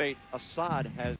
Assad has.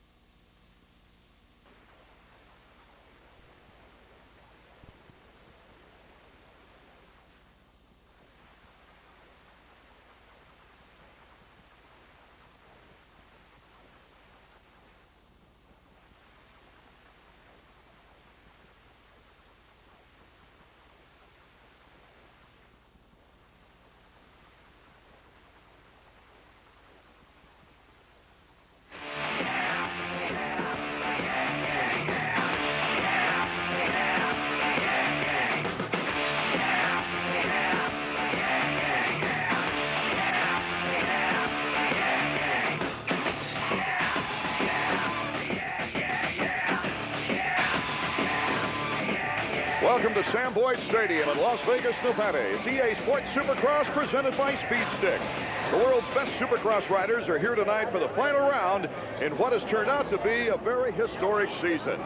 Welcome to Sam Boyd Stadium in Las Vegas, Nevada. It's EA Sports Supercross presented by Speed Stick. The world's best Supercross riders are here tonight for the final round in what has turned out to be a very historic season.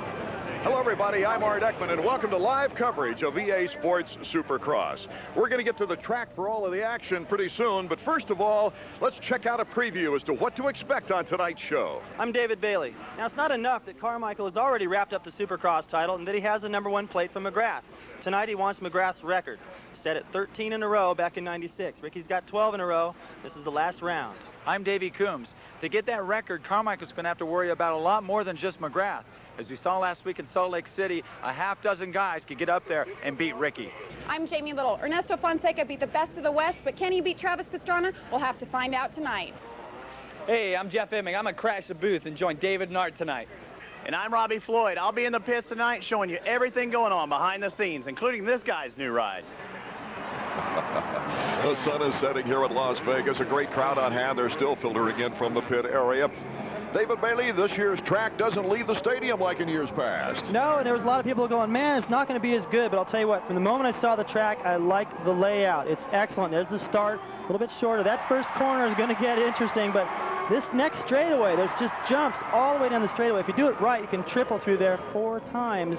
Hello, everybody. I'm Art Ekman, and welcome to live coverage of EA Sports Supercross. We're going to get to the track for all of the action pretty soon, but first of all, let's check out a preview as to what to expect on tonight's show. I'm David Bailey. Now, it's not enough that Carmichael has already wrapped up the Supercross title and that he has the #1 plate from McGrath. Tonight, he wants McGrath's record, set at 13 in a row back in '96. Ricky's got 12 in a row. This is the last round. I'm Davey Coombs. To get that record, Carmichael's going to have to worry about a lot more than just McGrath. As we saw last week in Salt Lake City, a half-dozen guys could get up there and beat Ricky. I'm Jamie Little. Ernesto Fonseca beat the best of the West, but can he beat Travis Pastrana? We'll have to find out tonight. Hey, I'm Jeff Emig. I'm going to crash the booth and join David and Art tonight. And I'm Robbie Floyd. I'll be in the pits tonight showing you everything going on behind the scenes, including this guy's new ride. The sun is setting here at Las Vegas. A great crowd on hand. They're still filtering in from the pit area. David Bailey, this year's track doesn't leave the stadium like in years past. No, and there was a lot of people going, man, it's not going to be as good. But I'll tell you what, from the moment I saw the track, I like the layout. It's excellent. There's the start, a little bit shorter. That first corner is going to get interesting, but this next straightaway, there's just jumps all the way down the straightaway. If you do it right, you can triple through there 4 times.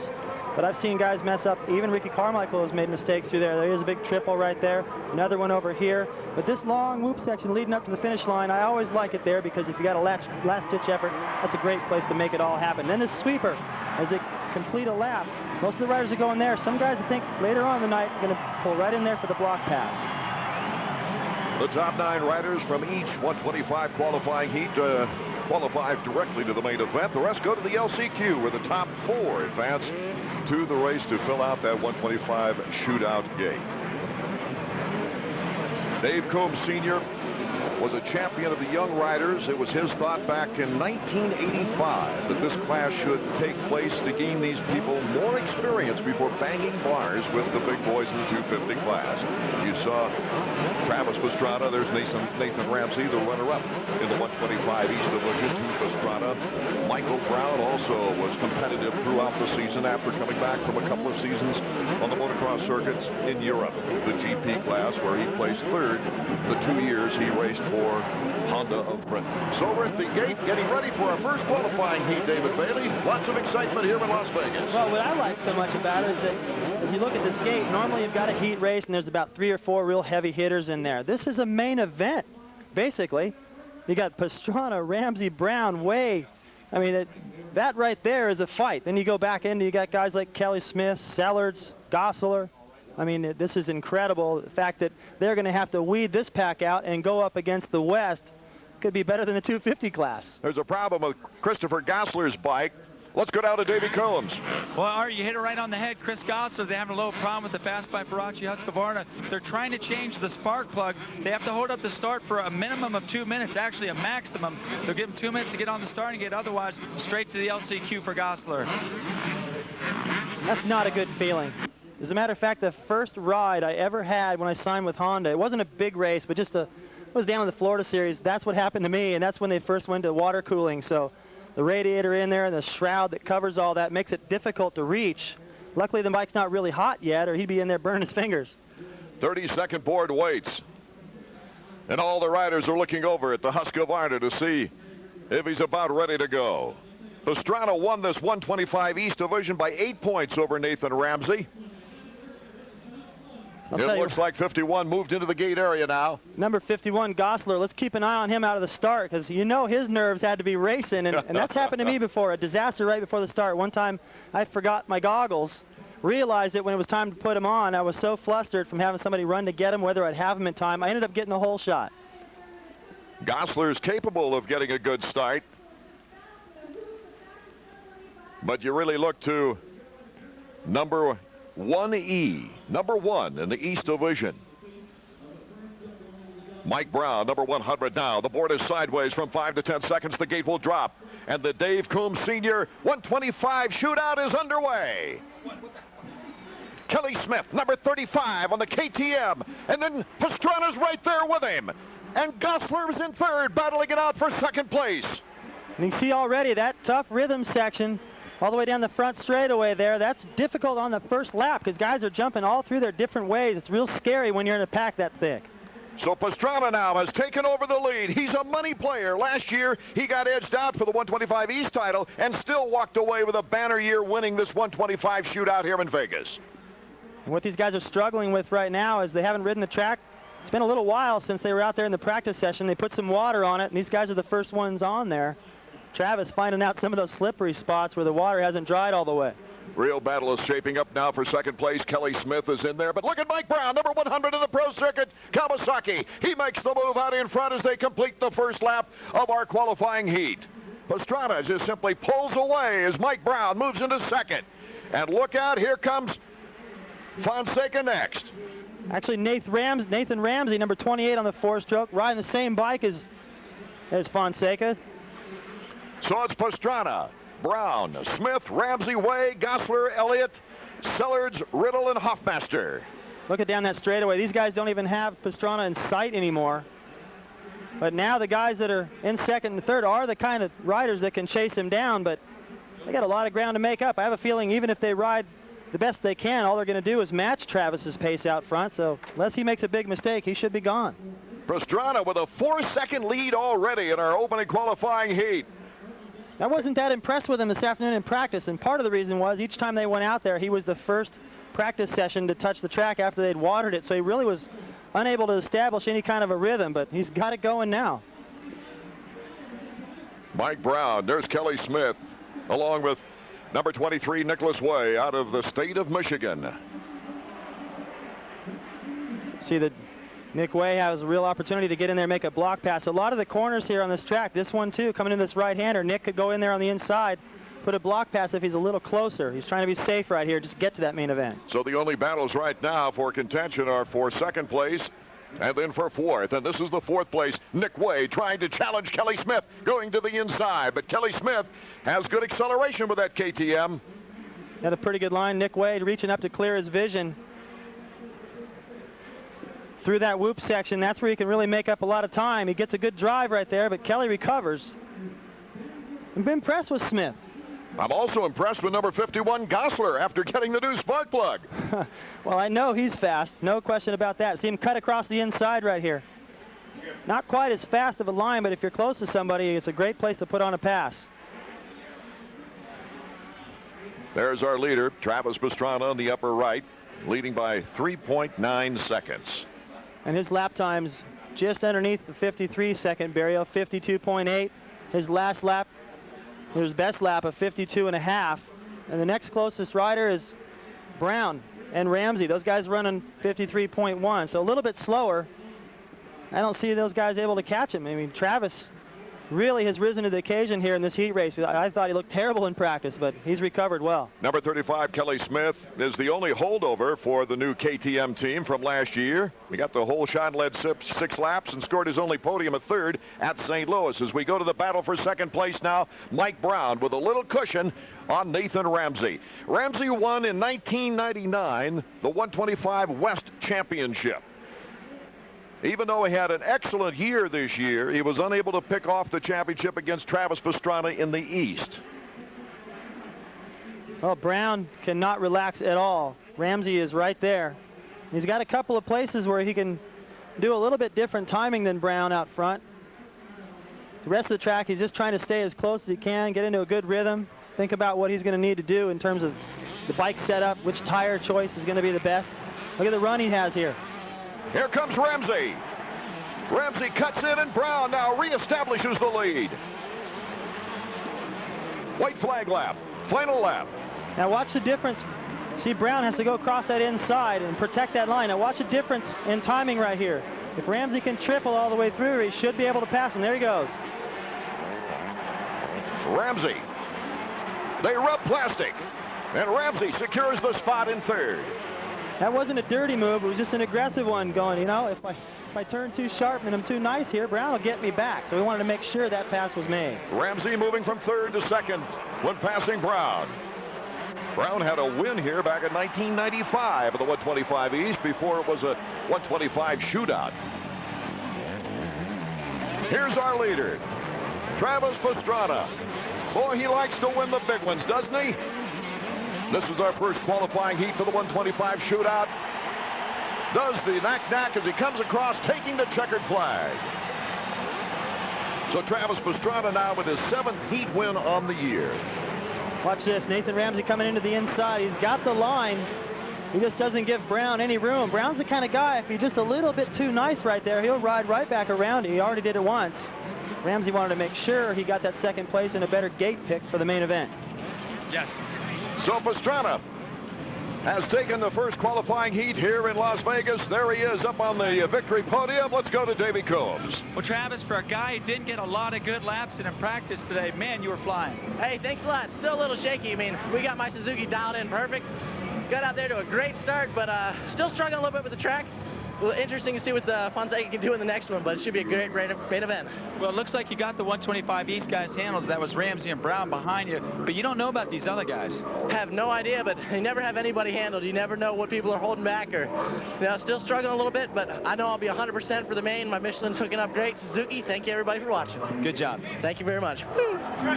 But I've seen guys mess up. Even Ricky Carmichael has made mistakes through there. There is a big triple right there. Another one over here. But this long whoop section leading up to the finish line, I always like it there because if you got a last-ditch effort, that's a great place to make it all happen. Then this sweeper, as they complete a lap, most of the riders are going there. Some guys, I think, later on in the night, are going to pull right in there for the block pass. The top 9 riders from each 125 qualifying heat qualify directly to the main event. The rest go to the LCQ, where the top 4 advance to the race to fill out that 125 shootout gate. Dave Coombs Sr. was a champion of the young riders. It was his thought back in 1985 that this class should take place to gain these people more experience before banging bars with the big boys in the 250 class. You saw Travis Pastrana. There's Nathan Ramsey, the runner-up in the 125 East Division to Pastrana. Michael Brown also was competitive throughout the season after coming back from a couple of seasons on the motocross circuits in Europe. The GP class, where he placed 3rd the 2 years he raced for Honda of Britain. So we're at the gate getting ready for our first qualifying heat, David Bailey. Lots of excitement here in Las Vegas. Well, what I like so much about it is that as you look at this gate, normally you've got a heat race and there's about 3 or 4 real heavy hitters in there. This is a main event, basically. You got Pastrana, Ramsey, Brown, Way. I mean, that right there is a fight. Then you go back in, you got guys like Kelly Smith, Sellards, Gosseler. I mean, this is incredible. The fact that they're going to have to weed this pack out and go up against the West could be better than the 250 class. There's a problem with Christopher Gosseler's bike. Let's go down to Davey Coombs. Well, Art, you hit it right on the head. Chris Gosseler, they're having a little problem with the Fast by Ferracci Husqvarna. They're trying to change the spark plug. They have to hold up the start for a minimum of 2 minutes, actually a maximum. They'll give them 2 minutes to get on the starting gate. Otherwise, straight to the LCQ for Gosseler. That's not a good feeling. As a matter of fact, the first ride I ever had when I signed with Honda, it wasn't a big race, but just it was down in the Florida Series. That's what happened to me, and that's when they first went to water cooling. So the radiator in there and the shroud that covers all that makes it difficult to reach. Luckily, the bike's not really hot yet, or he'd be in there burning his fingers. 30-second board waits. And all the riders are looking over at the Husqvarna to see if he's about ready to go. Pastrana won this 125 East Division by 8 points over Nathan Ramsey. It looks like 51 moved into the gate area now. Number 51, Gosler, let's keep an eye on him out of the start, because you know his nerves had to be racing, and that's happened to me before, a disaster right before the start. One time I forgot my goggles, realized it when it was time to put them on. I was so flustered from having somebody run to get them, whether I'd have them in time. I ended up getting the whole shot. Gosler's capable of getting a good start. But you really look to number 1E, number 1 in the East Division. Mike Brown, number 100 now. The board is sideways from 5 to 10 seconds. The gate will drop. And the Dave Coombs Sr. 125 shootout is underway. Kelly Smith, number 35 on the KTM. And then Pastrana's right there with him. And Gosler's in third, battling it out for second place. And you see already that tough rhythm section all the way down the front straightaway there. That's difficult on the first lap because guys are jumping all through their different ways. It's real scary when you're in a pack that thick. So Pastrana now has taken over the lead. He's a money player. Last year, he got edged out for the 125 East title and still walked away with a banner year winning this 125 shootout here in Vegas. And what these guys are struggling with right now is they haven't ridden the track. It's been a little while since they were out there in the practice session. They put some water on it, and these guys are the first ones on there. Travis finding out some of those slippery spots where the water hasn't dried all the way. Real battle is shaping up now for second place. Kelly Smith is in there, but look at Mike Brown, number 100 in the pro circuit, Kawasaki. He makes the move out in front as they complete the first lap of our qualifying heat. Pastrana just simply pulls away as Mike Brown moves into second. And look out, here comes Fonseca next. Actually, Nathan Ramsey, number 28 on the four-stroke, riding the same bike as Fonseca. So it's Pastrana, Brown, Smith, Ramsey, Way, Gosler, Elliott, Sellards, Riddle, and Hoffmaster. Look at down that straightaway. These guys don't even have Pastrana in sight anymore. But now the guys that are in second and third are the kind of riders that can chase him down, but they got a lot of ground to make up. I have a feeling even if they ride the best they can, all they're going to do is match Travis's pace out front, so unless he makes a big mistake, he should be gone. Pastrana with a 4-second lead already in our opening qualifying heat. I wasn't that impressed with him this afternoon in practice, and part of the reason was each time they went out there, he was the first practice session to touch the track after they'd watered it, so he really was unable to establish any kind of a rhythm, but he's got it going now. Mike Brown, there's Kelly Smith, along with number 23, Nicholas Way, out of the state of Michigan. See that Nick Way has a real opportunity to get in there and make a block pass. A lot of the corners here on this track, this one too, coming in this right-hander, Nick could go in there on the inside, put a block pass if he's a little closer. He's trying to be safe right here, just get to that main event. So the only battles right now for contention are for second place and then for fourth. And this is the fourth place. Nick Way trying to challenge Kelly Smith, going to the inside. But Kelly Smith has good acceleration with that KTM. Had a pretty good line. Nick Way reaching up to clear his vision through that whoop section. That's where he can really make up a lot of time. He gets a good drive right there, but Kelly recovers. I've been impressed with Smith. I'm also impressed with number 51, Gosler, after getting the new spark plug. Well, I know he's fast. No question about that. See him cut across the inside right here. Not quite as fast of a line, but if you're close to somebody, it's a great place to put on a pass. There's our leader, Travis Pastrana, on the upper right, leading by 3.9 seconds. And his lap time's just underneath the 53-second barrier, 52.8. His last lap, his best lap of 52.5. And the next closest rider is Brown and Ramsey. Those guys running 53.1, so a little bit slower. I don't see those guys able to catch him. I mean, Travis really has risen to the occasion here in this heat race. I thought he looked terrible in practice, but he's recovered well. Number 35, Kelly Smith, is the only holdover for the new KTM team from last year. He got the whole shot, led 6 laps, and scored his only podium of third at St. Louis. As we go to the battle for second place now, Mike Brown with a little cushion on Nathan Ramsey. Ramsey won in 1999 the 125 West Championship. Even though he had an excellent year this year, he was unable to pick off the championship against Travis Pastrana in the East. Well, Brown cannot relax at all. Ramsey is right there. He's got a couple of places where he can do a little bit different timing than Brown out front. The rest of the track, he's just trying to stay as close as he can, get into a good rhythm, think about what he's going to need to do in terms of the bike setup, which tire choice is going to be the best. Look at the run he has here. Here comes Ramsey. Ramsey cuts in, and Brown now reestablishes the lead. White flag lap. Final lap. Now watch the difference. See, Brown has to go across that inside and protect that line. Now watch the difference in timing right here. If Ramsey can triple all the way through, he should be able to pass him. There he goes. Ramsey. They rub plastic, and Ramsey secures the spot in third. That wasn't a dirty move. It was just an aggressive one going, you know, if I turn too sharp and I'm too nice here, Brown will get me back. So we wanted to make sure that pass was made. Ramsey moving from third to second when passing Brown. Brown had a win here back in 1995 at the 125 East before it was a 125 shootout. Here's our leader, Travis Pastrana. Boy, he likes to win the big ones, doesn't he? This is our first qualifying heat for the 125 shootout. Does the knack-knack as he comes across, taking the checkered flag. So Travis Pastrana now with his 7th heat win on the year. Watch this, Nathan Ramsey coming into the inside. He's got the line. He just doesn't give Brown any room. Brown's the kind of guy, if he's just a little bit too nice right there, he'll ride right back around it. He already did it once. Ramsey wanted to make sure he got that second place and a better gate pick for the main event. Yes. So Pastrana has taken the first qualifying heat here in Las Vegas. There he is up on the victory podium. Let's go to Davey Combs. Well, Travis, for a guy who didn't get a lot of good laps in practice today, man, you were flying. Hey, thanks a lot. Still a little shaky. I mean, we got my Suzuki dialed in perfect. Got out there to a great start, but still struggling a little bit with the track. Well, interesting to see what the Fonseca can do in the next one, but it should be a great main event. Well, it looks like you got the 125 East guys handles. That was Ramsey and Brown behind you, but you don't know about these other guys. Have no idea, but you never have anybody handled. You never know what people are holding back, or, you know, still struggling a little bit, but I know I'll be 100% for the main. My Michelin's hooking up great. Suzuki, thank you everybody for watching. Good job. Thank you very much.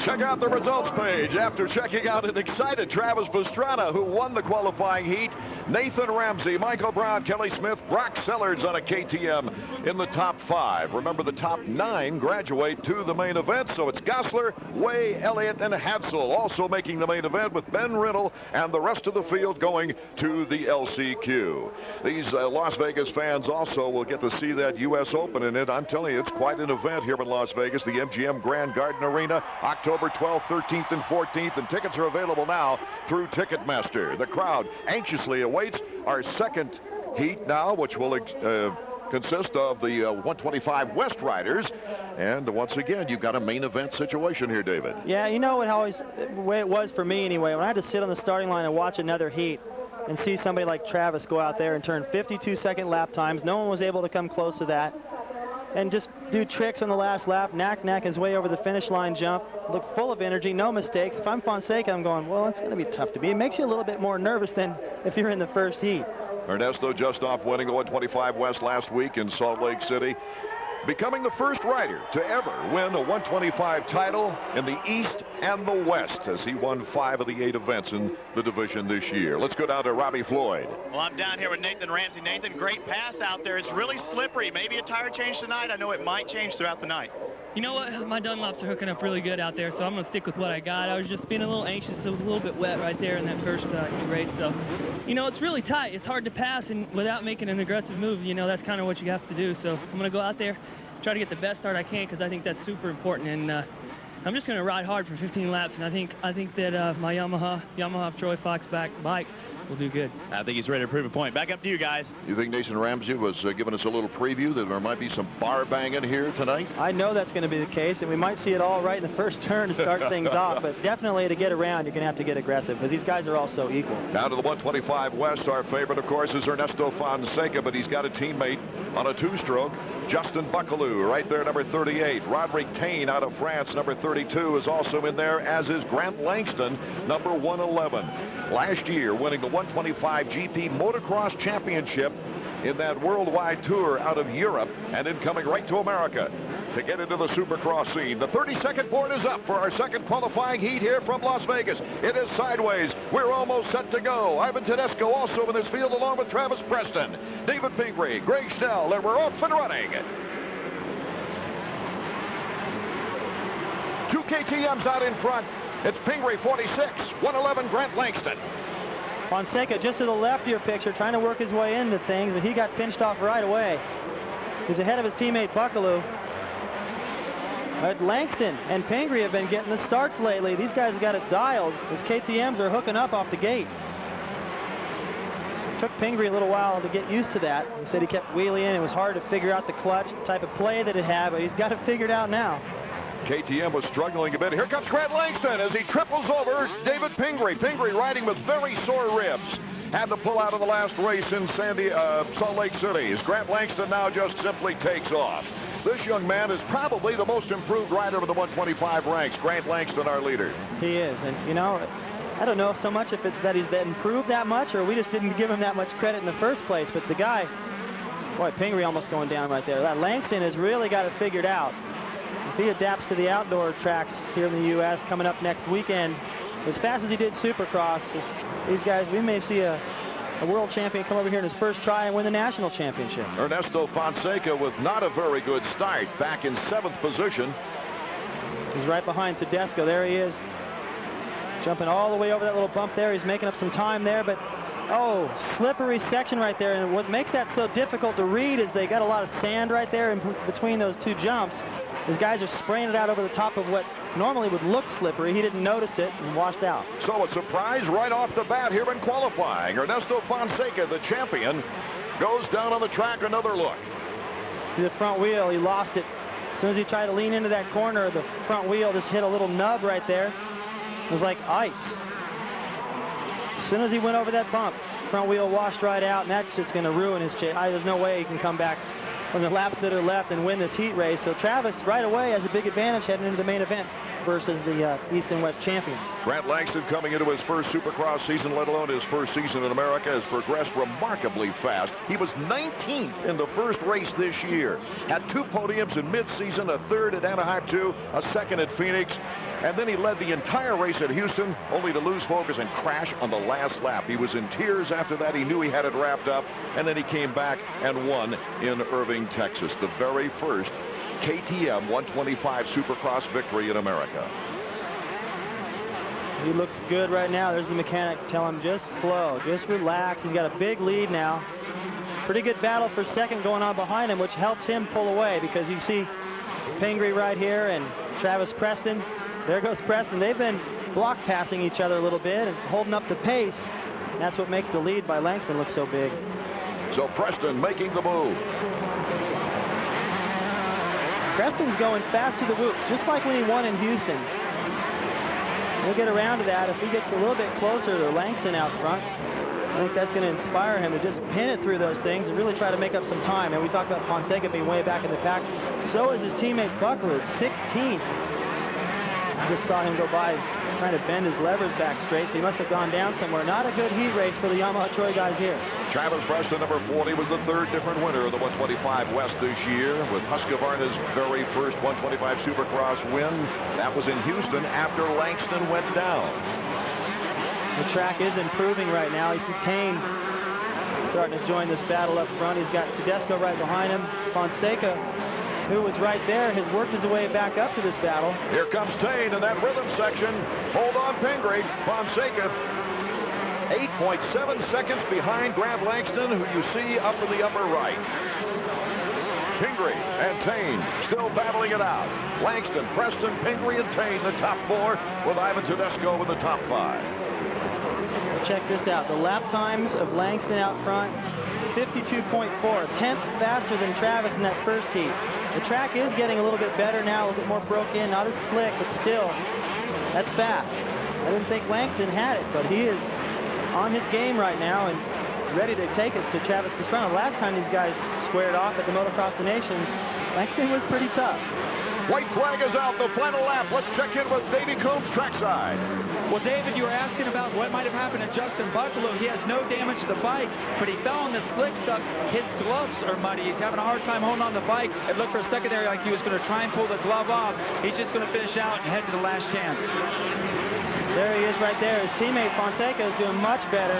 Check out the results page after checking out an excited Travis Pastrana, who won the qualifying heat. Nathan Ramsey, Michael Brown, Kelly Smith, Brock Sellards on a KTM in the top 5. Remember, the top 9 graduate to the main event, so it's Gosler, Way, Elliott, and Hadsel also making the main event, with Ben Riddle and the rest of the field going to the LCQ. These Las Vegas fans also will get to see that U.S. Open in it. I'm telling you, it's quite an event here in Las Vegas, the MGM Grand Garden Arena, October 12th, 13th, and 14th, and tickets are available now through Ticketmaster. The crowd anxiously awaits our second heat now, which will consist of the 125 West riders. And once again, you've got a main event situation here, David. Yeah, you know the way it was for me anyway. When I had to sit on the starting line and watch another heat and see somebody like Travis go out there and turn 52-second lap times, no one was able to come close to that, and just do tricks on the last lap, knack his way over the finish line jump, look full of energy, no mistakes. If I'm Fonseca, I'm going, well, it's going to be tough to beat. It makes you a little bit more nervous than if you're in the first heat. Ernesto just off winning the 125 West last week in Salt Lake City, becoming the first rider to ever win a 125 title in the East and the West, as he won 5 of the 8 events in the division this year. Let's go down to Robbie Floyd. Well, I'm down here with Nathan Ramsey. Nathan, great pass out there. It's really slippery. Maybe a tire change tonight. I know it might change throughout the night. You know what? My Dunlops are hooking up really good out there, so I'm going to stick with what I got. I was just being a little anxious. It was a little bit wet right there in that first race. So, you know, it's really tight. It's hard to pass, and without making an aggressive move, you know, that's kind of what you have to do. So I'm going to go out there, try to get the best start I can, because I think that's super important. And I'm just going to ride hard for 15 laps, and I think that my Yamaha Troy Fox bike will do good. I think he's ready to prove a point. Back up to you guys. You think Nathan Ramsey was giving us a little preview that there might be some bar banging here tonight? I know that's going to be the case, and we might see it all right in the first turn to start things off, but definitely to get around, you're going to have to get aggressive, because these guys are all so equal. Now to the 125 West, our favorite, of course, is Ernesto Fonseca, but he's got a teammate on a 2-stroke. Justin Buckaloo right there, number 38. Roderick Taine out of France, number 32, is also in there, as is Grant Langston, number 111. Last year, winning the 125 GP Motocross Championship in that worldwide tour out of Europe, and then coming right to America to get into the Supercross scene. The 30-second board is up for our second qualifying heat here from Las Vegas. It is sideways. We're almost set to go. Ivan Tedesco also in this field, along with Travis Preston, David Pingree, Greg Schnell, and we're off and running. 2 KTMs out in front. It's Pingree 46, 111 Grant Langston. Fonseca just to the left of your picture, trying to work his way into things, but he got pinched off right away. He's ahead of his teammate Buckaloo. But Langston and Pingree have been getting the starts lately. These guys have got it dialed as KTMs are hooking up off the gate. It took Pingree a little while to get used to that. He said he kept wheeling. It was hard to figure out the clutch, the type of play that it had, but he's got it figured out now. KTM was struggling a bit. Here comes Grant Langston as he triples over David Pingree. Pingree riding with very sore ribs. Had to pull out of the last race in Salt Lake City. As Grant Langston now just simply takes off. This young man is probably the most improved rider of the 125 ranks. Grant Langston, our leader. He is, and you know, I don't know so much if it's that he's improved that much or we just didn't give him that much credit in the first place, but the guy, boy, Pingree almost going down right there. That Langston has really got it figured out. If he adapts to the outdoor tracks here in the U.S. coming up next weekend, as fast as he did Supercross, these guys, we may see a world champion come over here in his first try and win the national championship. Ernesto Fonseca with not a very good start, back in 7th position. He's right behind Tedesco. There he is, jumping all the way over that little bump there. He's making up some time there, but oh, slippery section right there. And what makes that so difficult to read is they got a lot of sand right there in between those two jumps. These guys are spraying it out over the top of what normally would look slippery. He didn't notice it and washed out. So a surprise right off the bat here in qualifying. Ernesto Fonseca, the champion, goes down on the track. Another look. To the front wheel, he lost it. As soon as he tried to lean into that corner, the front wheel just hit a little nub right there. It was like ice. As soon as he went over that bump, front wheel washed right out, and that's just going to ruin his chase. There's no way he can come back from the laps that are left and win this heat race. So Travis right away has a big advantage heading into the main event versus the East and West champions. Grant Langston coming into his first Supercross season, let alone his first season in America, has progressed remarkably fast. He was 19th in the first race this year. Had 2 podiums in mid-season, a 3rd at Anaheim 2, a 2nd at Phoenix. And then he led the entire race at Houston, only to lose focus and crash on the last lap. He was in tears after that. He knew he had it wrapped up, and then he came back and won in Irving, Texas, the very first KTM 125 Supercross victory in America. He looks good right now. There's the mechanic. Tell him just flow, just relax. He's got a big lead now. Pretty good battle for second going on behind him, which helps him pull away because you see Pingree right here and Travis Preston. There goes Preston. They've been block passing each other a little bit and holding up the pace. And that's what makes the lead by Langston look so big. So Preston making the move. Preston's going fast to the whoop, just like when he won in Houston. We'll get around to that. If he gets a little bit closer to Langston out front, I think that's going to inspire him to just pin it through those things and really try to make up some time. And we talked about Fonseca being way back in the pack. So is his teammate Buckaloo, 16th. Just saw him go by trying to bend his levers back straight, so he must have gone down somewhere. Not a good heat race for the Yamaha Troy guys here. Travis Preston, number 40, was the 3rd different winner of the 125 West this year, with Husqvarna's very first 125 Supercross win. That was in Houston after Langston went down. The track is improving right now. You see Tane starting to join this battle up front. He's got Tedesco right behind him. Fonseca, who was right there, has worked his way back up to this battle. Here comes Tane in that rhythm section. Hold on, Pingree. Fonseca, 8.7 seconds behind Grant Langston, who you see up in the upper right. Pingree and Tane still battling it out. Langston, Preston, Pingree, and Tane, the top 4, with Ivan Tedesco in the top 5. Check this out. The lap times of Langston out front, 52.4, a tenth faster than Travis in that first heat. The track is getting a little bit better now, a little bit more broke in, not as slick, but still, that's fast. I didn't think Langston had it, but he is on his game right now and ready to take it to Travis Pastrana. Last time these guys squared off at the Motocross of the Nations, Langston was pretty tough. White flag is out, the final lap. Let's check in with Davey Coombs trackside. Well, David, you were asking about what might have happened to Justin Buckaloo. He has no damage to the bike, but he fell on the slick stuff. His gloves are muddy. He's having a hard time holding on the bike. It looked for a second there like he was going to try and pull the glove off. He's just going to finish out and head to the last chance. There he is right there. His teammate Fonseca is doing much better.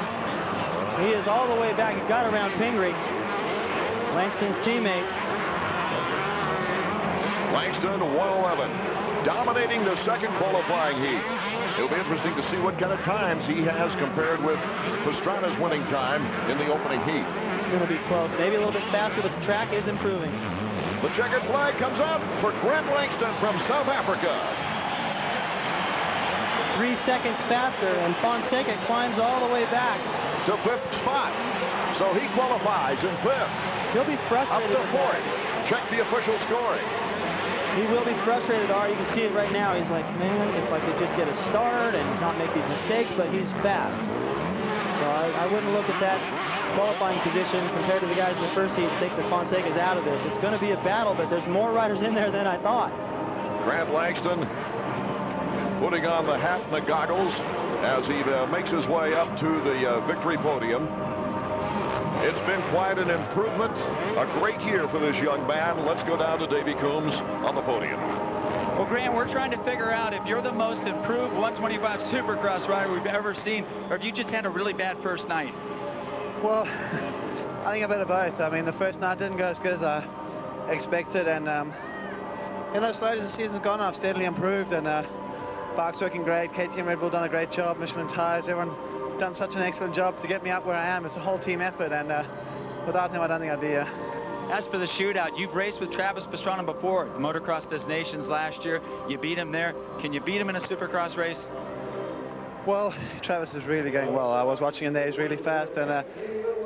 He is all the way back. He got around Pingree, Langston's teammate. Langston 111, dominating the second qualifying heat. It'll be interesting to see what kind of times he has compared with Pastrana's winning time in the opening heat. It's going to be close. Maybe a little bit faster, but the track is improving. The checkered flag comes up for Grant Langston from South Africa. 3 seconds faster, and Fonseca climbs all the way back to 5th spot. So he qualifies in 5th. He'll be frustrated. Up to 4th. Check the official scoring. He will be frustrated, Art. You can see it right now. He's like, man, if I could just get a start and not make these mistakes, but he's fast. So I wouldn't look at that qualifying position compared to the guys in the first heat and think that Fonseca's out of this. It's going to be a battle, but there's more riders in there than I thought. Grant Langston putting on the hat and the goggles as he makes his way up to the victory podium. It's been quite an improvement, a great year for this young man. Let's go down to Davey Coombs on the podium. Well, Grant, we're trying to figure out if you're the most improved 125 Supercross rider we've ever seen, or if you just had a really bad first night. Well, I think a bit of both. I mean, the first night didn't go as good as I expected, and you know, slowly the season's gone. I've steadily improved, and bike's working great. KTM Red Bull done a great job. Michelin tires, everyone done such an excellent job to get me up where I am. It's a whole team effort, and without them, I don't think I'd be here. As for the shootout, you've raced with Travis Pastrana before, the Motocross Destinations last year. You beat him there. Can you beat him in a Supercross race? Well, Travis is really going well. I was watching him there. He's really fast, and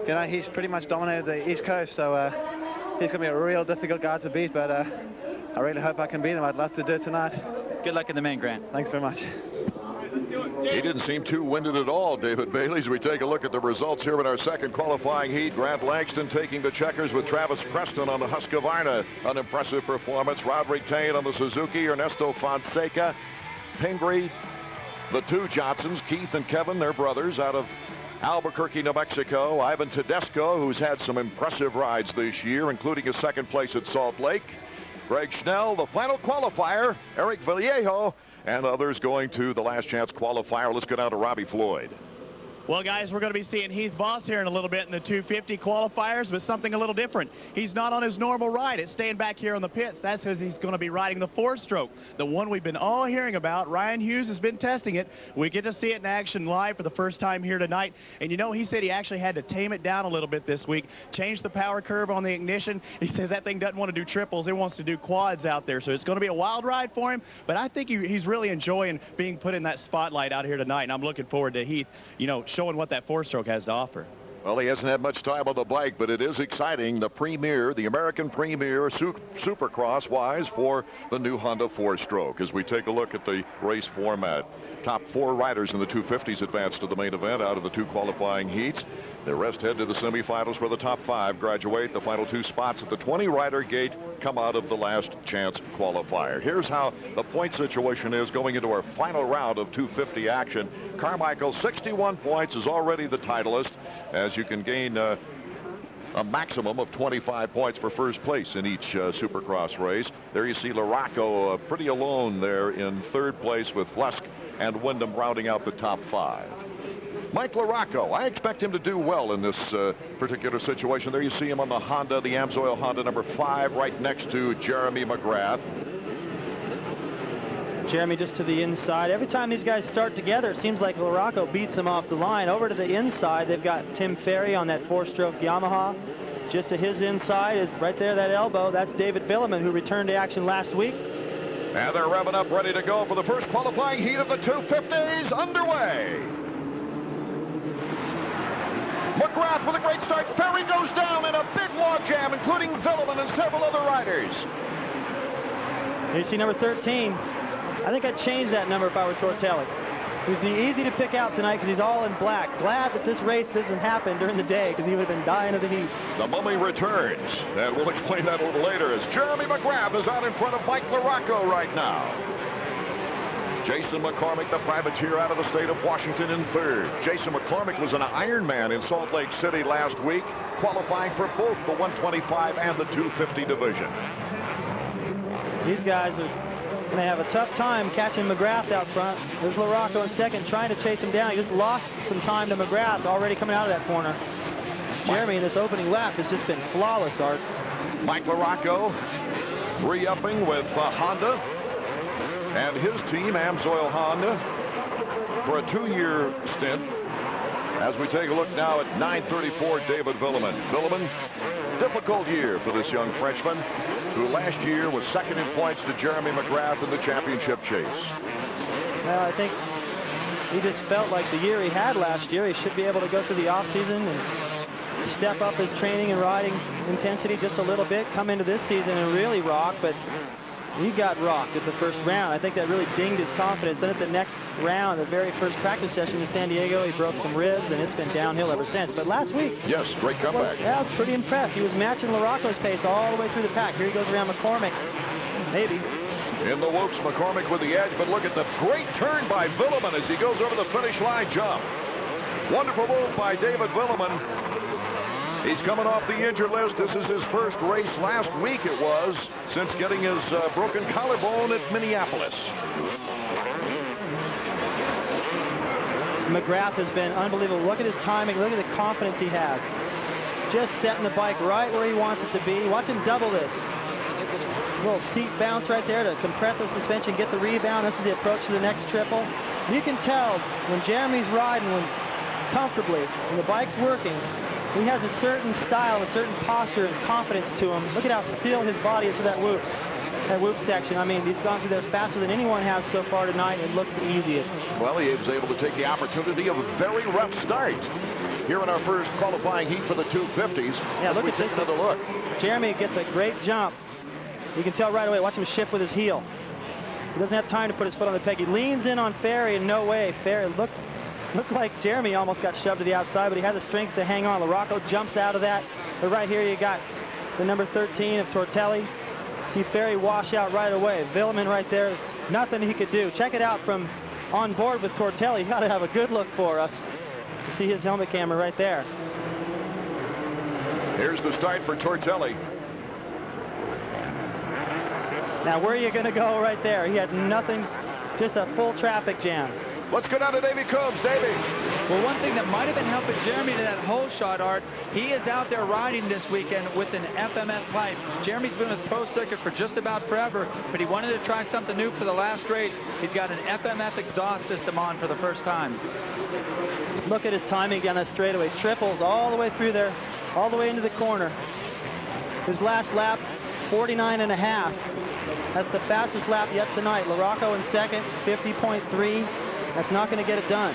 you know, he's pretty much dominated the East Coast, so he's going to be a real difficult guy to beat, but I really hope I can beat him. I'd love to do it tonight. Good luck in the main, Grant. Thanks very much. He didn't seem too winded at all, David Bailey, as we take a look at the results here in our second qualifying heat. Grant Langston taking the checkers with Travis Preston on the Husqvarna. An impressive performance. Roderick Tane on the Suzuki. Ernesto Fonseca. Pingree. The two Johnsons, Keith and Kevin, their brothers, out of Albuquerque, New Mexico. Ivan Tedesco, who's had some impressive rides this year, including a second place at Salt Lake. Greg Schnell, the final qualifier. Eric Vallejo, and others going to the last chance qualifier. Let's go down to Robbie Floyd. Well, guys, we're going to be seeing Heath Voss here in a little bit in the 250 qualifiers, but something a little different. He's not on his normal ride. It's staying back here on the pits. That's because he's going to be riding the 4-stroke, the one we've been all hearing about. Ryan Hughes has been testing it. We get to see it in action live for the first time here tonight. And, you know, he said he actually had to tame it down a little bit this week, change the power curve on the ignition. He says that thing doesn't want to do triples. It wants to do quads out there. So it's going to be a wild ride for him. But I think he's really enjoying being put in that spotlight out here tonight. And I'm looking forward to Heath, you know, showing what that 4-stroke has to offer. Well, he hasn't had much time on the bike, but it is exciting. The premier, the American premier Supercross-wise for the new Honda 4-stroke. As we take a look at the race format, top 4 riders in the 250s advance to the main event out of the 2 qualifying heats. The rest head to the semifinals where the top 5 graduate. The final 2 spots at the 20-rider gate come out of the last chance qualifier. Here's how the point situation is going into our final round of 250 action. Carmichael, 61 points, is already the titleist, as you can gain a maximum of 25 points for first place in each Supercross race. There you see LaRocco pretty alone there in 3rd place, with Lusk and Windham rounding out the top 5. Mike LaRocco, I expect him to do well in this particular situation. There you see him on the Honda, the Amsoil Honda number 5, right next to Jeremy McGrath. Jeremy just to the inside. Every time these guys start together, it seems like LaRocco beats them off the line. Over to the inside, they've got Tim Ferry on that 4-stroke Yamaha. Just to his inside is right there, that elbow. That's David Vuillemin, who returned to action last week. And they're revving up, ready to go for the first qualifying heat of the 250s underway. McGrath with a great start. Ferry goes down in a big log jam, including Vuillemin and several other riders. You see number 13. I think I'd change that number if I were Tortelli. He's easy to pick out tonight because he's all in black. Glad that this race doesn't happen during the day because he would have been dying of the heat. The Mummy returns, and we'll explain that a little later as Jeremy McGrath is out in front of Mike LaRocco right now. Jason McCormick, the privateer out of the state of Washington, in 3rd. Jason McCormick was an Ironman in Salt Lake City last week, qualifying for both the 125 and the 250 division. These guys are going to have a tough time catching McGrath out front. There's LaRocco in 2nd trying to chase him down. He just lost some time to McGrath already coming out of that corner. Jeremy in this opening lap has just been flawless, Art. Mike LaRocco re-upping with Honda and his team, Amsoil Honda. for a 2-year stint. As we take a look now at 934, David Vuillemin. Vuillemin, difficult year for this young Frenchman, who last year was second in points to Jeremy McGrath in the championship chase. Well, I think he just felt like the year he had last year, he should be able to go through the offseason and step up his training and riding intensity just a little bit, come into this season and really rock, but he got rocked at the first round. I think that really dinged his confidence. Then at the next round, the very first practice session in San Diego, he broke some ribs, and it's been downhill ever since. But last week... Yes, great comeback. I was pretty impressed. He was matching LaRocco's pace all the way through the pack. Here he goes around McCormick. Maybe. In the whoops, McCormick with the edge, but look at the great turn by Vuillemin as he goes over the finish line jump. Wonderful move by David Vuillemin. He's coming off the injured list. This is his first race last week, it was, since getting his broken collarbone at Minneapolis. McGrath has been unbelievable. Look at his timing. Look at the confidence he has. Just setting the bike right where he wants it to be. Watch him double this. Little seat bounce right there to compressor suspension, get the rebound. This is the approach to the next triple. You can tell when Jeremy's riding comfortably, when the bike's working, he has a certain style, a certain posture and confidence to him. Look at how still his body is for that whoop section. I mean, he's gone through there faster than anyone has so far tonight. It looks the easiest. Well, he was able to take the opportunity of a very rough start here in our first qualifying heat for the 250s. Yeah, look at this. Another look. Jeremy gets a great jump. You can tell right away. Watch him shift with his heel. He doesn't have time to put his foot on the peg. He leans in on Ferry, and no way. Ferry looked like Jeremy almost got shoved to the outside, but he had the strength to hang on. LaRocco jumps out of that. But right here you got the number 13 of Tortelli. See Ferry wash out right away. Vuillemin right there, nothing he could do. Check it out from on board with Tortelli. You got to have a good look for us. You see his helmet camera right there. Here's the start for Tortelli. Now where are you going to go right there? He had nothing, just a full traffic jam. Let's go down to Davey Coombs. Davey. Well, one thing that might have been helping Jeremy to that hole shot, Art, he is out there riding this weekend with an FMF pipe. Jeremy's been with Pro Circuit for just about forever, but he wanted to try something new for the last race. He's got an FMF exhaust system on for the first time. Look at his timing down that straightaway. Triples all the way through there, all the way into the corner. His last lap, 49.5. That's the fastest lap yet tonight. LaRocco in second, 50.3. That's not going to get it done.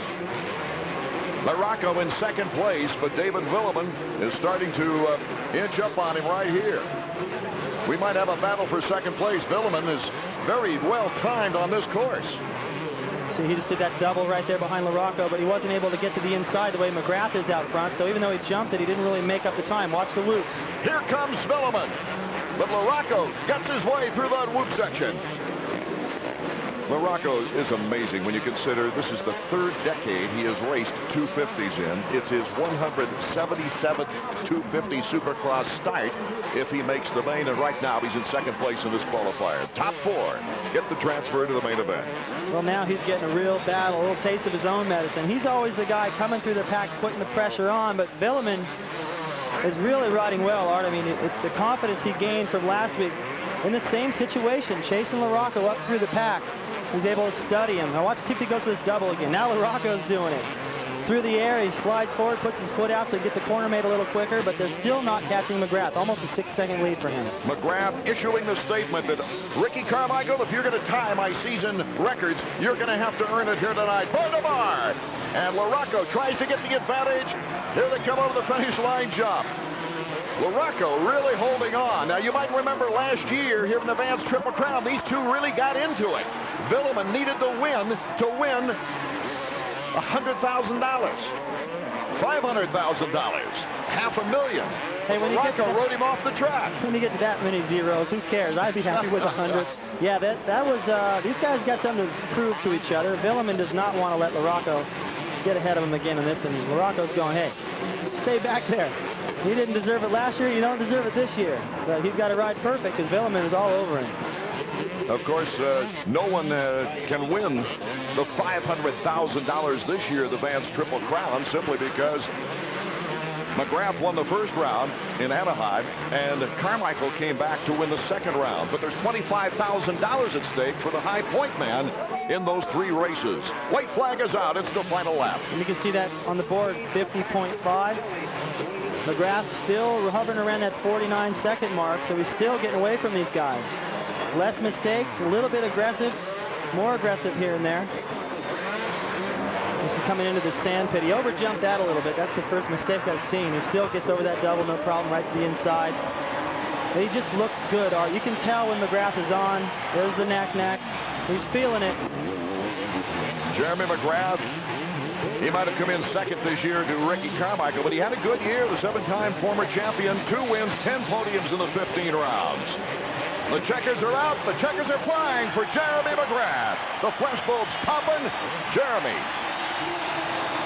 LaRocco in second place, but David Vuillemin is starting to inch up on him right here. We might have a battle for second place. Vuillemin is very well timed on this course. See, he just did that double right there behind LaRocco, but he wasn't able to get to the inside the way McGrath is out front. So even though he jumped it, he didn't really make up the time. Watch the whoops. Here comes Vuillemin, but LaRocco gets his way through that whoop section. LaRocco is amazing when you consider this is the third decade he has raced 250s in. It's his 177th 250 Supercross start if he makes the main, and right now he's in second place in this qualifier. Top 4 get the transfer to the main event. Well, now he's getting a real battle, a little taste of his own medicine. He's always the guy coming through the pack, putting the pressure on, but Vuillemin is really riding well, Art. I mean, it's the confidence he gained from last week in the same situation, chasing LaRocco up through the pack. He's able to study him. Now watch, see if he goes for this double again. Now LaRocco's doing it. Through the air, he slides forward, puts his foot out so he gets the corner made a little quicker, but they're still not catching McGrath. Almost a 6-second lead for him. McGrath issuing the statement that, Ricky Carmichael, if you're going to tie my season records, you're going to have to earn it here tonight. By the bar! And LaRocco tries to get the advantage. Here they come over the finish line jump. LaRocco really holding on. Now, you might remember last year here in the Vance Triple Crown, these two really got into it. Vuillemin needed the win to win $100,000, $500,000, $500,000. Hey, when LaRocco rode him off the track. When you get to that many zeros, who cares? I'd be happy with 100. Yeah, that was, these guys got something to prove to each other. Vuillemin does not want to let LaRocco get ahead of him again in this, and LaRocco's going, hey, stay back there. He didn't deserve it last year. You don't deserve it this year. But he's got to ride perfect because Vuillemin is all over him. Of course, no one can win the $500,000 this year, the Vance Triple Crown, simply because McGrath won the first round in Anaheim, and Carmichael came back to win the second round. But there's $25,000 at stake for the high point man in those 3 races. White flag is out. It's the final lap. And you can see that on the board, 50.5. McGrath still hovering around that 49-second mark, so he's still getting away from these guys. Less mistakes, a little bit aggressive, more aggressive here and there. This is coming into the sand pit. He overjumped that a little bit. That's the first mistake I've seen. He still gets over that double, no problem, right to the inside. But he just looks good, Art. You can tell when McGrath is on. There's the knack-knack. He's feeling it. Jeremy McGrath, he might have come in second this year to Ricky Carmichael, but he had a good year. The 7-time former champion, 2 wins, 10 podiums in the 15 rounds. The checkers are out. The checkers are flying for Jeremy McGrath. The flashbulbs popping. Jeremy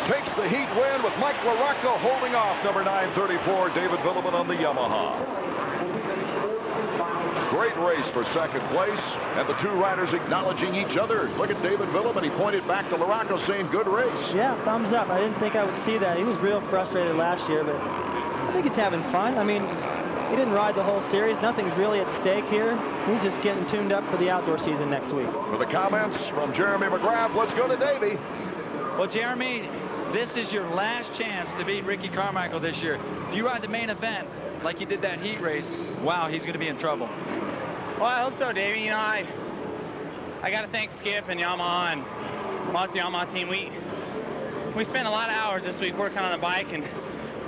takes the heat win with Mike LaRocco holding off number 934, David Vuillemin on the Yamaha. Great race for second place, and the 2 riders acknowledging each other. Look at David Vuillemin. He pointed back to LaRocco saying, good race. Yeah, thumbs up. I didn't think I would see that. He was real frustrated last year, but I think he's having fun. I mean, he didn't ride the whole series. Nothing's really at stake here. He's just getting tuned up for the outdoor season next week. For the comments from Jeremy McGrath, let's go to Davey. Well, Jeremy, this is your last chance to beat Ricky Carmichael this year. If you ride the main event like you did that heat race, wow, he's going to be in trouble. Well, I hope so, Davey. You know, I got to thank Skip and Yamaha and the Yamaha team. We spent a lot of hours this week working on the bike, and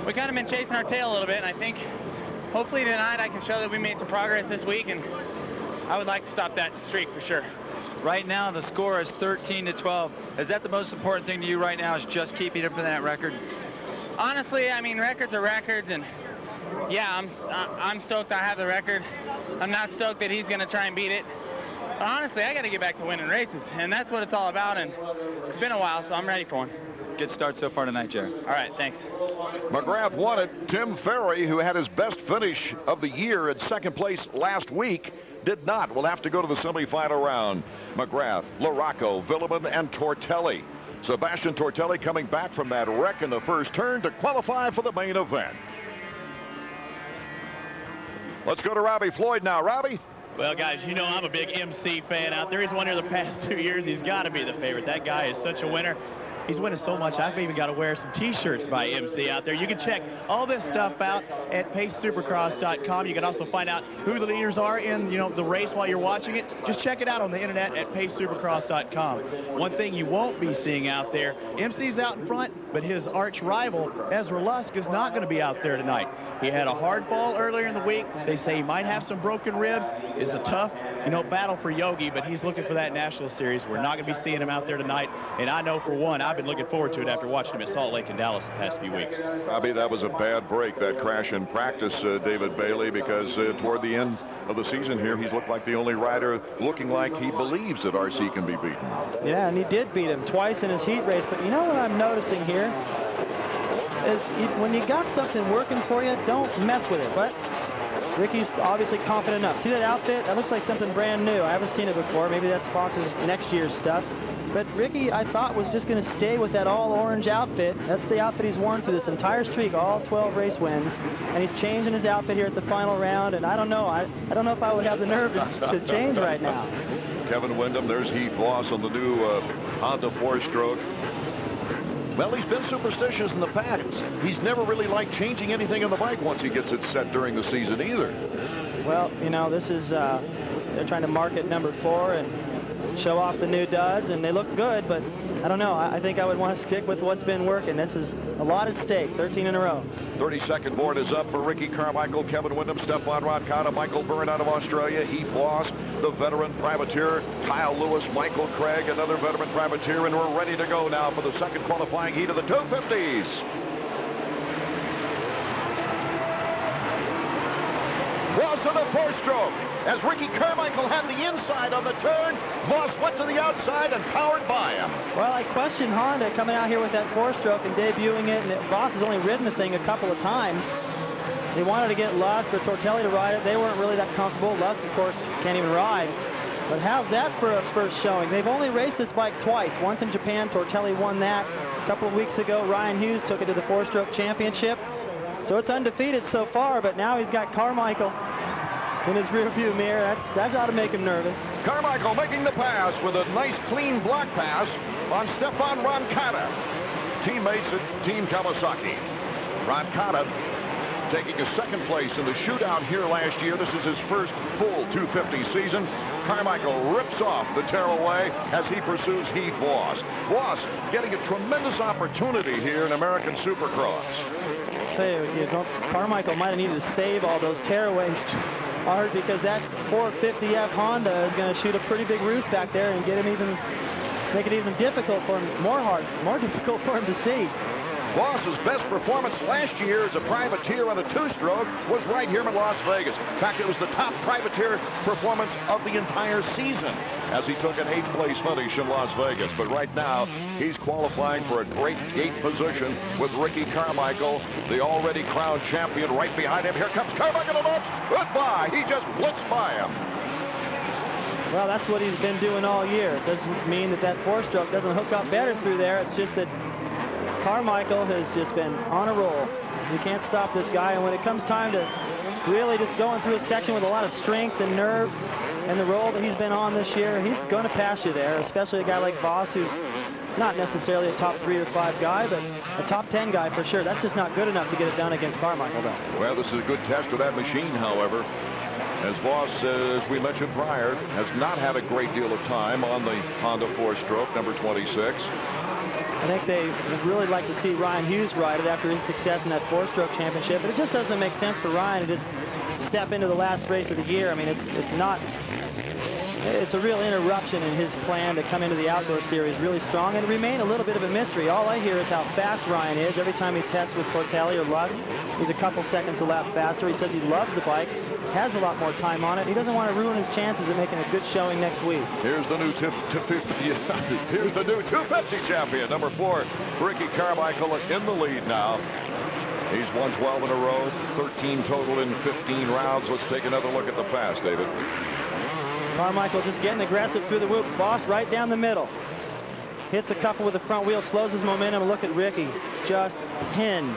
we kind of been chasing our tail a little bit, and I think hopefully tonight I can show that we made some progress this week, and I would like to stop that streak for sure. Right now, the score is 13-12. Is that the most important thing to you right now, is just keeping up for that record? Honestly, I mean, records are records, and yeah, I'm stoked I have the record. I'm not stoked that he's going to try and beat it. But honestly, I got to get back to winning races, and that's what it's all about, and it's been a while, so I'm ready for one. Good start so far tonight, Jerry. All right, thanks. McGrath won it. Tim Ferry, who had his best finish of the year at second place last week, did not. We'll have to go to the semifinal round. McGrath, LaRocco, Vuillemin, and Tortelli. Sebastien Tortelli coming back from that wreck in the first turn to qualify for the main event. Let's go to Robbie Floyd now. Robbie? Well, guys, you know I'm a big MC fan out there. He's won here the past 2 years. He's got to be the favorite. That guy is such a winner. He's winning so much, I've even got to wear some T-shirts by MC out there. You can check all this stuff out at pacesupercross.com. You can also find out who the leaders are in, the race while you're watching it. Just check it out on the internet at pacesupercross.com. One thing you won't be seeing out there, MC's out in front, but his arch rival, Ezra Lusk, is not going to be out there tonight. He had a hard fall earlier in the week. They say he might have some broken ribs. It's a tough, battle for Yogi, but he's looking for that National Series. We're not going to be seeing him out there tonight, and I know for one, I've been looking forward to it after watching him at Salt Lake and Dallas the past few weeks. Robbie, that was a bad break, that crash in practice, David Bailey, because toward the end of the season here, he's looked like the only rider looking like he believes that RC can be beaten. Yeah, and he did beat him twice in his heat race, but you know what I'm noticing here? Is when you got something working for you, don't mess with it. But Ricky's obviously confident enough. See that outfit? That looks like something brand new. I haven't seen it before. Maybe that's Fox's next year's stuff. But Ricky, I thought, was just going to stay with that all-orange outfit. That's the outfit he's worn through this entire streak, all 12 race wins. And he's changing his outfit here at the final round. And I don't know. I don't know if I would have the nerve to change right now. Kevin Windham, there's Heath Voss on the new Honda 4-stroke. Well, he's been superstitious in the past. He's never really liked changing anything on the bike once he gets it set during the season either. Well, this is, they're trying to market number 4 and show off the new duds, and they look good, but I don't know. I think I would want to stick with what's been working. This is a lot at stake, 13 in a row. 32nd board is up for Ricky Carmichael, Kevin Windham, Stephane Roncada, Michael Byrne out of Australia, Heath Voss, the veteran privateer, Kyle Lewis, Michael Craig, another veteran privateer, and we're ready to go now for the second qualifying heat of the 250s. Voss on the 4-stroke. As Ricky Carmichael had the inside on the turn, Voss went to the outside and powered by him. Well, I questioned Honda coming out here with that 4-stroke and debuting it, and Voss has only ridden the thing a couple of times. They wanted to get Lusk or Tortelli to ride it. They weren't really that comfortable. Lusk, of course, can't even ride. But how's that for a first showing? They've only raced this bike twice. Once in Japan, Tortelli won that. A couple of weeks ago, Ryan Hughes took it to the 4-stroke championship. So it's undefeated so far, but now he's got Carmichael in his rearview mirror. That ought to make him nervous. Carmichael making the pass with a nice clean block pass on Stephane Roncada. Teammates at Team Kawasaki. Roncada taking a second place in the shootout here last year. This is his first full 250 season. Carmichael rips off the tearaway as he pursues Heath Voss. Voss getting a tremendous opportunity here in American Supercross. Carmichael might have needed to save all those tearaways hard, because that 450F Honda is going to shoot a pretty big roost back there and get him make it even difficult for him, more difficult for him to see. Voss's best performance last year as a privateer on a two-stroke was right here in Las Vegas. In fact, it was the top privateer performance of the entire season as he took an 8th place finish in Las Vegas. But right now, he's qualifying for a great gate position with Ricky Carmichael, the already crowned champion, right behind him. Here comes Carmichael. Goodbye. He just blitzed by him. Well, that's what he's been doing all year. It doesn't mean that 4-stroke doesn't hook up better through there. It's just that Carmichael has just been on a roll. You can't stop this guy, and when it comes time to really just going through a section with a lot of strength and nerve and the roll that he's been on this year, he's going to pass you there, especially a guy like Voss, who's not necessarily a top 3 or 5 guy, but a top 10 guy for sure. That's just not good enough to get it done against Carmichael, though. Well, this is a good test of that machine, however, as Voss, as we mentioned prior, has not had a great deal of time on the Honda 4-stroke, number 26. I think they would really like to see Ryan Hughes ride it after his success in that 4-stroke championship, but it just doesn't make sense for Ryan to just step into the last race of the year. I mean, it's a real interruption in his plan to come into the outdoor series really strong and remain a little bit of a mystery. All I hear is how fast Ryan is. Every time he tests with Tortelli or Lusk, he's a couple seconds a lap faster. He says he loves the bike, has a lot more time on it. He doesn't want to ruin his chances of making a good showing next week. Here's the new 250 champion, number 4, Ricky Carmichael in the lead now. He's won 12 in a row, 13 total in 15 rounds. Let's take another look at the pass, David. Carmichael just getting aggressive through the whoops. Voss right down the middle. Hits a couple with the front wheel, slows his momentum. Look at Ricky, just pinned.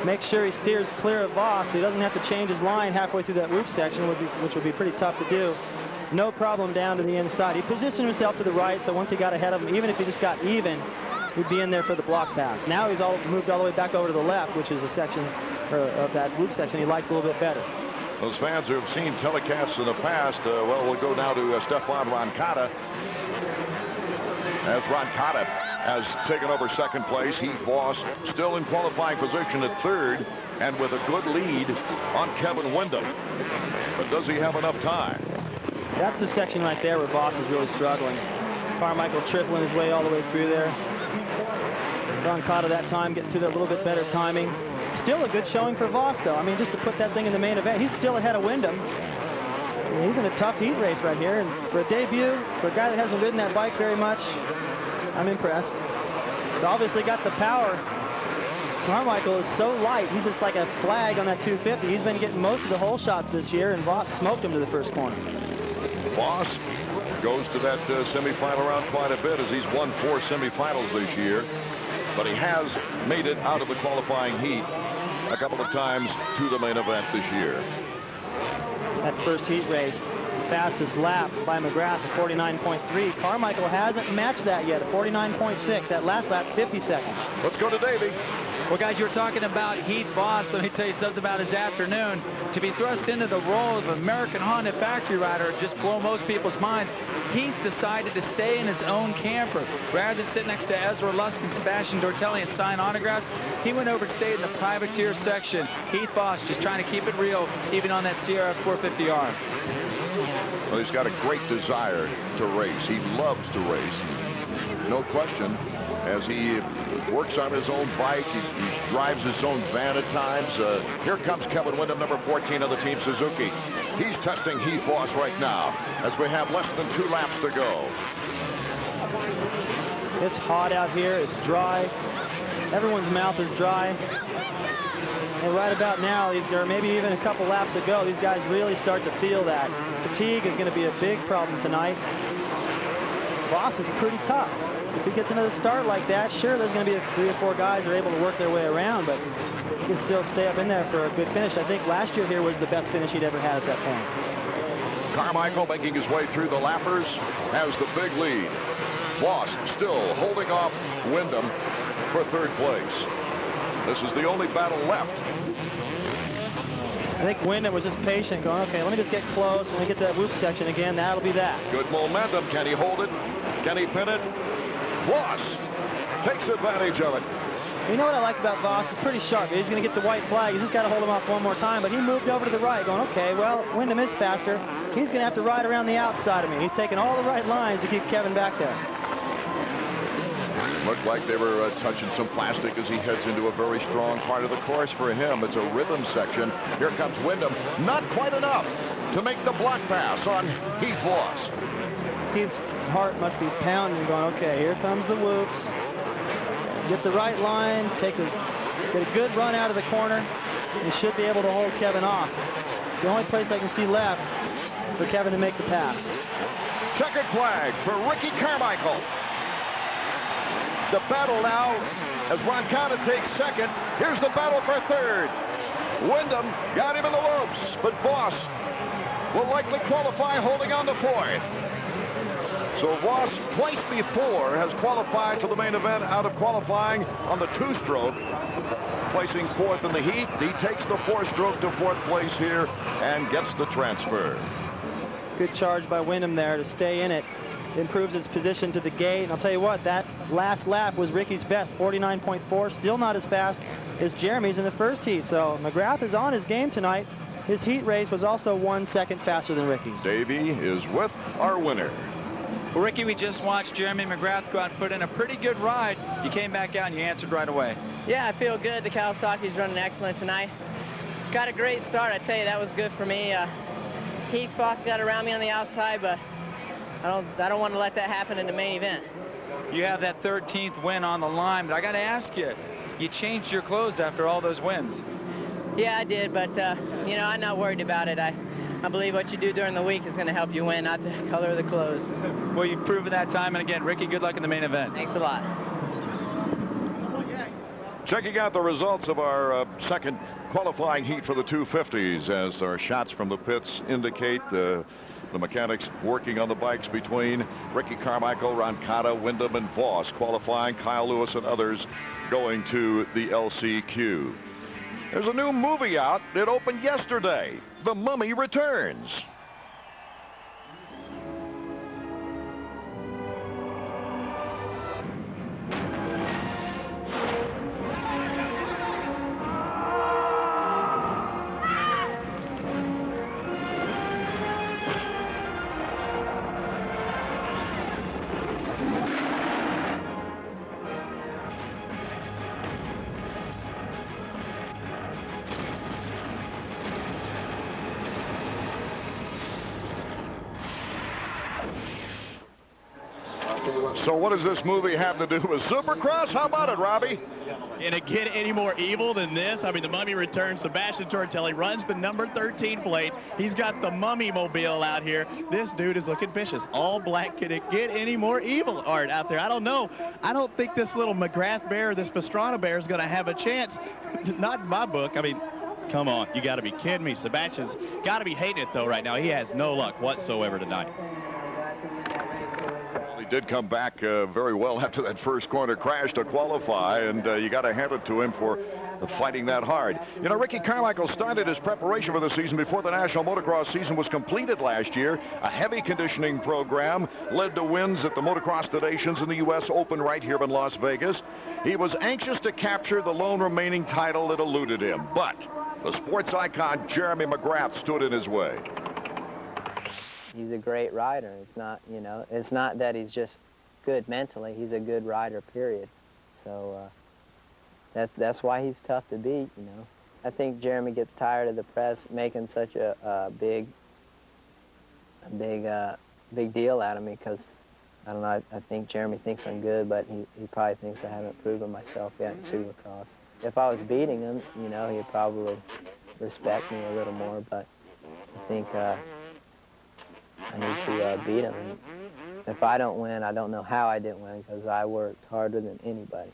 Make sure he steers clear of Voss so he doesn't have to change his line halfway through that whoop section, which would be pretty tough to do. No problem down to the inside. He positioned himself to the right, so once he got ahead of him, even if he just got even, he'd be in there for the block pass. Now he's moved all the way back over to the left, which is a section of that whoop section he likes a little bit better. Those fans who have seen telecasts in the past, well, we'll go now to Stephane Roncada. As Roncada has taken over second place, Heath Voss still in qualifying position at 3rd, and with a good lead on Kevin Windham. But does he have enough time? That's the section right there where Voss is really struggling. Carmichael tripling his way all the way through there. Roncada that time getting through that a little bit better timing. Still a good showing for Voss, though. I mean, just to put that thing in the main event, he's still ahead of Windham. He's in a tough heat race right here, and for a debut, for a guy that hasn't ridden that bike very much, I'm impressed. He's obviously got the power. Carmichael is so light. He's just like a flag on that 250. He's been getting most of the hole shots this year, and Voss smoked him to the first corner. Voss goes to that semifinal round quite a bit, as he's won 4 semifinals this year. But he has made it out of the qualifying heat a couple of times to the main event this year. That first heat race, fastest lap by McGrath at 49.3. Carmichael hasn't matched that yet at 49.6. That last lap, 50 seconds. Let's go to Davey. Well, guys, you were talking about Heath Voss. Let me tell you something about his afternoon. To be thrust into the role of American Honda factory rider just blow most people's minds. Heath decided to stay in his own camper. Rather than sit next to Ezra Lusk and Sebastien Tortelli and sign autographs, he went over and stayed in the privateer section. Heath Voss just trying to keep it real, even on that CRF450R. Well, he's got a great desire to race. He loves to race. No question. As he works on his own bike, he drives his own van at times. Here comes Kevin Windham, number 14 of the Team Suzuki. He's testing Heath Voss right now as we have less than 2 laps to go. It's hot out here. It's dry. Everyone's mouth is dry. And right about now, or maybe even a couple laps ago, these guys really start to feel that. Fatigue is going to be a big problem tonight. Voss is pretty tough. if he gets another start like that, sure, there's going to be 3 or 4 guys that are able to work their way around, but he can still stay up in there for a good finish. I think last year here was the best finish he'd ever had at that point. Carmichael making his way through the lappers has the big lead. Voss still holding off Windham for 3rd place. This is the only battle left. I think Windham was just patient, going, okay, let me just get close. When we get to that whoop section again, that'll be that. Good momentum. Can he hold it? Can he pin it? Voss takes advantage of it. You know what I like about Voss? He's pretty sharp. He's going to get the white flag. He's just got to hold him off one more time. But he moved over to the right, going, okay, well, Windham is faster. He's going to have to ride around the outside of me. He's taking all the right lines to keep Kevin back there. Looked like they were touching some plastic as he heads into a very strong part of the course for him. It's a rhythm section. Here comes Windham. Not quite enough to make the block pass on Heath Voss. His heart must be pounding, going, okay, here comes the whoops. Get the right line, get a good run out of the corner. He should be able to hold Kevin off. It's the only place I can see left for Kevin to make the pass. Checkered flag for Ricky Carmichael. The battle now as Roncada takes 2nd. Here's the battle for 3rd. Windham got him in the ropes, but Voss will likely qualify holding on to 4th. So Voss twice before has qualified for the main event out of qualifying on the 2-stroke, placing 4th in the heat. He takes the 4-stroke to 4th place here and gets the transfer. Good charge by Windham there to stay in it. Improves his position to the gate. And I'll tell you what, that last lap was Ricky's best, 49.4. Still not as fast as Jeremy's in the first heat. So McGrath is on his game tonight. His heat race was also 1 second faster than Ricky's. Davey is with our winner. Well, Ricky, we just watched Jeremy McGrath go out and put in a pretty good ride. You came back out and you answered right away. Yeah, I feel good. The Kawasaki's running excellent tonight. Got a great start. I tell you, that was good for me. Heath Voss got around me on the outside, but I don't want to let that happen in the main event. You have that 13th win on the line, but I got to ask you, you changed your clothes after all those wins. Yeah, I did, but, you know, I'm not worried about it. I believe what you do during the week is going to help you win, not the color of the clothes. Well, you've proven that time and again. Ricky, good luck in the main event. Thanks a lot. Checking out the results of our 2nd qualifying heat for the 250s as our shots from the pits indicate the mechanics working on the bikes between Ricky Carmichael, Roncada, Windham, and Voss qualifying, Kyle Lewis and others going to the LCQ. There's a new movie out. It opened yesterday. The Mummy Returns. So what does this movie have to do with Supercross? How about it, Robbie? Can it get any more evil than this? I mean, the Mummy Returns. Sebastien Tortelli runs the number 13 plate. He's got the Mummy Mobile out here. This dude is looking vicious. All black. Can it get any more evil, Art, out there? I don't know. I don't think this little McGrath bear, this Pastrana bear, is going to have a chance. Not in my book. I mean, come on. You got to be kidding me. Sebastian's got to be hating it, though, right now. He has no luck whatsoever tonight. Did come back very well after that first corner crash to qualify, and you got to hand it to him for fighting that hard. You know, Ricky Carmichael started his preparation for the season before the National Motocross season was completed last year. A heavy conditioning program led to wins at the Motocross Nations in the U.S. Open right here in Las Vegas. He was anxious to capture the lone remaining title that eluded him, but the sports icon Jeremy McGrath stood in his way. He's a great rider. It's not, you know, it's not that he's just good mentally. He's a good rider, period. So that's why he's tough to beat, you know. I think Jeremy gets tired of the press making such a big deal out of me because, I don't know, I think Jeremy thinks I'm good, but he probably thinks I haven't proven myself yet in Supercross. If I was beating him, you know, he'd probably respect me a little more, but I think I need to beat him. if I don't win, I don't know how I didn't win, because I worked harder than anybody.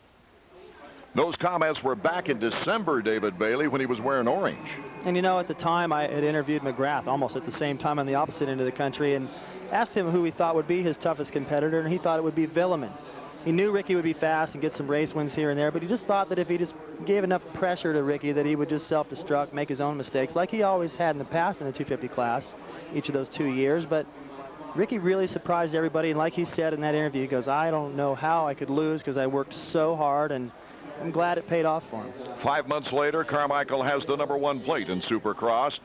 Those comments were back in December, David Bailey, when he was wearing orange. And you know, at the time, I had interviewed McGrath almost at the same time on the opposite end of the country and asked him who he thought would be his toughest competitor, and he thought it would be Vuillemin. He knew Ricky would be fast and get some race wins here and there, but he just thought that if he just gave enough pressure to Ricky that he would just self-destruct, make his own mistakes, like he always had in the past in the 250 class, each of those 2 years. But Ricky really surprised everybody, and like he said in that interview, he goes, I don't know how I could lose because I worked so hard, and I'm glad it paid off for him. 5 months later, Carmichael has the #1 plate in Supercross.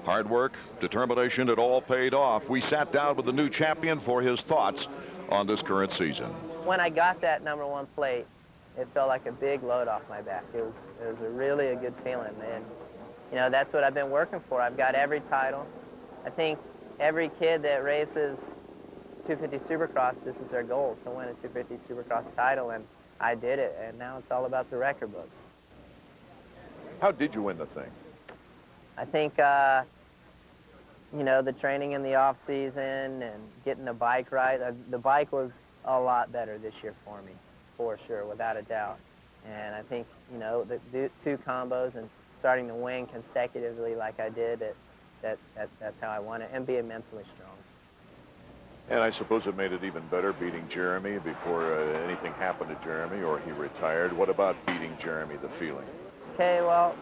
Hard work, determination, it all paid off. We sat down with the new champion for his thoughts on this current season. When I got that #1 plate, it felt like a big load off my back. It was really a good feeling, and you know, that's what I've been working for. I've got every title. I think every kid that races 250 Supercross, this is their goal, to win a 250 Supercross title, and I did it, and now it's all about the record books. How did you win the thing? I think, you know, the training in the off season and getting the bike right. The bike was a lot better this year for me, for sure, without a doubt. And I think, you know, the 2 combos and starting to win consecutively like I did, that's how I won it, and being mentally strong. And I suppose it made it even better beating Jeremy before anything happened to Jeremy or he retired. What about beating Jeremy, the feeling? Okay, well,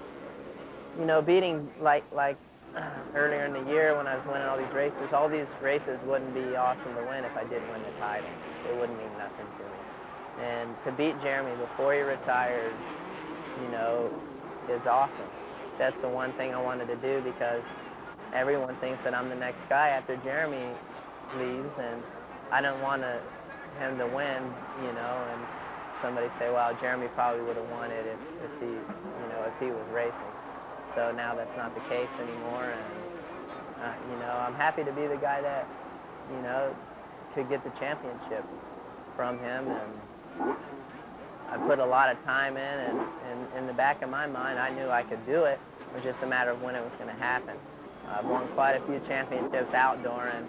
you know, beating like earlier in the year when I was winning all these races wouldn't be awesome to win if I didn't win the title. It wouldn't mean nothing to me. And to beat Jeremy before he retires, you know, is awesome. That's the one thing I wanted to do, because everyone thinks that I'm the next guy after Jeremy leaves, and I don't want him to win, you know, and somebody say, well, Jeremy probably would have won it if he, you know, if he was racing. So now that's not the case anymore, and, you know, I'm happy to be the guy that, you know, could get the championship from him, and I put a lot of time in, and in the back of my mind, I knew I could do it. It was just a matter of when it was going to happen. I've won quite a few championships outdoor, and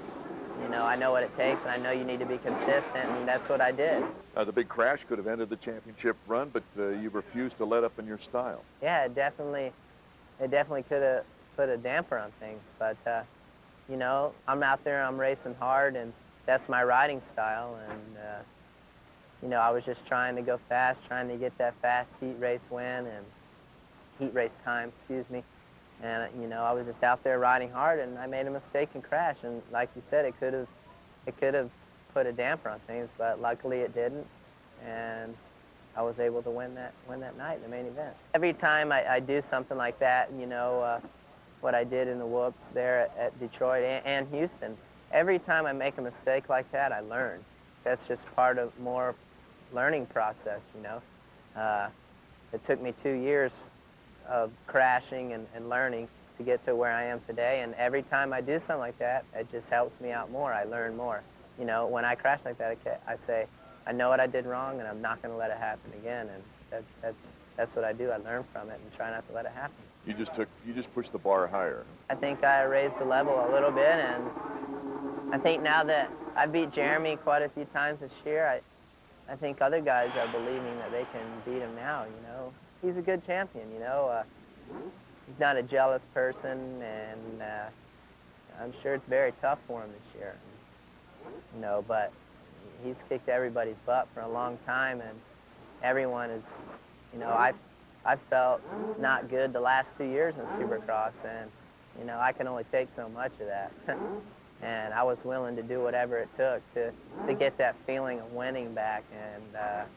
you know, I know what it takes, and I know you need to be consistent, and that's what I did. The big crash could have ended the championship run, but you refused to let up in your style. Yeah, it definitely could have put a damper on things, but you know, I'm out there, I'm racing hard, and that's my riding style, and you know, I was just trying to go fast, trying to get that fast heat race win, and heat race time, excuse me. And, you know, I was just out there riding hard, and I made a mistake and crashed. And like you said, it could have put a damper on things, but luckily it didn't. And I was able to win that night, the main event. Every time I do something like that, you know, what I did in the whoops there at Detroit and Houston, every time I make a mistake like that, I learn. That's just part of more learning process, you know. It took me 2 years of crashing and learning to get to where I am today, and every time I do something like that, it just helps me out more. I learn more. You know, when I crash like that, I say, I know what I did wrong, and I'm not going to let it happen again, and that's what I do. I learn from it and try not to let it happen. You just pushed the bar higher. I think I raised the level a little bit, and I think now that I beat Jeremy quite a few times this year, I think other guys are believing that they can beat him now, you know. He's a good champion, you know. He's not a jealous person, and I'm sure it's very tough for him this year. You know, but he's kicked everybody's butt for a long time, and everyone is, you know, I felt not good the last 2 years in Supercross, and, you know, I can only take so much of that. And I was willing to do whatever it took to get that feeling of winning back, and,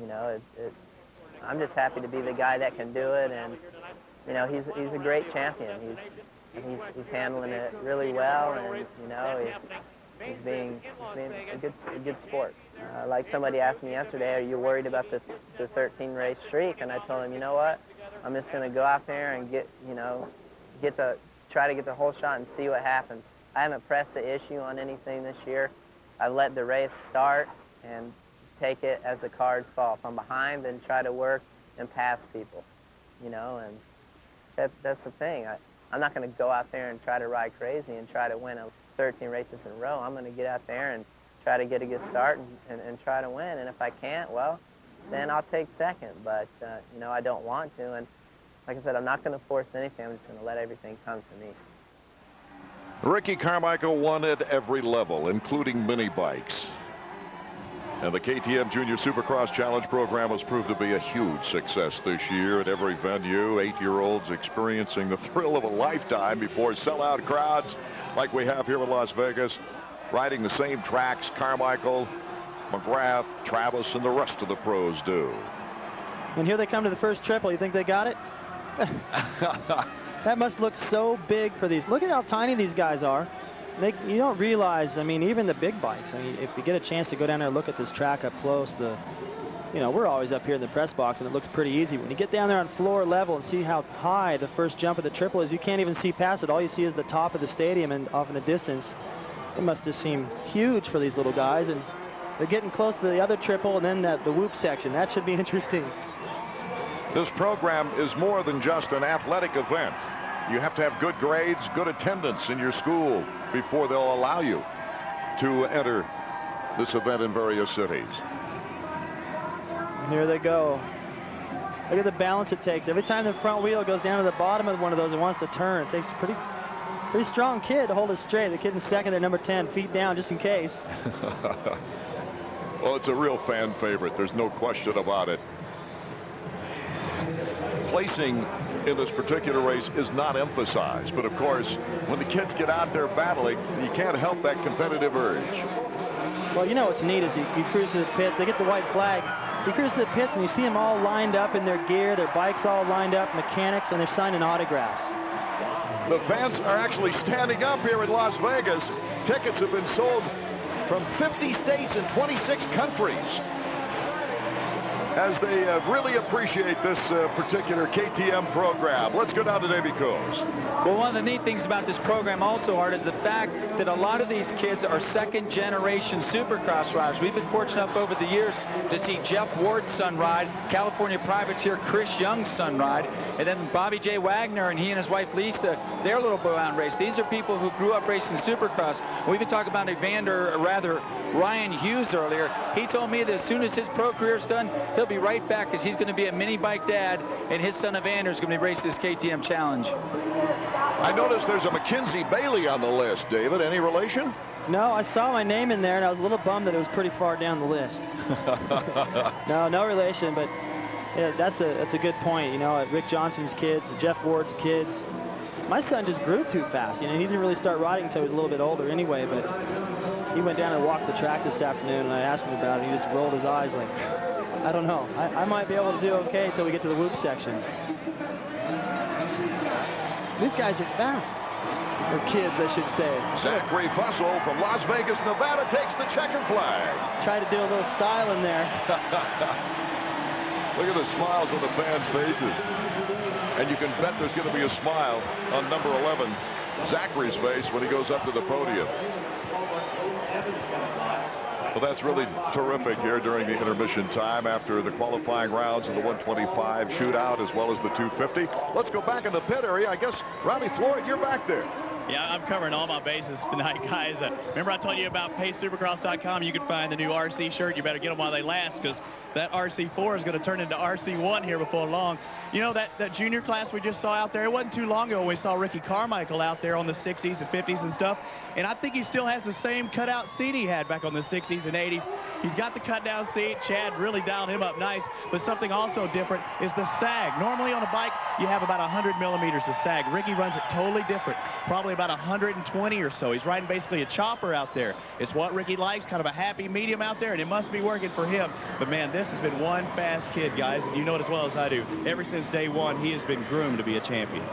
you know, I'm just happy to be the guy that can do it, and you know, he's a great champion. He's handling it really well, and you know, he's being a good sport. Like somebody asked me yesterday, are you worried about the 13 race streak? And I told him, you know what? I'm just going to go out there and try to get the whole shot and see what happens. I haven't pressed the issue on anything this year. I let the race start and take it as the cards fall. If I'm behind, then try to work and pass people, you know, and that's the thing. I'm not going to go out there and try to ride crazy and try to win 13 races in a row. I'm going to get out there and try to get a good start and try to win. And if I can't, well, then I'll take second. But, you know, I don't want to. And like I said, I'm not going to force anything. I'm just going to let everything come to me. Ricky Carmichael won at every level, including mini bikes. And the KTM Junior Supercross Challenge program has proved to be a huge success this year at every venue. 8-year-olds experiencing the thrill of a lifetime before sellout crowds like we have here in Las Vegas, riding the same tracks Carmichael, McGrath, Travis, and the rest of the pros do. And here they come to the first triple. You think they got it? That must look so big for these. Look at how tiny these guys are. You don't realize, I mean, even the big bikes. I mean, if you get a chance to go down there and look at this track up close, you know, we're always up here in the press box, and it looks pretty easy. When you get down there on floor level and see how high the first jump of the triple is, you can't even see past it. All you see is the top of the stadium and off in the distance. It must just seem huge for these little guys, and they're getting close to the other triple, and then the whoop section. That should be interesting. This program is more than just an athletic event. You have to have good grades, good attendance in your school before they'll allow you to enter this event in various cities. And here they go. Look at the balance it takes. Every time the front wheel goes down to the bottom of one of those and wants to turn, it takes a pretty strong kid to hold it straight. The kid in second at number 10, feet down just in case. Well, it's a real fan favorite. There's no question about it. Placing in this particular race is not emphasized, but of course, when the kids get out there battling, you can't help that competitive urge. Well, you know what's neat is you cruise to the pits, they get the white flag, you cruise to the pits and you see them all lined up in their gear, their bikes all lined up, mechanics, and they're signing autographs. The fans are actually standing up here in Las Vegas. Tickets have been sold from 50 states and 26 countries, as they really appreciate this particular KTM program. Let's go down to Davey Coles. Well, one of the neat things about this program also, Art, is the fact that a lot of these kids are second-generation Supercross riders. We've been fortunate enough over the years to see Jeff Ward's son ride, California privateer Chris Young's son ride, and then Bobby J. Wagner and he and his wife Lisa, their little boy out race. These are people who grew up racing Supercross. We've been talking about Ryan Hughes earlier. He told me that as soon as his pro career's done, he'll be right back because he's going to be a mini bike dad, and his son Evander is going to be racing this KTM Challenge. I noticed there's a Mackenzie Bailey on the list, David. Any relation? No, I saw my name in there, and I was a little bummed that it was pretty far down the list. No relation, but yeah, that's a good point. You know, Rick Johnson's kids, Jeff Ward's kids. My son just grew too fast. You know, he didn't really start riding until he was a little bit older anyway, but he went down and walked the track this afternoon, and I asked him about it. He just rolled his eyes like, I don't know. I might be able to do okay until we get to the whoop section. These guys are fast. Or kids, I should say. Zachary Fussell from Las Vegas, Nevada takes the checkered flag. Try to do a little style in there. Look at the smiles on the fans' faces. And you can bet there's going to be a smile on number 11, Zachary's face, when he goes up to the podium. Well, that's really terrific here during the intermission time after the qualifying rounds of the 125 shootout as well as the 250. Let's go back in the pit area. I guess, Robbie Floyd, you're back there. Yeah, I'm covering all my bases tonight, guys. Remember I told you about PaceSupercross.com. You can find the new RC shirt. You better get them while they last, because that RC4 is going to turn into RC1 here before long. You know, that junior class we just saw out there, it wasn't too long ago when we saw Ricky Carmichael out there on the 60s and 50s and stuff. And I think he still has the same cutout seat he had back on the 60s and 80s. He's got the cut-down seat. Chad really dialed him up nice. But something also different is the sag. Normally on a bike, you have about 100 millimeters of sag. Ricky runs it totally different, probably about 120 or so. He's riding basically a chopper out there. It's what Ricky likes, kind of a happy medium out there, and it must be working for him. But, man, this has been one fast kid, guys, and you know it as well as I do. Ever since day one, he has been groomed to be a champion.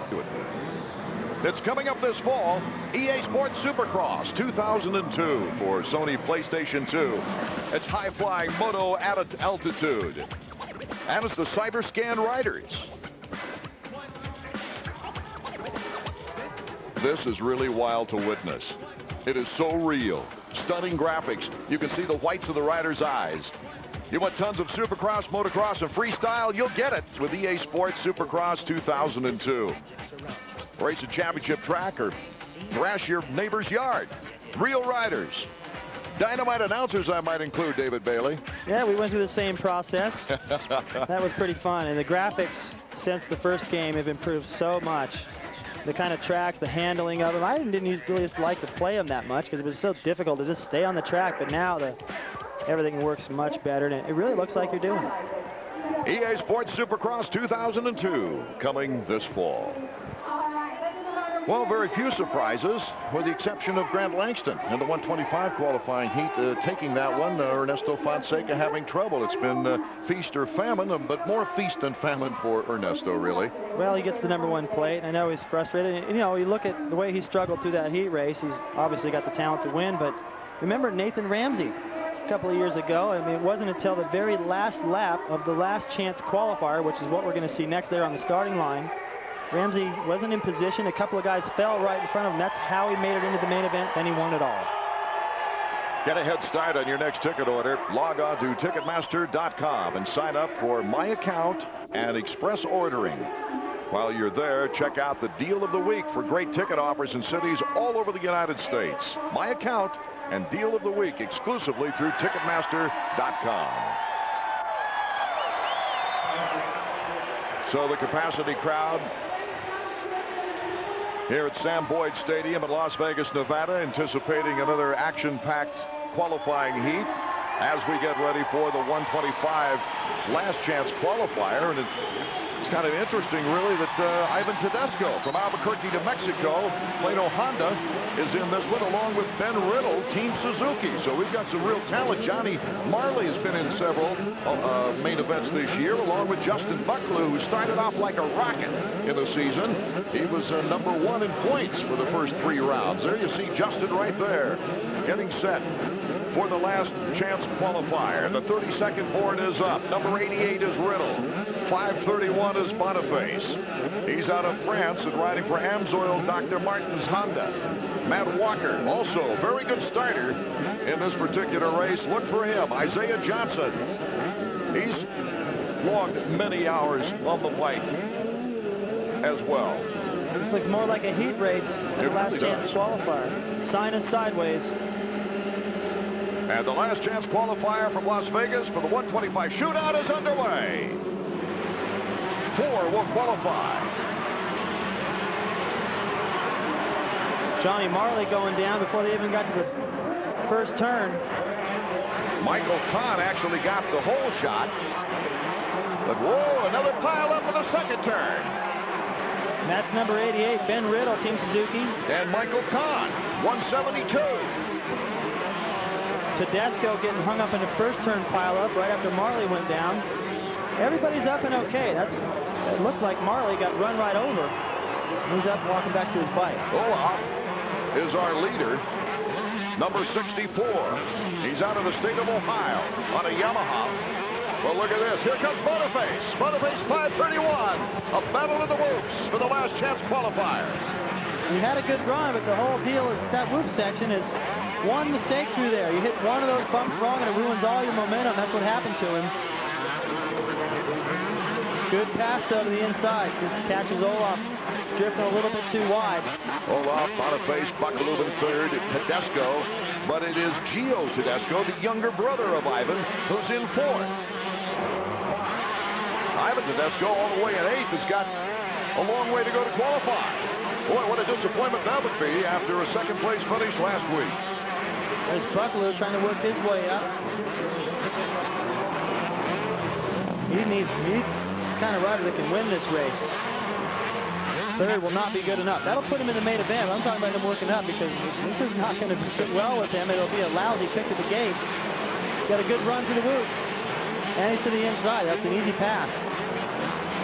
It's coming up this fall, EA Sports Supercross 2002 for Sony PlayStation 2. It's high-flying moto altitude. And it's the Cyberscan Riders. This is really wild to witness. It is so real. Stunning graphics. You can see the whites of the riders' eyes. You want tons of Supercross, motocross, and freestyle? You'll get it with EA Sports Supercross 2002. Race a championship track or thrash your neighbor's yard. Real riders. Dynamite announcers I might include, David Bailey. Yeah, we went through the same process. That was pretty fun. And the graphics since the first game have improved so much. The kind of tracks, the handling of them. I didn't really like to play them that much because it was so difficult to just stay on the track. But now everything works much better, and it really looks like you're doing it. EA Sports Supercross 2002 coming this fall. Well, very few surprises, with the exception of Grant Langston in the 125 qualifying heat, taking that one. Ernesto Fonseca having trouble. It's been feast or famine, but more feast than famine for Ernesto, really. Well, he gets the #1 plate. I know he's frustrated. You know, you look at the way he struggled through that heat race. He's obviously got the talent to win, but remember Nathan Ramsey a couple of years ago. I mean, it wasn't until the very last lap of the last chance qualifier, which is what we're going to see next there on the starting line. Ramsey wasn't in position. A couple of guys fell right in front of him. That's how he made it into the main event. Then he won it all. Get a head start on your next ticket order. Log on to Ticketmaster.com and sign up for My Account and Express Ordering. While you're there, check out the Deal of the Week for great ticket offers in cities all over the United States. My Account and Deal of the Week exclusively through Ticketmaster.com. So the capacity crowd here at Sam Boyd Stadium in Las Vegas, Nevada, anticipating another action-packed qualifying heat as we get ready for the 125 last chance qualifier. And it's kind of interesting, really, that Ivan Tedesco from Albuquerque, New Mexico, Plano Honda, is in this one along with Ben Riddle, Team Suzuki. So we've got some real talent. Johnny Marley has been in several main events this year, along with Justin Bucklew, who started off like a rocket in the season. He was #1 in points for the first 3 rounds. There you see Justin right there, getting set for the last chance qualifier. The 32nd board is up. Number 88 is Riddle. 531 is Boniface. He's out of France and riding for Amsoil Dr. Martin's Honda. Matt Walker, also very good starter in this particular race. Look for him. Isaiah Johnson. He's logged many hours on the bike as well. This looks more like a heat race than the last chance qualifier. Sign is sideways. And the last chance qualifier from Las Vegas for the 125 shootout is underway. 4 will qualify. Johnny Marley going down before they even got to the first turn. Michael Kahn actually got the whole shot. But whoa, another pile up in the second turn. And that's number 88, Ben Riddle, Team Suzuki. And Michael Kahn, 172. Tedesco getting hung up in the first turn pile up right after Marley went down. Everybody's up and okay. It looked like Marley got run right over. He's up walking back to his bike. Olaf is our leader, number 64. He's out of the state of Ohio on a Yamaha. Well, look at this. Here comes Boniface. Boniface 531. A battle in the whoops for the last chance qualifier. He had a good run, but the whole deal is that whoop section is one mistake through there. You hit one of those bumps wrong and it ruins all your momentum. That's what happened to him. Good pass though to the inside. Just catches Olaf drifting a little bit too wide. Olaf, Boniface, Bucklew in third, Tedesco. But it is Gio Tedesco, the younger brother of Ivan, who's in fourth. Ivan Tedesco all the way in eighth has got a long way to go to qualify. Boy, what a disappointment that would be after a second place finish last week. There's Bucklew trying to work his way up. He's the kind of rider that can win this race. Third will not be good enough. That'll put him in the main event. I'm talking about him working up because this is not going to sit well with him. It'll be a lousy pick at the gate. He's got a good run through the whoops. And he's to the inside. That's an easy pass.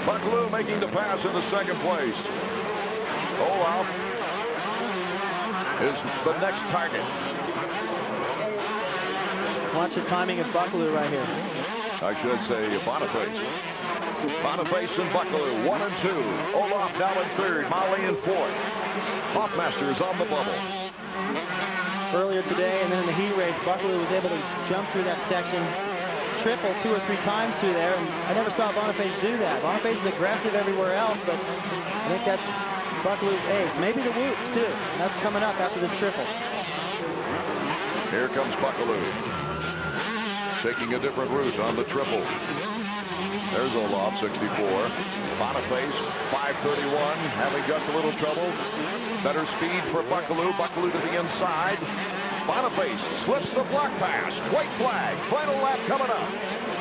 Bucklew making the pass in the second place. Olaf is the next target. Watch the timing of Bucklew right here. I should say Boniface. Boniface and Bucklew, 1 and 2. Olaf now in third, Molly in fourth. Hoffmaster is on the bubble. Earlier today and then in the heat race, Bucklew was able to jump through that section, triple 2 or 3 times through there, and I never saw Boniface do that. Boniface is aggressive everywhere else, but I think that's Bucklew's ace. Maybe the whoops, too. That's coming up after this triple. Here comes Buckaloo. Taking a different route on the triple. There's Olaf, 64. Boniface, 531, having just a little trouble. Better speed for Buckaloo. Buckaloo to the inside. Boniface slips the block pass. White flag. Final lap coming up.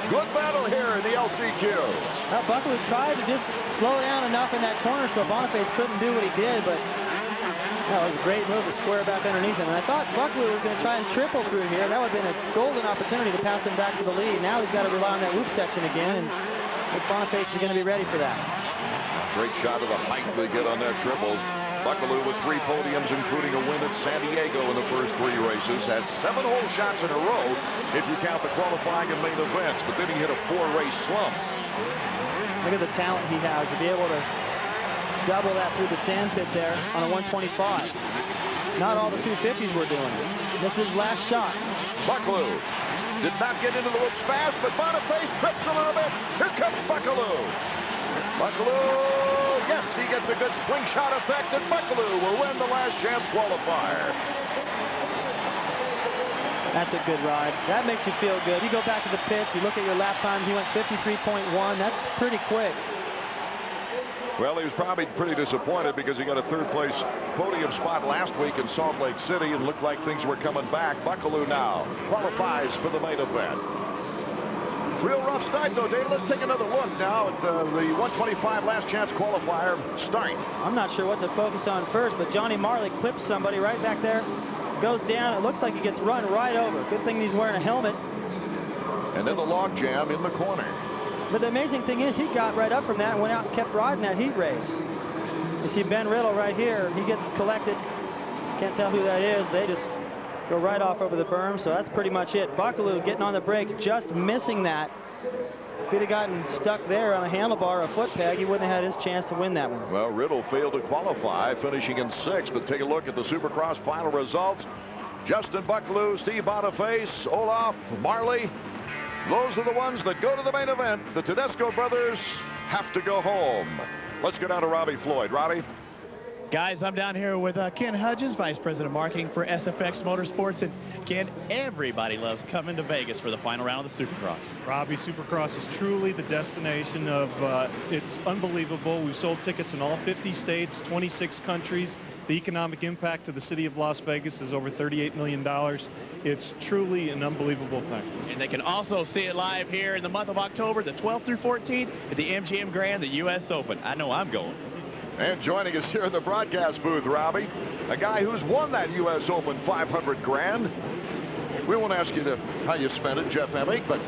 Good battle here in the LCQ. Well, Buckaloo tried to just slow down enough in that corner so Boniface couldn't do what he did, but that was a great move to square back underneath him. And I thought Buckaloo was going to try and triple through here. That would have been a golden opportunity to pass him back to the lead. Now he's got to rely on that loop section again, and Boniface is going to be ready for that. Great shot of the height they get on that triple. Buckaloo with 3 podiums, including a win at San Diego in the first 3 races. Has 7 hole shots in a row if you count the qualifying and main events. But then he hit a 4-race slump. Look at the talent he has to be able to double that through the sand pit there on a 125. Not all the 250s were doing it. This is his last shot. Buckaloo did not get into the whoops fast, but Boniface trips a little bit. Here comes Buckaloo. Buckaloo, yes, he gets a good slingshot effect, and Buckaloo will win the last chance qualifier. That's a good ride. That makes you feel good. You go back to the pits, you look at your lap times, he went 53.1. That's pretty quick. Well, he was probably pretty disappointed because he got a 3rd place podium spot last week in Salt Lake City and looked like things were coming back. Buckaloo now qualifies for the main event. Real rough start, though, David. Let's take another look now at the 125 last chance qualifier start. I'm not sure what to focus on first, but Johnny Marley clips somebody right back there. Goes down. It looks like he gets run right over. Good thing he's wearing a helmet. And then the log jam in the corner. But the amazing thing is he got right up from that and went out and kept riding that heat race. You see Ben Riddle right here. He gets collected. Can't tell who that is. They just go right off over the berm, so that's pretty much it. Buckaloo getting on the brakes, just missing that. If he'd have gotten stuck there on a handlebar or a foot peg, he wouldn't have had his chance to win that one. Well, Riddle failed to qualify, finishing in 6th, but take a look at the Supercross final results. Justin Buckaloo, Steve Boniface, Olaf, Marley. Those are the ones that go to the main event. The Tedesco brothers have to go home. Let's go down to Robbie Floyd. Robbie? Guys, I'm down here with Ken Hudgens, Vice President of Marketing for SFX Motorsports. And Ken, everybody loves coming to Vegas for the final round of the Supercross. Robbie, Supercross is truly the destination of, it's unbelievable. We've sold tickets in all 50 states, 26 countries. The economic impact to the city of Las Vegas is over $38 million. It's truly an unbelievable thing. And they can also see it live here in the month of October, the 12th through 14th, at the MGM Grand, the U.S. Open. I know I'm going. And joining us here in the broadcast booth, Robbie, a guy who's won that U.S. Open 500 grand. We won't ask you how you spent it, Jeff Emig, but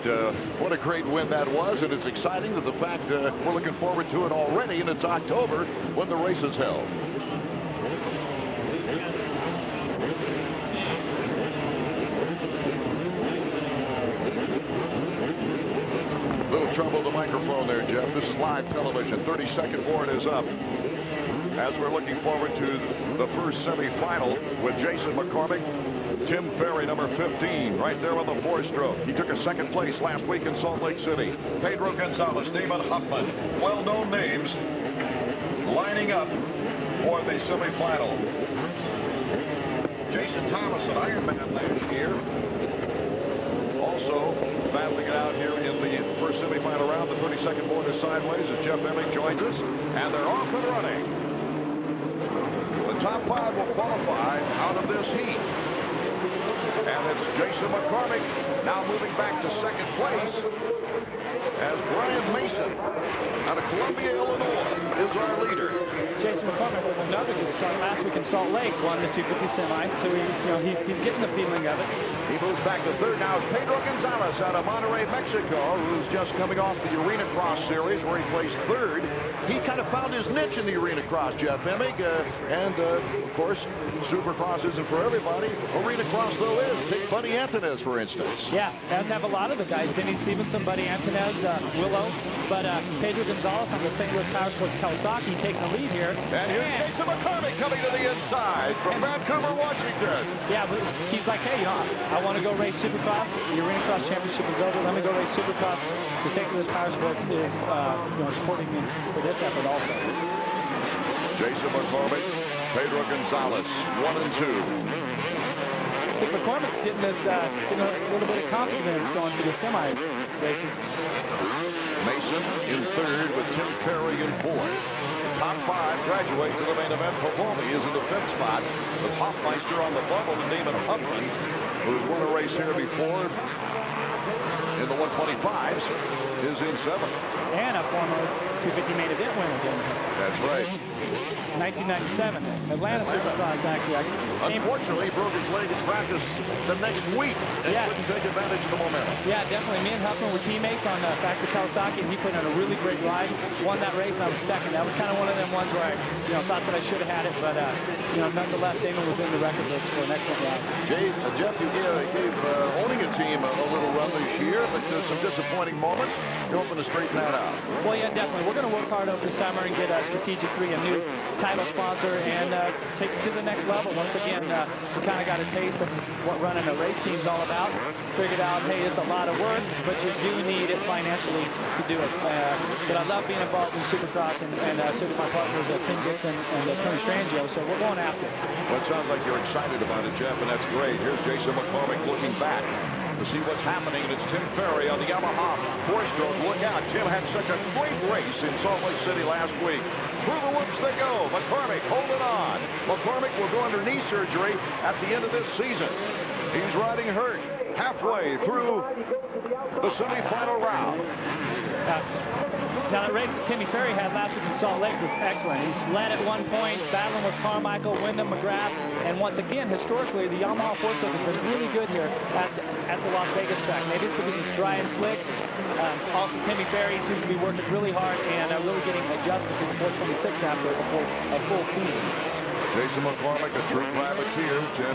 what a great win that was, and it's exciting that the fact we're looking forward to it already, and it's October when the race is held. Little trouble with the microphone there, Jeff. This is live television. 30-second board is up. As we're looking forward to the first semifinal with Jason McCormick, Tim Ferry, number 15, right there on the 4-stroke. He took a 2nd place last week in Salt Lake City. Pedro Gonzalez, Damon Huffman, well-known names lining up for the semifinal. Jason Thomas, an Ironman last year, also battling it out here in the first semifinal round. The 32nd board is sideways as Jeff Emig joins us, and they're off and running. The top 5 will qualify out of this heat. And it's Jason McCormick now moving back to 2nd place as Brian Mason out of Columbia, Illinois, is our leader. Jason McCormick with another good start last week in Salt Lake, won the 250 semi, so he's getting the feeling of it. He moves back to 3rd now. It's Pedro Gonzalez out of Monterrey, Mexico, who's just coming off the Arena Cross Series where he placed 3rd. He kind of found his niche in the Arena Cross, Jeff Emig, and of course, Supercross isn't for everybody. Arena Cross, though, is. Take Buddy Antunez, for instance. Yeah, does have a lot of the guys. Denny Stevenson, Buddy Antunez, Willow, but Pedro Gonzalez on the St. Louis Power Sports Kawasaki taking the lead here. And here's Jason McCormick coming to the inside from Vancouver, Washington. Yeah, but he's like, hey, I want to go race Supercross. The Arena Cross Championship is over. Let me go race Supercross. So St. Louis Power Sports is supporting me for this effort also. Jason McCormick, Pedro Gonzalez, 1 and 2. think McCormick's getting a little bit of confidence going through the semi races. Mason in third with Tim Ferry in fourth. Top 5 graduate to the main event. Pavoni is in the 5th spot with Hoffmeister on the bubble, and Damon Huffman, who's won a race here before in the 125s, is in 7th. And a former 250 main event winner. That's right. 1997, Atlanta Supercross, actually. Unfortunately, he broke his leg in practice the next week and couldn't take advantage of the momentum. Yeah, definitely. Me and Huffman were teammates on Factor Kawasaki, and he put in a really great ride. Won that race, and I was second. That was kind of one of them ones where I thought that I should have had it, but nonetheless, Damon was in the record books for an excellent ride. Jeff, you gave owning a team a little run this year, but there's some disappointing moments. You're hoping to straighten that out. Well, yeah, definitely. We're going to work hard over the summer and get Strategic 3 a new title sponsor and take it to the next level. Once again, we kind of got a taste of what running a race team's all about. Figured out, hey, it's a lot of work, but you do need it financially to do it. But I love being involved in Supercross and so do my partners, Tim Dixon and Tony Strangio, so we're going after it. Well, it sounds like you're excited about it, Jeff, and that's great. Here's Jason McCormick looking back to see what's happening. It's Tim Ferry on the Yamaha 4-stroke. Look out. Tim had such a great race in Salt Lake City last week. Through the whoops they go. McCormick holding on. McCormick will go under knee surgery at the end of this season. He's riding hurt halfway through the semifinal round. Now, the race that Timmy Ferry had last week in Salt Lake was excellent. He led at one point, battling with Carmichael, Windham, McGrath, and once again, historically, the Yamaha 4-stroke has been really good here at the Las Vegas track. Maybe it's because it's dry and slick. Also, Timmy Ferry seems to be working really hard and really getting adjusted to the 426 after a full season. Jason McCormick, a true privateer. Tim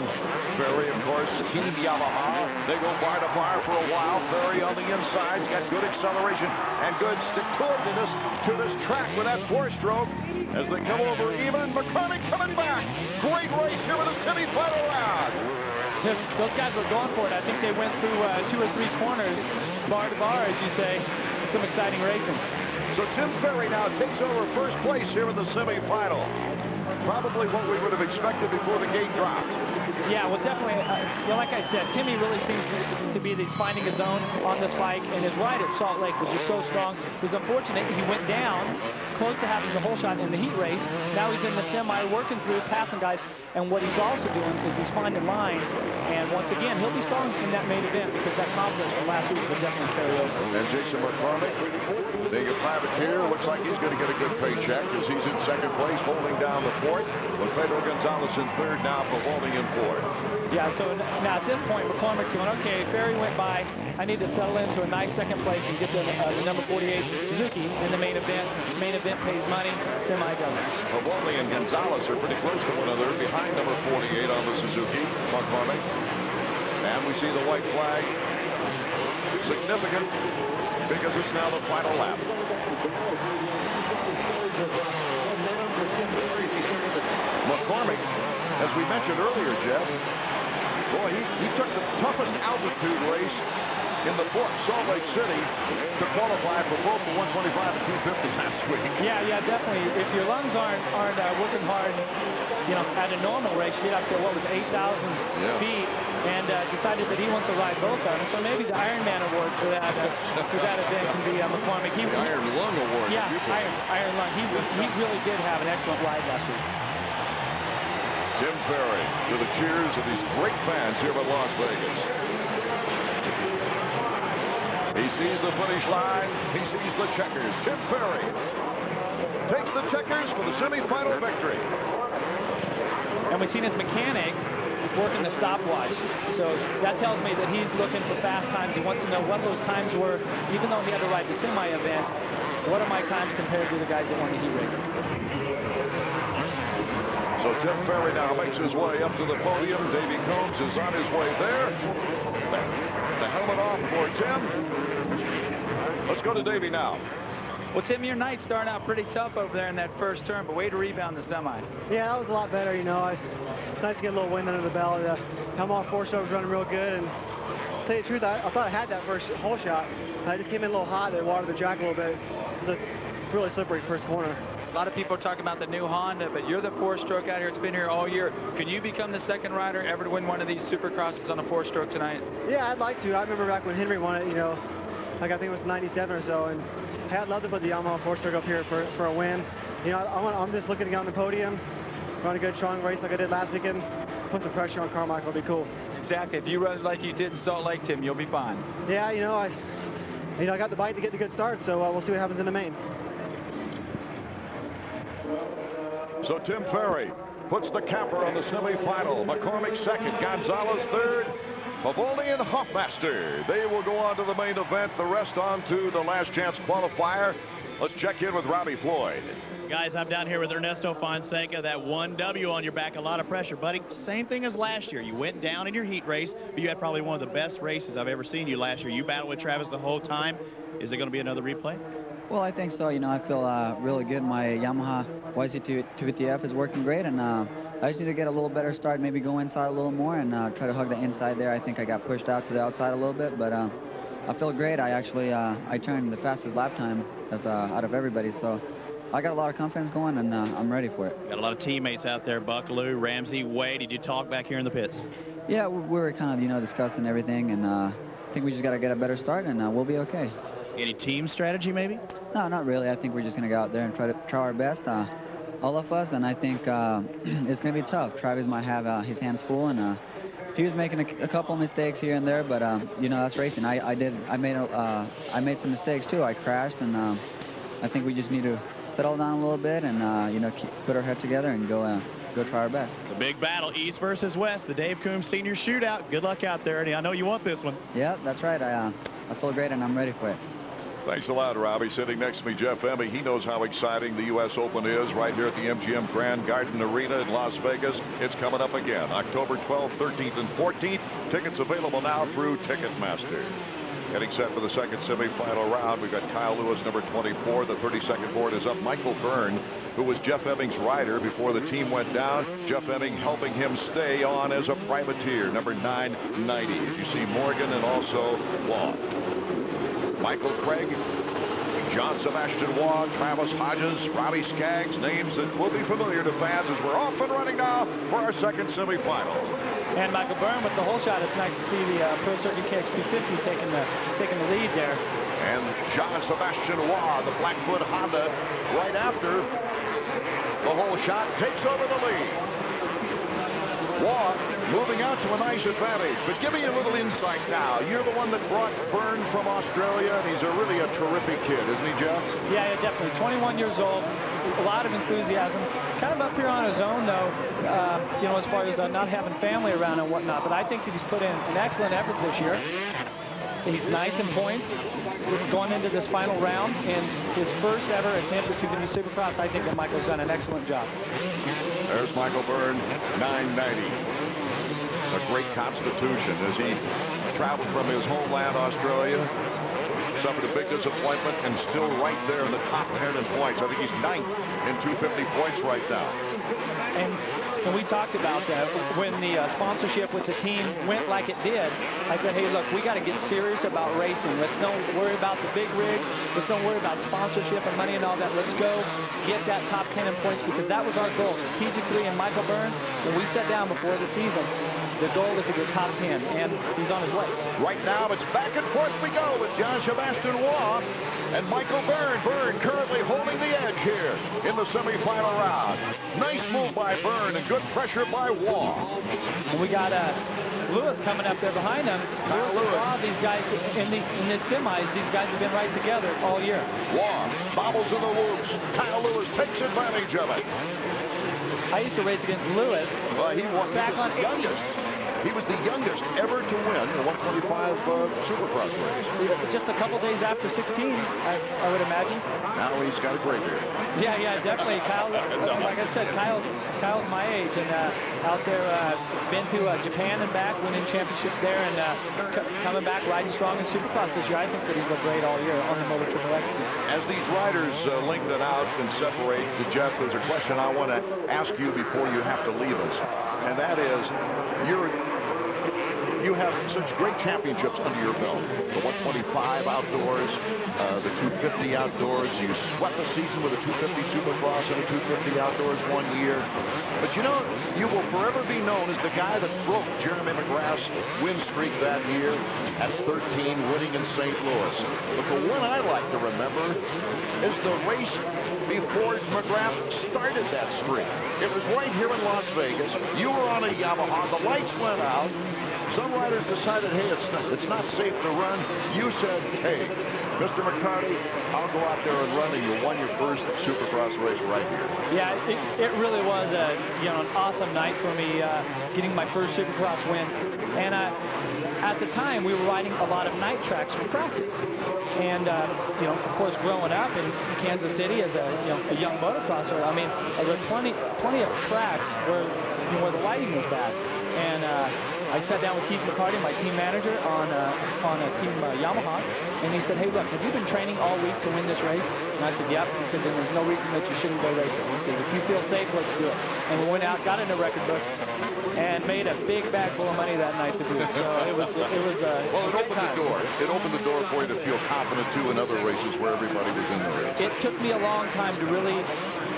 Ferry, of course, Team Yamaha. They go bar to bar for a while. Ferry on the inside. He's got good acceleration and good stick-to-itiveness to this track with that 4-stroke. As they come over even, McCormick coming back. Great race here with a semi-final round. Those guys were going for it. I think they went through 2 or 3 corners, bar to bar, as you say. Some exciting racing. So Tim Ferry now takes over first place here in the semi-final. Probably what we would have expected before the gate dropped. Yeah, well, definitely, like I said, Timmy really seems to be he's finding his own on this bike, and his ride at Salt Lake was just so strong. It was unfortunate he went down close to having the whole shot in the heat race. Now he's in the semi, working through, passing guys, and what he's also doing is he's finding lines, and once again, he'll be strong in that main event because that confidence from last week will definitely carry over. And Jason McCormick, being a privateer, looks like he's going to get a good paycheck because he's in second place, holding down the fort, with Pedro Gonzalez in third now, Pavoni in fourth. Yeah, so now at this point, McCormick's going, okay, Ferry went by. I need to settle into a nice second place and get the number 48 Suzuki in the main event. Main event pays money, semi doesn't. Pavoni and Gonzalez are pretty close to one another behind number 48 on the Suzuki, McCormick. And we see the white flag. Significant because it's now the final lap. McCormick, as we mentioned earlier, Jeff, boy, he took the toughest altitude race in the book, Salt Lake City, to qualify for both the 125 and 250 last week. Yeah, definitely. If your lungs aren't working hard, at a normal race, you get up to, 8,000 feet, and decided that he wants to ride both of them. So maybe the Ironman Award for that event can be McCormick. The Iron Lung Award. Yeah, Iron Lung. He really did have an excellent ride last week. Tim Ferry to the cheers of these great fans here at Las Vegas. He sees the finish line. He sees the checkers. Tim Ferry takes the checkers for the semifinal victory. And we've seen his mechanic working the stopwatch. So that tells me that he's looking for fast times. He wants to know what those times were, even though he had to ride the semi event. What are my times compared to the guys that won the heat races? So Tim Ferry now makes his way up to the podium. Davey Combs is on his way there. The helmet off for Tim. Let's go to Davey now. Well, Tim, your night started out pretty tough over there in that first turn, but way to rebound the semi. Yeah, that was a lot better, It's nice to get a little wind under the belly. The Yamaha 4-stroke was running real good, and to tell you the truth, I thought I had that first hole shot. I just came in a little hot. They watered the jack a little bit. It was a really slippery first corner. A lot of people are talking about the new Honda, but you're the 4-stroke out here. It's been here all year. Can you become the second rider ever to win one of these Supercrosses on a 4-stroke tonight? Yeah, I'd like to. I remember back when Henry won it, you know, like I think it was 97 or so, and I'd love to put the Yamaha 4-stroke up here for a win. You know, I'm just looking to get on the podium, run a good, strong race like I did last weekend, put some pressure on Carmichael. It'll be cool. Exactly. If you run like you did in Salt Lake, Tim, you'll be fine. Yeah, you know, I got the bike to get the good start, so we'll see what happens in the main. So Tim Ferry puts the capper on the semifinal. McCormick second, Gonzalez third, Pavoni and Hoffmaster. They will go on to the main event. The rest on to the last chance qualifier. Let's check in with Robbie Floyd. Guys, I'm down here with Ernesto Fonseca. That 1W on your back, a lot of pressure, buddy. Same thing as last year. You went down in your heat race, but you had probably one of the best races I've ever seen you last year. You battled with Travis the whole time. Is it going to be another replay? Well, I think so. You know, I feel really good. My Yamaha YZ250F is working great, and I just need to get a little better start, maybe go inside a little more and try to hug the inside there. I think I got pushed out to the outside a little bit, but I feel great. I actually I turned the fastest lap time out of everybody, so I got a lot of confidence going, and I'm ready for it. Got a lot of teammates out there, Buckaloo, Ramsey, Wade. Did you talk back here in the pits? Yeah, we were kind of, you know, discussing everything, and I think we just got to get a better start, and we'll be okay. Any team strategy, maybe? No, not really. I think we're just going to go out there and try our best, all of us, and I think it's going to be tough. Travis might have his hands full, and he was making a couple mistakes here and there, but you know, that's racing. I made some mistakes too. I crashed, and I think we just need to settle down a little bit and you know, put our head together and go try our best. The big battle, East versus West, the Dave Coombs Senior Shootout. Good luck out there, Ernie. I know you want this one. Yeah, that's right. I feel great, and I'm ready for it. Thanks a lot, Robbie. Sitting next to me, Jeff Emig. He knows how exciting the U.S. Open is right here at the MGM Grand Garden Arena in Las Vegas. It's coming up again, October 12th, 13th, and 14th. Tickets available now through Ticketmaster. Getting set for the second semifinal round, we've got Kyle Lewis, number 24. The 32nd board is up. Michael Byrne, who was Jeff Emig's rider before the team went down. Jeff Emig helping him stay on as a privateer, number 990. As you see, Morgan and also Law. Michael Craig, John Sebastian Waugh, Travis Hodges, Robbie Skaggs, names that will be familiar to fans as we're off and running now for our second semifinal. And Michael Byrne with the whole shot. It's nice to see the Pro Circuit KX250 taking the lead there. And John Sebastian Waugh, the Blackfoot Honda, right after the whole shot, takes over the lead. Waugh moving out to a nice advantage, but give me a little insight now. You're the one that brought Byrne from Australia, and he's really a terrific kid, isn't he, Jeff? Yeah, definitely. 21 years old, a lot of enthusiasm. Kind of up here on his own, though, you know, as far as not having family around and whatnot. But I think that he's put in an excellent effort this year. He's 9th in points going into this final round, and his first ever attempt at 250 Supercross. I think that Michael's done an excellent job. There's Michael Byrne, 990. A great constitution as he traveled from his homeland, Australia, suffered a big disappointment, and still right there in the top 10 in points. I think he's 9th in 250 points right now. And we talked about that when the sponsorship with the team went like it did. I said, hey, look, we got to get serious about racing. Let's don't worry about the big rig. Let's don't worry about sponsorship and money and all that. Let's go get that top 10 in points, because that was our goal strategically. And Michael Byrne, when we sat down before the season, the goal is to get top 10, and he's on his way. Right now, it's back and forth we go with John Sebastian Waugh and Michael Byrne. Byrne currently holding the edge here in the semifinal round. Nice move by Byrne and good pressure by Waugh. And we got Lewis coming up there behind him. Lewis. Waugh, these guys in the semis, these guys have been right together all year. Waugh bobbles in the whoops. Kyle Lewis takes advantage of it. I used to race against Lewis. He won back on youngest. He was the youngest ever to win the 125 Supercross race. Just a couple days after 16, I would imagine. Now he's got a gray beard. Yeah, definitely. Kyle, like I said, Kyle's my age, and out there, been to Japan and back, winning championships there, and coming back riding strong in Supercross this year. I think that he's looked great all year on the Motor Triple X team. As these riders lengthen out and separate, to Jeff, there's a question I want to ask you before you have to leave us, and that is, you have such great championships under your belt. The 125 outdoors, the 250 outdoors. You swept the season with a 250 Supercross and a 250 outdoors one year. But you know, you will forever be known as the guy that broke Jeremy McGrath's win streak that year at 13, winning in St. Louis. But the one I like to remember is the race before McGrath started that streak. It was right here in Las Vegas. You were on a Yamaha. The lights went out. Some riders decided, hey, it's not safe to run. You said, hey, Mr. McCarty, I'll go out there and run, and you won your first Supercross race right here. Yeah, it really was an awesome night for me, getting my first Supercross win. And at the time, we were riding a lot of night tracks for practice. And of course, growing up in Kansas City as a young motocrosser, I mean, there were plenty of tracks where the lighting was bad. And I sat down with Keith McCarty, my team manager, on a team Yamaha, and he said, hey, look, have you been training all week to win this race? And I said, yep. He said, then there's no reason that you shouldn't go racing. He says, if you feel safe, let's do it. And we went out, got into record books, and made a big bag full of money that night to boot. So it was well, it opened the door. It opened the door for you to feel confident, too, in other races where everybody was in the race. It took me a long time to really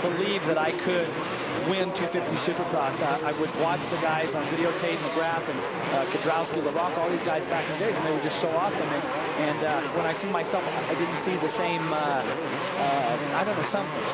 believe that I could win 250 Supercross. I would watch the guys on videotape, McGrath and Kudrowski, LaRocco, all these guys back in the days, and they were just so awesome. And when I see myself, I didn't see the same, I don't know, something.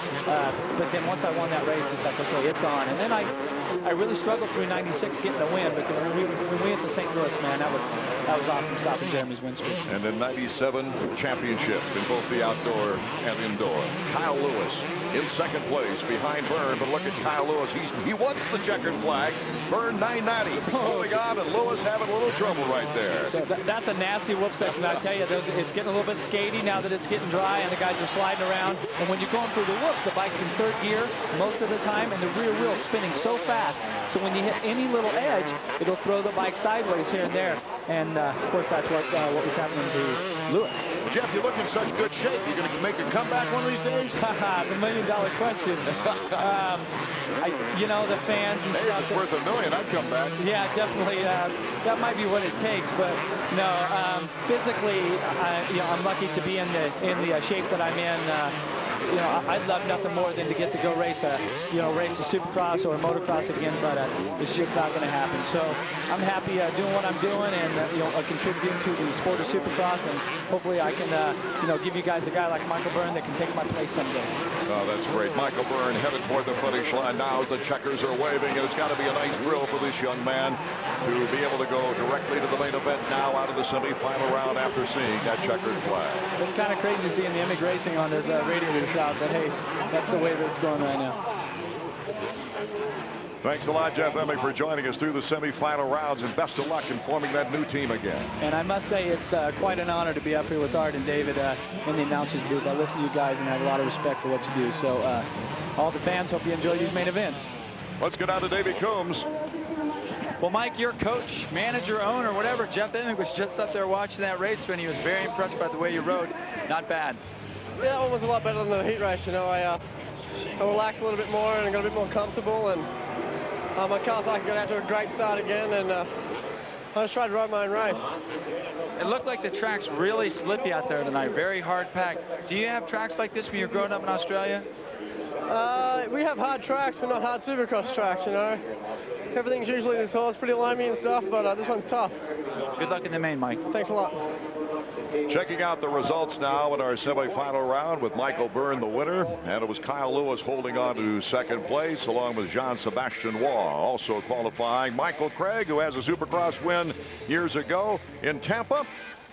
But then once I won that race, it's like, okay, it's on. And then I really struggled through 96 getting the win, but when we went to St. Louis, man, that was awesome, stopping Jeremy's win streak. And in 97, championship in both the outdoor and indoor. Kyle Lewis in second place behind Byrne, but look at Kyle Lewis. He wants the checkered flag. Byrne 990 pulling on, and Lewis having a little trouble right there. That's a nasty whoop section, I tell you. It's getting a little bit skatey now that it's getting dry and the guys are sliding around. And when you're going through the whoops, the bike's in third gear most of the time, and the rear wheel's spinning so fast. So when you hit any little edge, it'll throw the bike sideways here and there. And of course, that's what was happening to Lewis. Jeff, you look in such good shape. You going to make a comeback one of these days? The million-dollar question. The fans and stuff. It's worth $1 million. I'd come back. Yeah, definitely. That might be what it takes. But no, physically, I'm lucky to be in the shape that I'm in. I'd love nothing more than to get to go race a Supercross or a motocross again, but it's just not going to happen. So I'm happy doing what I'm doing and contributing to the sport of Supercross, and hopefully I can give you guys a guy like Michael Byrne that can take my place someday. Oh, that's great. Michael Byrne headed toward the finish line now. The checkers are waving, and it's got to be a nice thrill for this young man to be able to go directly to the main event now out of the semifinal round after seeing that checkered flag. It's kind of crazy seeing the Emig Racing on his radio shot, but hey, that's the way that it's going right now. Thanks a lot, Jeff Emig, for joining us through the semifinal rounds, and best of luck in forming that new team again. And I must say it's quite an honor to be up here with Art and David in the announcers booth. I listen to you guys and have a lot of respect for what you do. So all the fans, hope you enjoy these main events. Let's get out to Davey Coombs. Well, Mike, your coach, manager, owner, whatever, Jeff Emig was just up there watching that race, and he was very impressed by the way you rode. Not bad. Yeah, it was a lot better than the heat race. I relaxed a little bit more and got a bit more comfortable, and my Kawasaki got out to a great start again, and I just tried to ride my own race. It looked like the track's really slippy out there tonight, very hard packed. Do you have tracks like this when you're growing up in Australia? We have hard tracks, but not hard Supercross tracks, Everything's usually this horse, pretty loamy and stuff, but this one's tough. Good luck in the main, Mike. Thanks a lot. Checking out the results now in our semifinal round with Michael Byrne the winner, and it was Kyle Lewis holding on to second place along with Jean-Sebastien Roy. Also qualifying Michael Craig, who has a Supercross win years ago in Tampa.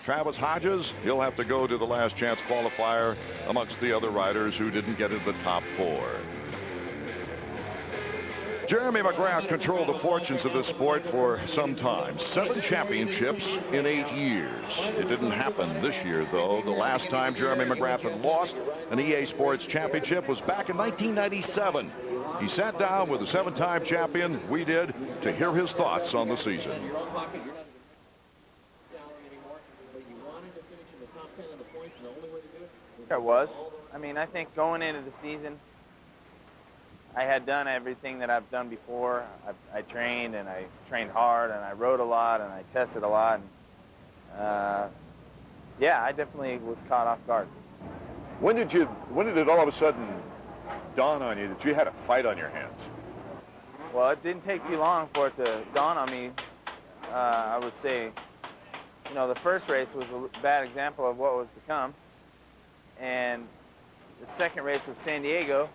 Travis Hodges, he'll have to go to the last chance qualifier amongst the other riders who didn't get into the top four. Jeremy McGrath controlled the fortunes of this sport for some time. 7 championships in 8 years. It didn't happen this year, though. The last time Jeremy McGrath had lost an EA Sports Championship was back in 1997. He sat down with the 7-time champion, we did, to hear his thoughts on the season. There was. I mean, I think going into the season, I had done everything that I've done before. I trained, and I trained hard, and I rode a lot, and I tested a lot. And, yeah, I definitely was caught off guard. When did it all of a sudden dawn on you that you had a fight on your hands? Well, it didn't take too long for it to dawn on me. I would say, you know, the first race was a bad example of what was to come. And the second race was San Diego,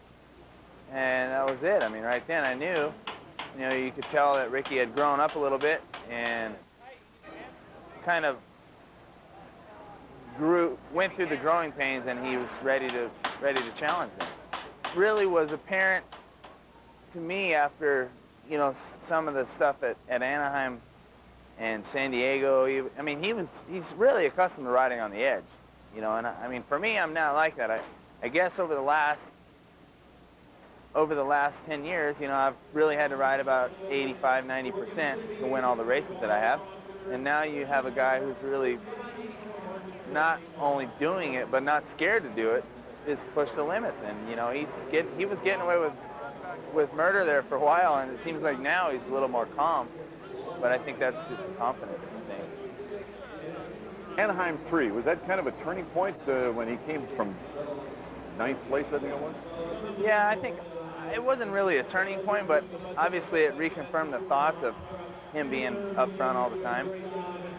and that was it. I mean, right then I knew, you know, you could tell that Ricky had grown up a little bit and kind of went through the growing pains, and he was ready to challenge me. It really was apparent to me after, you know, some of the stuff at Anaheim and San Diego. I mean, he's really accustomed to riding on the edge, you know. And I mean, for me, I'm not like that. I guess over the last 10 years, you know, I've really had to ride about 85–90% to win all the races that I have. And now you have a guy who's really not only doing it, but not scared to do it, is push the limits. And, you know, he was getting away with murder there for a while, and it seems like now he's a little more calm. But I think that's just a confidence thing. Anaheim 3, was that kind of a turning point when he came from 9th place, I think it was? Yeah, I think it wasn't really a turning point, but obviously it reconfirmed the thoughts of him being up front all the time.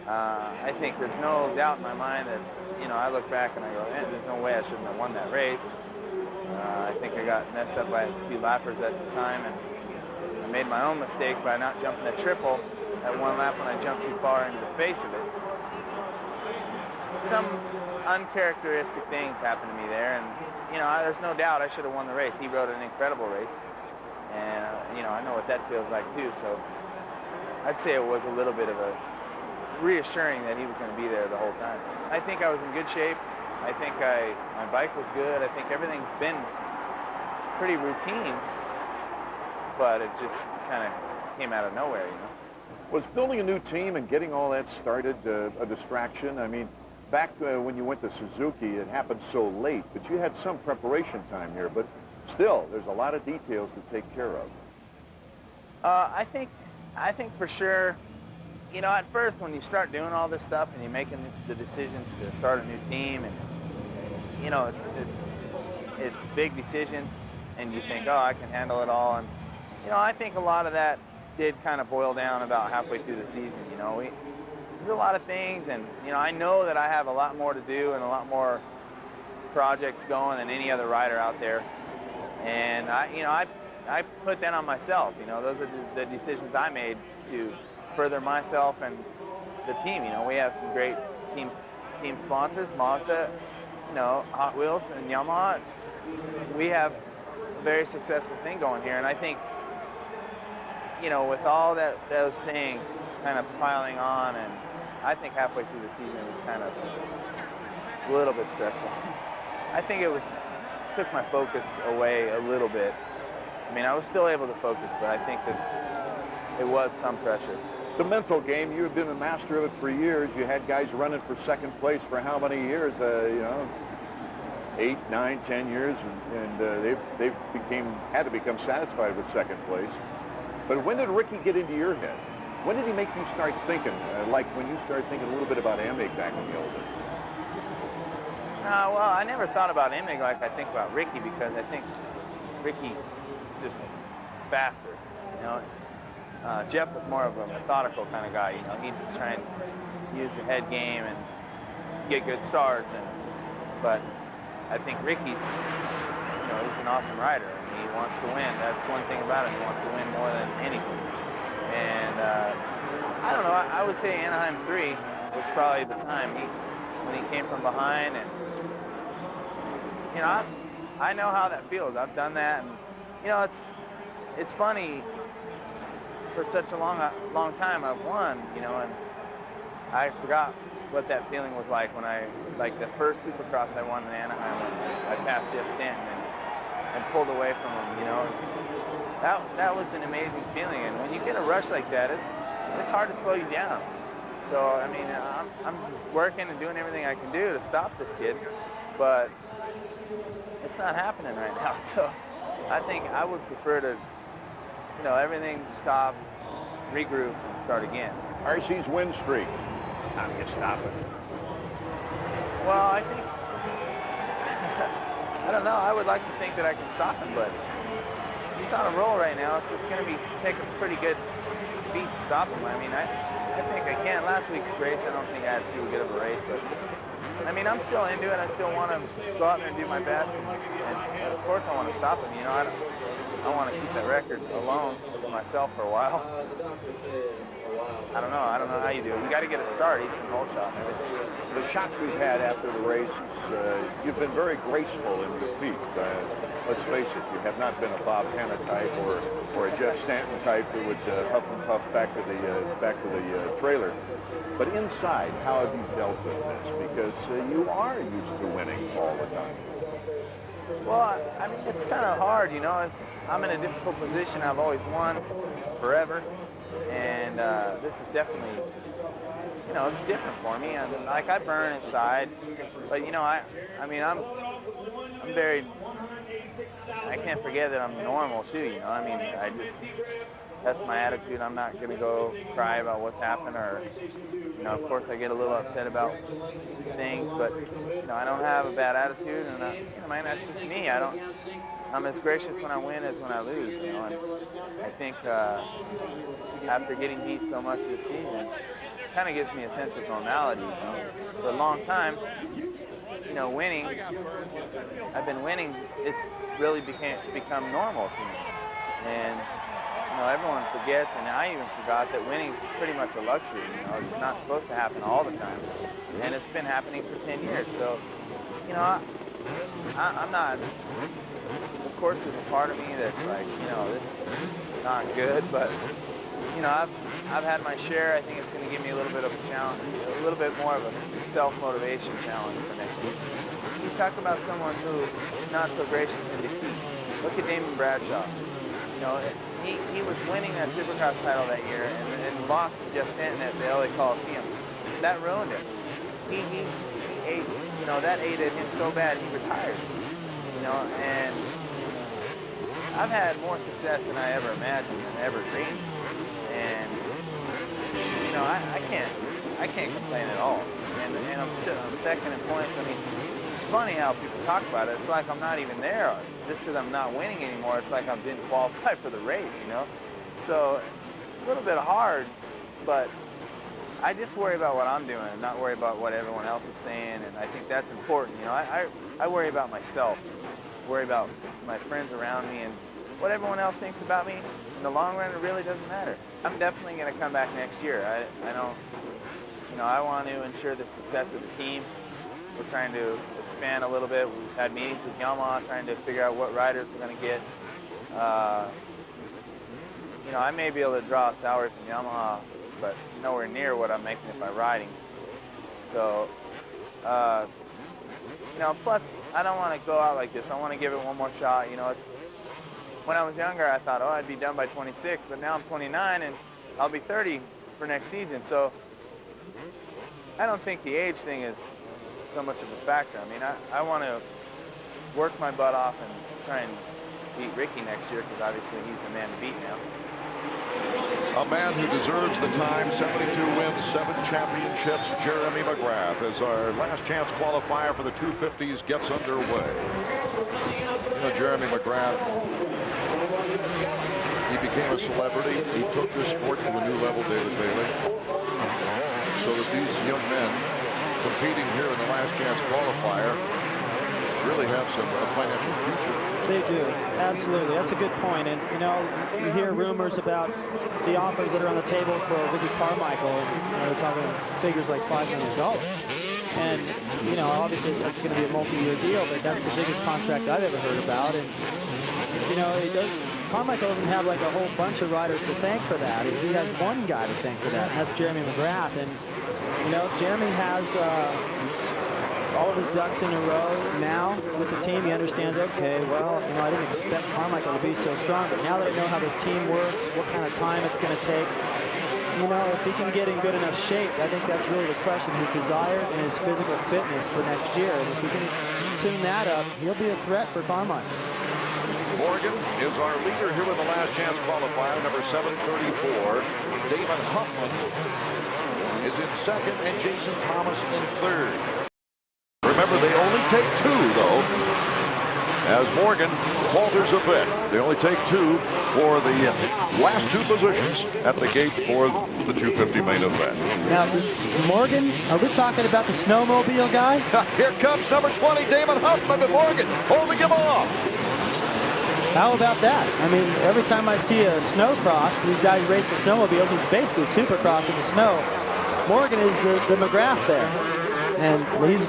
I think there's no doubt in my mind that, you know, I look back and I go, man, there's no way I shouldn't have won that race. I think I got messed up by a few lappers at the time, and I made my own mistake by not jumping the triple at one lap when I jumped too far into the face of it. Some uncharacteristic things happened to me there, and, you know, there's no doubt I should have won the race. He rode an incredible race, and, you know, I know what that feels like too, so I'd say it was a little bit of a reassuring that he was going to be there the whole time. I think I was in good shape. I think my bike was good. I think everything's been pretty routine, but it just kind of came out of nowhere, you know. Was building a new team and getting all that started a distraction? I mean, back when you went to Suzuki, it happened so late, but you had some preparation time here, but still, there's a lot of details to take care of. I think for sure, you know, at first when you start doing all this stuff and you're making the decisions to start a new team, and, you know, it's big decisions, and you think, oh, I can handle it all. And, you know, I think a lot of that did kind of boil down about halfway through the season. You know, there's a lot of things, and, you know, I know that I have a lot more to do and a lot more projects going than any other rider out there. And I put that on myself. You know, those are the decisions I made to further myself and the team. You know, we have some great team sponsors, Mazda, you know, Hot Wheels and Yamaha. We have a very successful thing going here, and I think, you know, with all those things kind of piling on, and I think halfway through the season it was kind of a little bit stressful. I think took my focus away a little bit. I mean, I was still able to focus, but I think that it was some pressure. The mental game, you've been a master of it for years. You had guys running for second place for how many years? You know, 8, 9, 10 years, and they had to become satisfied with second place. But when did Ricky get into your head? When did he make you start thinking, like when you started thinking a little bit about Emig back in the old days? Well, I never thought about Emig like I think about Ricky, because I think Ricky's just faster, you know. Jeff was more of a methodical kind of guy, you know. He'd try and use the head game and get good starts, but I think Ricky's, you know, he's an awesome rider, and he wants to win. That's one thing about him. He wants to win more than anything. And I don't know, I would say Anaheim 3 was probably the time when he came from behind, and, you know, I know how that feels. I've done that, and, you know, it's funny. For such a long time I've won, you know, and I forgot what that feeling was like when like the first Supercross I won in Anaheim, when I passed Jeff Stanton and pulled away from him, you know. That was an amazing feeling, and when you get a rush like that, it's hard to slow you down. So, I mean, I'm working and doing everything I can do to stop this kid, but it's not happening right now. So I think I would prefer to, you know, everything stop, regroup, and start again. RC's win streak. How do you stop it? Well, I think, I don't know. I would like to think that I can stop him, but he's on a roll right now. So it's going to take a pretty good beat to stop him. I mean, I think I can. Last week's race, I don't think I had too good of a race, but I mean, I'm still into it. I still want to go out there and do my best, and of course I want to stop him. You know, I want to keep that record alone for myself for a while. I don't know how you do it. You got to get a start, each and whole shot. The shots we've had after the race, you've been very graceful in defeat. Let's face it, you have not been a Bob Hanna type or a Jeff Stanton type who would huff and puff back to the trailer. But inside, how have you dealt with this? Because you are used to winning all the time. Well, I mean, it's kind of hard, you know. I'm in a difficult position. I've always won forever, and this is definitely, you know, it's different for me. I mean, like, I burn inside, but you know, I mean, I'm very. I can't forget that I'm normal too. You know, I mean, that's my attitude. I'm not going to go cry about what's happened, or, you know, of course I get a little upset about things, but, you know, I don't have a bad attitude, and, you know, man, that's just me. I'm as gracious when I win as when I lose, you know, and I think after getting beat so much this season, it kind of gives me a sense of normality, you know. For a long time, you know, winning, I've been winning, it's really become normal to me, and you know, everyone forgets, and I even forgot that winning is pretty much a luxury. You know, it's not supposed to happen all the time, and it's been happening for 10 years. So, you know, I'm not. Of course, there's a part of me that's like, you know, this is not good, but you know, I've had my share. I think it's going to give me a little bit of a challenge, a little bit more of a self-motivation challenge for next week. You talk about someone who is not so gracious in defeat. Look at Damon Bradshaw. You know, he was winning that Supercross title that year and lost to Jeff Stanton at the LA Coliseum. That ruined him. He ate, you know, that ate at him so bad he retired. You know, and I've had more success than I ever imagined and ever dreamed. And you know, I can't complain at all. And I'm second in points. I mean, it's funny how people talk about it. It's like I'm not even there. Just because I'm not winning anymore, it's like I didn't qualify for the race, you know? So it's a little bit hard, but I just worry about what I'm doing and not worry about what everyone else is saying, and I think that's important, you know? I worry about myself, worry about my friends around me, and what everyone else thinks about me. In the long run, it really doesn't matter. I'm definitely going to come back next year. I don't, you know, I want to ensure the success of the team. We're trying to expand a little bit. We've had meetings with Yamaha trying to figure out what riders we're going to get. You know, I may be able to draw a salary from Yamaha, but nowhere near what I'm making it by riding. So, you know, plus, I don't want to go out like this. I want to give it one more shot. You know, when I was younger, I thought, oh, I'd be done by 26, but now I'm 29, and I'll be 30 for next season. So I don't think the age thing is so much of a factor. I mean, I want to work my butt off and try and beat Ricky next year, because obviously he's the man to beat now. A man who deserves the time, 72 wins, 7 championships, Jeremy McGrath, as our last chance qualifier for the 250s gets underway. You know, Jeremy McGrath, he became a celebrity. He took this sport to a new level, David Bailey. So that these young men competing here in the last chance qualifier really have some financial future. They do, absolutely. That's a good point. And, you know, you hear rumors about the offers that are on the table for Ricky Carmichael. You know, they're talking figures like $5 million. And, you know, obviously that's going to be a multi-year deal, but that's the biggest contract I've ever heard about. And, you know, Carmichael doesn't have like a whole bunch of riders to thank for that. He has one guy to thank for that, and that's Jeremy McGrath. And, you know, Jeremy has all of his ducks in a row now with the team. He understands, okay, well, you know, I didn't expect Carmichael to be so strong, but now that I know how this team works, what kind of time it's going to take, you know, if he can get in good enough shape, I think that's really the question, his desire and his physical fitness for next year. And if he can tune that up, he'll be a threat for Carmichael. Morgan is our leader here in the last chance qualifier, number 734. Damon Huffman is in second, and Jason Thomas in third. Remember, they only take two, though, as Morgan falters a bit. They only take two for the last two positions at the gate for the 250 main event. Now, Morgan, are we talking about the snowmobile guy? Here comes number 20, Damon Huffman, to Morgan, holding him off. How about that? I mean, every time I see a snowcross, these guys race the snowmobiles. It's basically supercross in the snow. Morgan is the McGrath there. And he's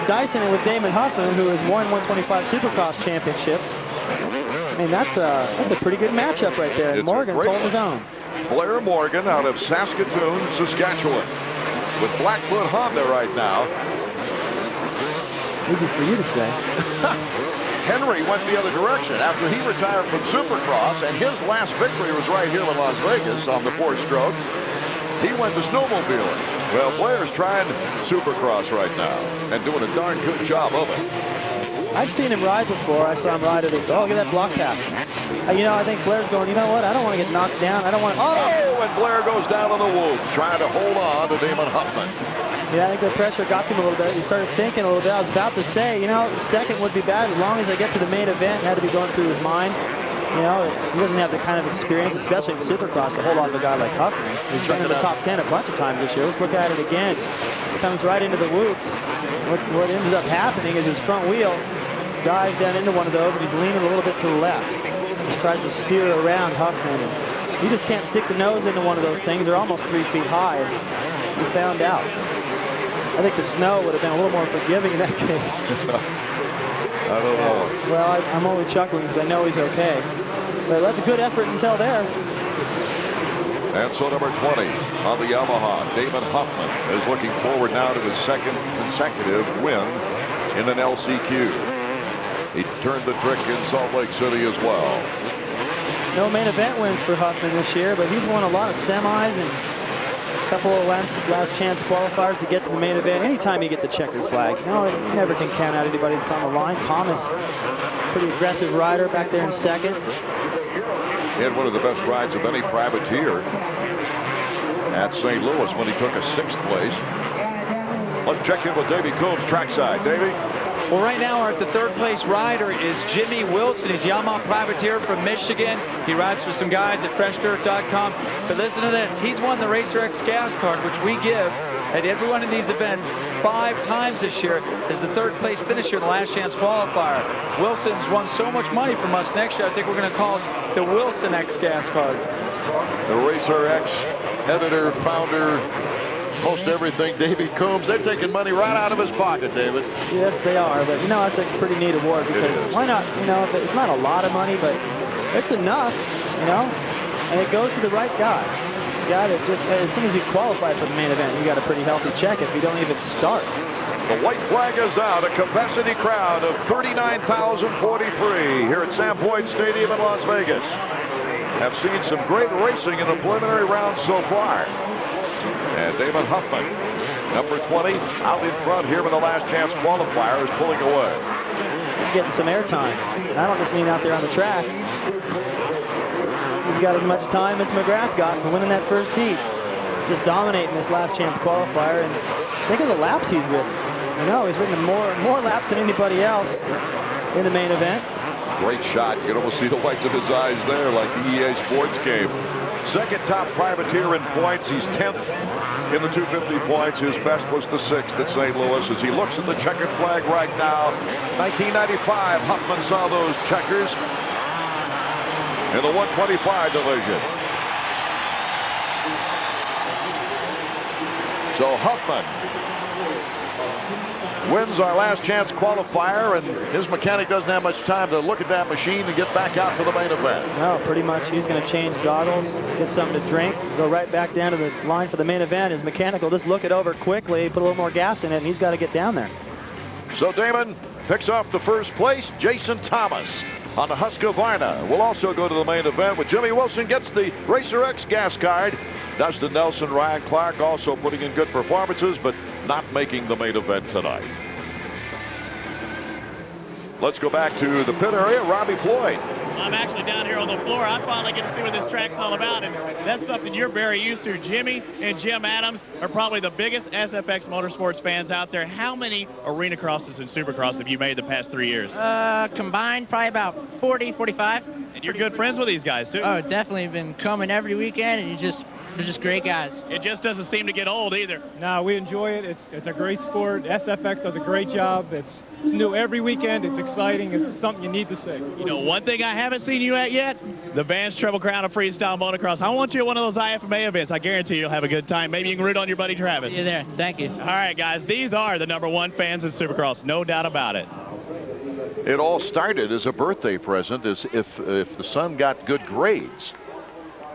dicing it with Damon Huffman, who has won 125 Supercross Championships. I mean, that's a pretty good matchup right there. And Morgan's holding his own. Blair Morgan out of Saskatoon, Saskatchewan, with Blackfoot Honda right now. Easy for you to say. Henry went the other direction after he retired from Supercross, and his last victory was right here in Las Vegas on the 4-stroke. He went to snowmobiling. Well, Blair's trying Supercross right now and doing a darn good job of it. I've seen him ride before. I saw him ride at it. Oh, look at that block pass. You know, I think Blair's going, you know what? I don't want to get knocked down. I don't want to. Oh, and Blair goes down on the whoops, trying to hold on to Damon Huffman. Yeah, I think the pressure got to him a little bit. He started thinking a little bit. I was about to say, you know, second would be bad as long as I get to the main event. It had to be going through his mind. You know, he doesn't have the kind of experience, especially in Supercross, to hold on to a guy like Huffman. He's been in the top 10 a bunch of times this year. Let's look at it again. He comes right into the whoops. What ends up happening is his front wheel dives down into one of those, and he's leaning a little bit to the left. He tries to steer around Huffman. And he just can't stick the nose into one of those things. They're almost 3 feet high. And he found out. I think the snow would have been a little more forgiving in that case. I don't know. Well, I'm only chuckling because I know he's okay. But that's a good effort until there. And so number 20 on the Yamaha, Damon Huffman, is looking forward now to his second consecutive win in an LCQ. He turned the trick in Salt Lake City as well. No main event wins for Huffman this year, but he's won a lot of semis and a couple of last chance qualifiers to get to the main event. Anytime you get the checkered flag, you know, you never can count out anybody that's on the line. Thomas, pretty aggressive rider back there in second. He had one of the best rides of any privateer at St. Louis when he took a 6th place. Let's check in with Davey Coombs trackside. Davey? Well, right now, our 3rd place rider is Jimmy Wilson. He's Yamaha privateer from Michigan. He rides for some guys at FreshDirt.com. But listen to this. He's won the Racer X gas card, which we give at every one of these events 5 times this year as the 3rd place finisher in the last chance qualifier. Wilson's won so much money from us. Next year, I think we're going to call it the Wilson X gas card. The Racer X editor, founder, most everything, Davey Coombs. They're taking money right out of his pocket, David. Yes, they are. But, you know, it's a pretty neat award because why not, you know, it's not a lot of money, but it's enough, you know, and it goes to the right guy. You got it just as soon as you qualify for the main event, you got a pretty healthy check if you don't even start. The white flag is out. A capacity crowd of 39,043 here at Sam Boyd Stadium in Las Vegas. Have seen some great racing in the preliminary round so far. And Damon Huffman, number 20, out in front here with the last chance qualifier, is pulling away. He's getting some airtime. And I don't just mean out there on the track. He's got as much time as McGrath got for winning that first heat. Just dominating this last chance qualifier. And think of the laps he's ridden. I know, he's ridden more laps than anybody else in the main event. Great shot. You can almost see the whites of his eyes there like the EA Sports game. Second top privateer in points. He's 10th in the 250 points. His best was the 6th at St. Louis. As he looks at the checkered flag right now, 1995, Huffman saw those checkers in the 125 division. So Huffman wins our last chance qualifier, and his mechanic doesn't have much time to look at that machine and get back out for the main event. No, pretty much he's going to change goggles, get something to drink, go right back down to the line for the main event. His mechanic will just look it over quickly, put a little more gas in it, and he's got to get down there. So Damon picks off the first place. Jason Thomas on the Husqvarna will also go to the main event, with Jimmy Wilson gets the Racer X gas card. Dustin Nelson, Ryan Clark also putting in good performances, but not making the main event tonight. Let's go back to the pit area. Robbie Floyd. I'm actually down here on the floor. I finally get to see what this track's all about, and that's something you're very used to. Jimmy and Jim Adams are probably the biggest SFX Motorsports fans out there. How many arena crosses and supercross have you made the past 3 years? Combined, probably about 40, 45. And you're good friends with these guys, too. Oh, definitely been coming every weekend, and they're just great guys. It just doesn't seem to get old either. No, we enjoy it. It's a great sport. SFX does a great job. It's new every weekend. It's exciting. It's something you need to see. You know, one thing I haven't seen you at yet, the Vans Treble Crown of Freestyle Motocross. I want you at one of those IFMA events. I guarantee you'll have a good time. Maybe you can root on your buddy Travis. See you there. Thank you. All right, guys. These are the #1 fans in Supercross. No doubt about it. It all started as a birthday present, as if the son got good grades,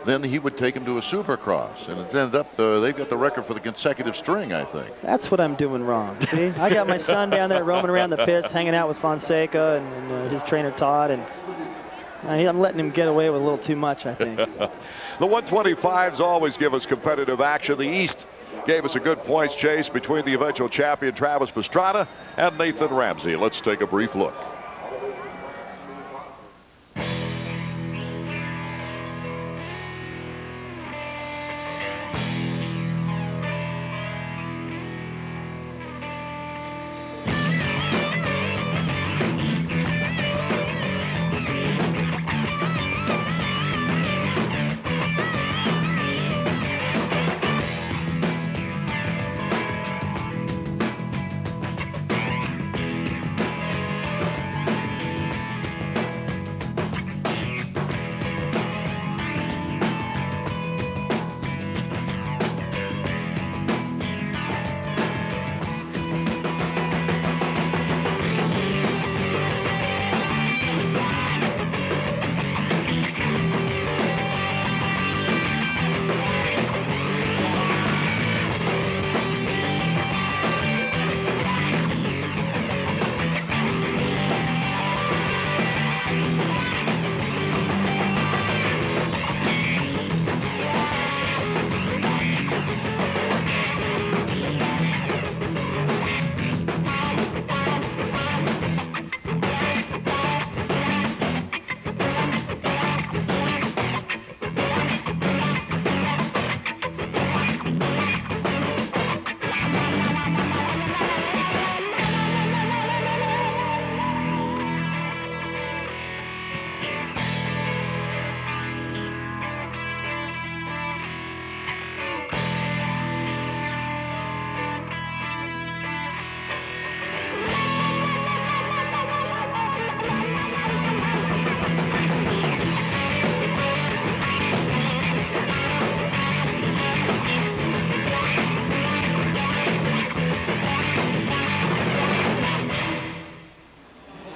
then he would take him to a Supercross, and it's ended up they've got the record for the consecutive string, I think. That's what I'm doing wrong. See, I got my son down there roaming around the pits, hanging out with Fonseca and his trainer Todd, and I'm letting him get away with a little too much, I think. The 125s always give us competitive action. The East gave us a good points chase between the eventual champion Travis Pastrana and Nathan Ramsey. Let's take a brief look.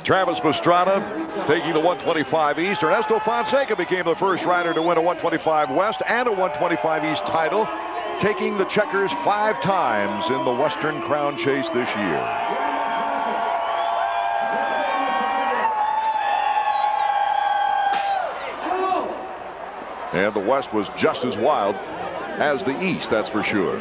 Travis Pastrana taking the 125 East. Ernesto Fonseca became the first rider to win a 125 West and a 125 East title, taking the checkers 5 times in the Western Crown Chase this year. And the West was just as wild as the East, that's for sure.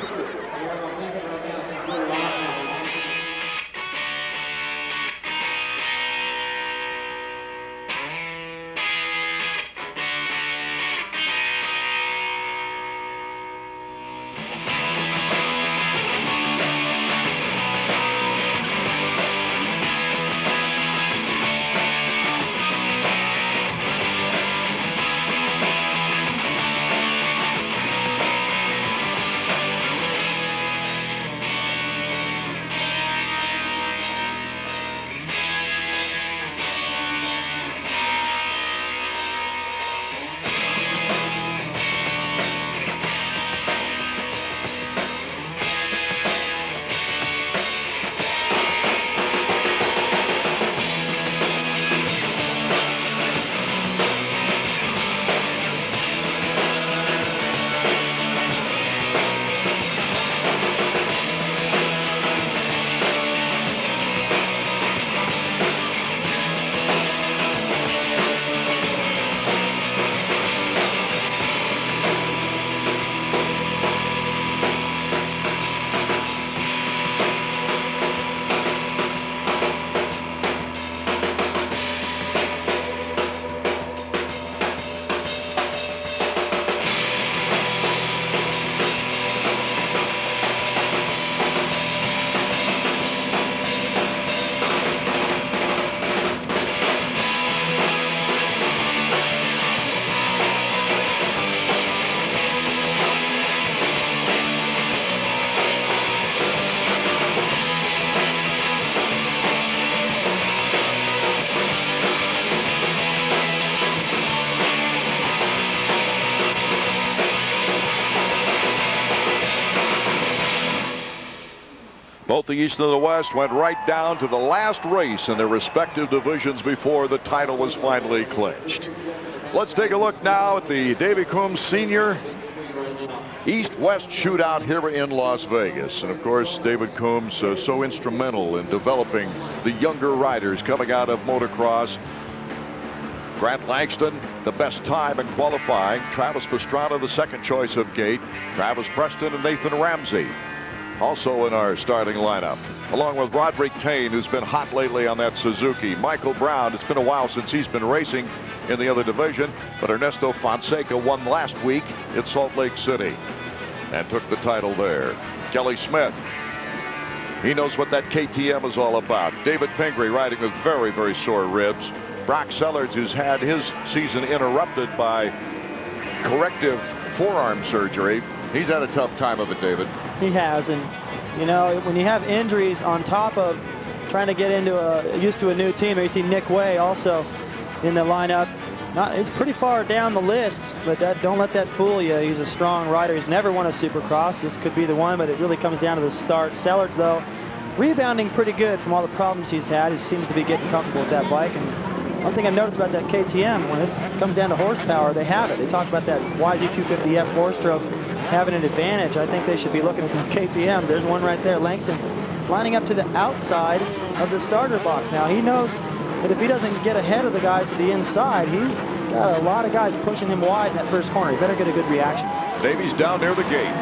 Both the East and the West went right down to the last race in their respective divisions before the title was finally clinched. Let's take a look now at the Davy Coombs Sr. East-West shootout here in Las Vegas. And of course, David Coombs so instrumental in developing the younger riders coming out of motocross. Grant Langston, the best time in qualifying. Travis Pastrana, the second choice of gate. Travis Preston and Nathan Ramsey also in our starting lineup, along with Roderick Tane, who's been hot lately on that Suzuki. Michael Brown, it's been a while since he's been racing in the other division, but Ernesto Fonseca won last week at Salt Lake City and took the title there. Kelly Smith, he knows what that KTM is all about. David Pingree riding with very, very sore ribs. Brock Sellards, who's had his season interrupted by corrective forearm surgery. He's had a tough time of it, David. He has, and you know, when you have injuries on top of trying to get used to a new team, you see Nick Way also in the lineup. He's pretty far down the list, but don't let that fool you. He's a strong rider. He's never won a Supercross. This could be the one, but it really comes down to the start. Sellards, though, rebounding pretty good from all the problems he's had. He seems to be getting comfortable with that bike. And one thing I've noticed about that KTM, when this comes down to horsepower, they have it. They talk about that YZ250F 4-stroke having an advantage. I think they should be looking at this KTM. There's one right there. Langston lining up to the outside of the starter box. Now, he knows that if he doesn't get ahead of the guys to the inside, he's got a lot of guys pushing him wide in that first corner. He better get a good reaction. Davies down near the gate.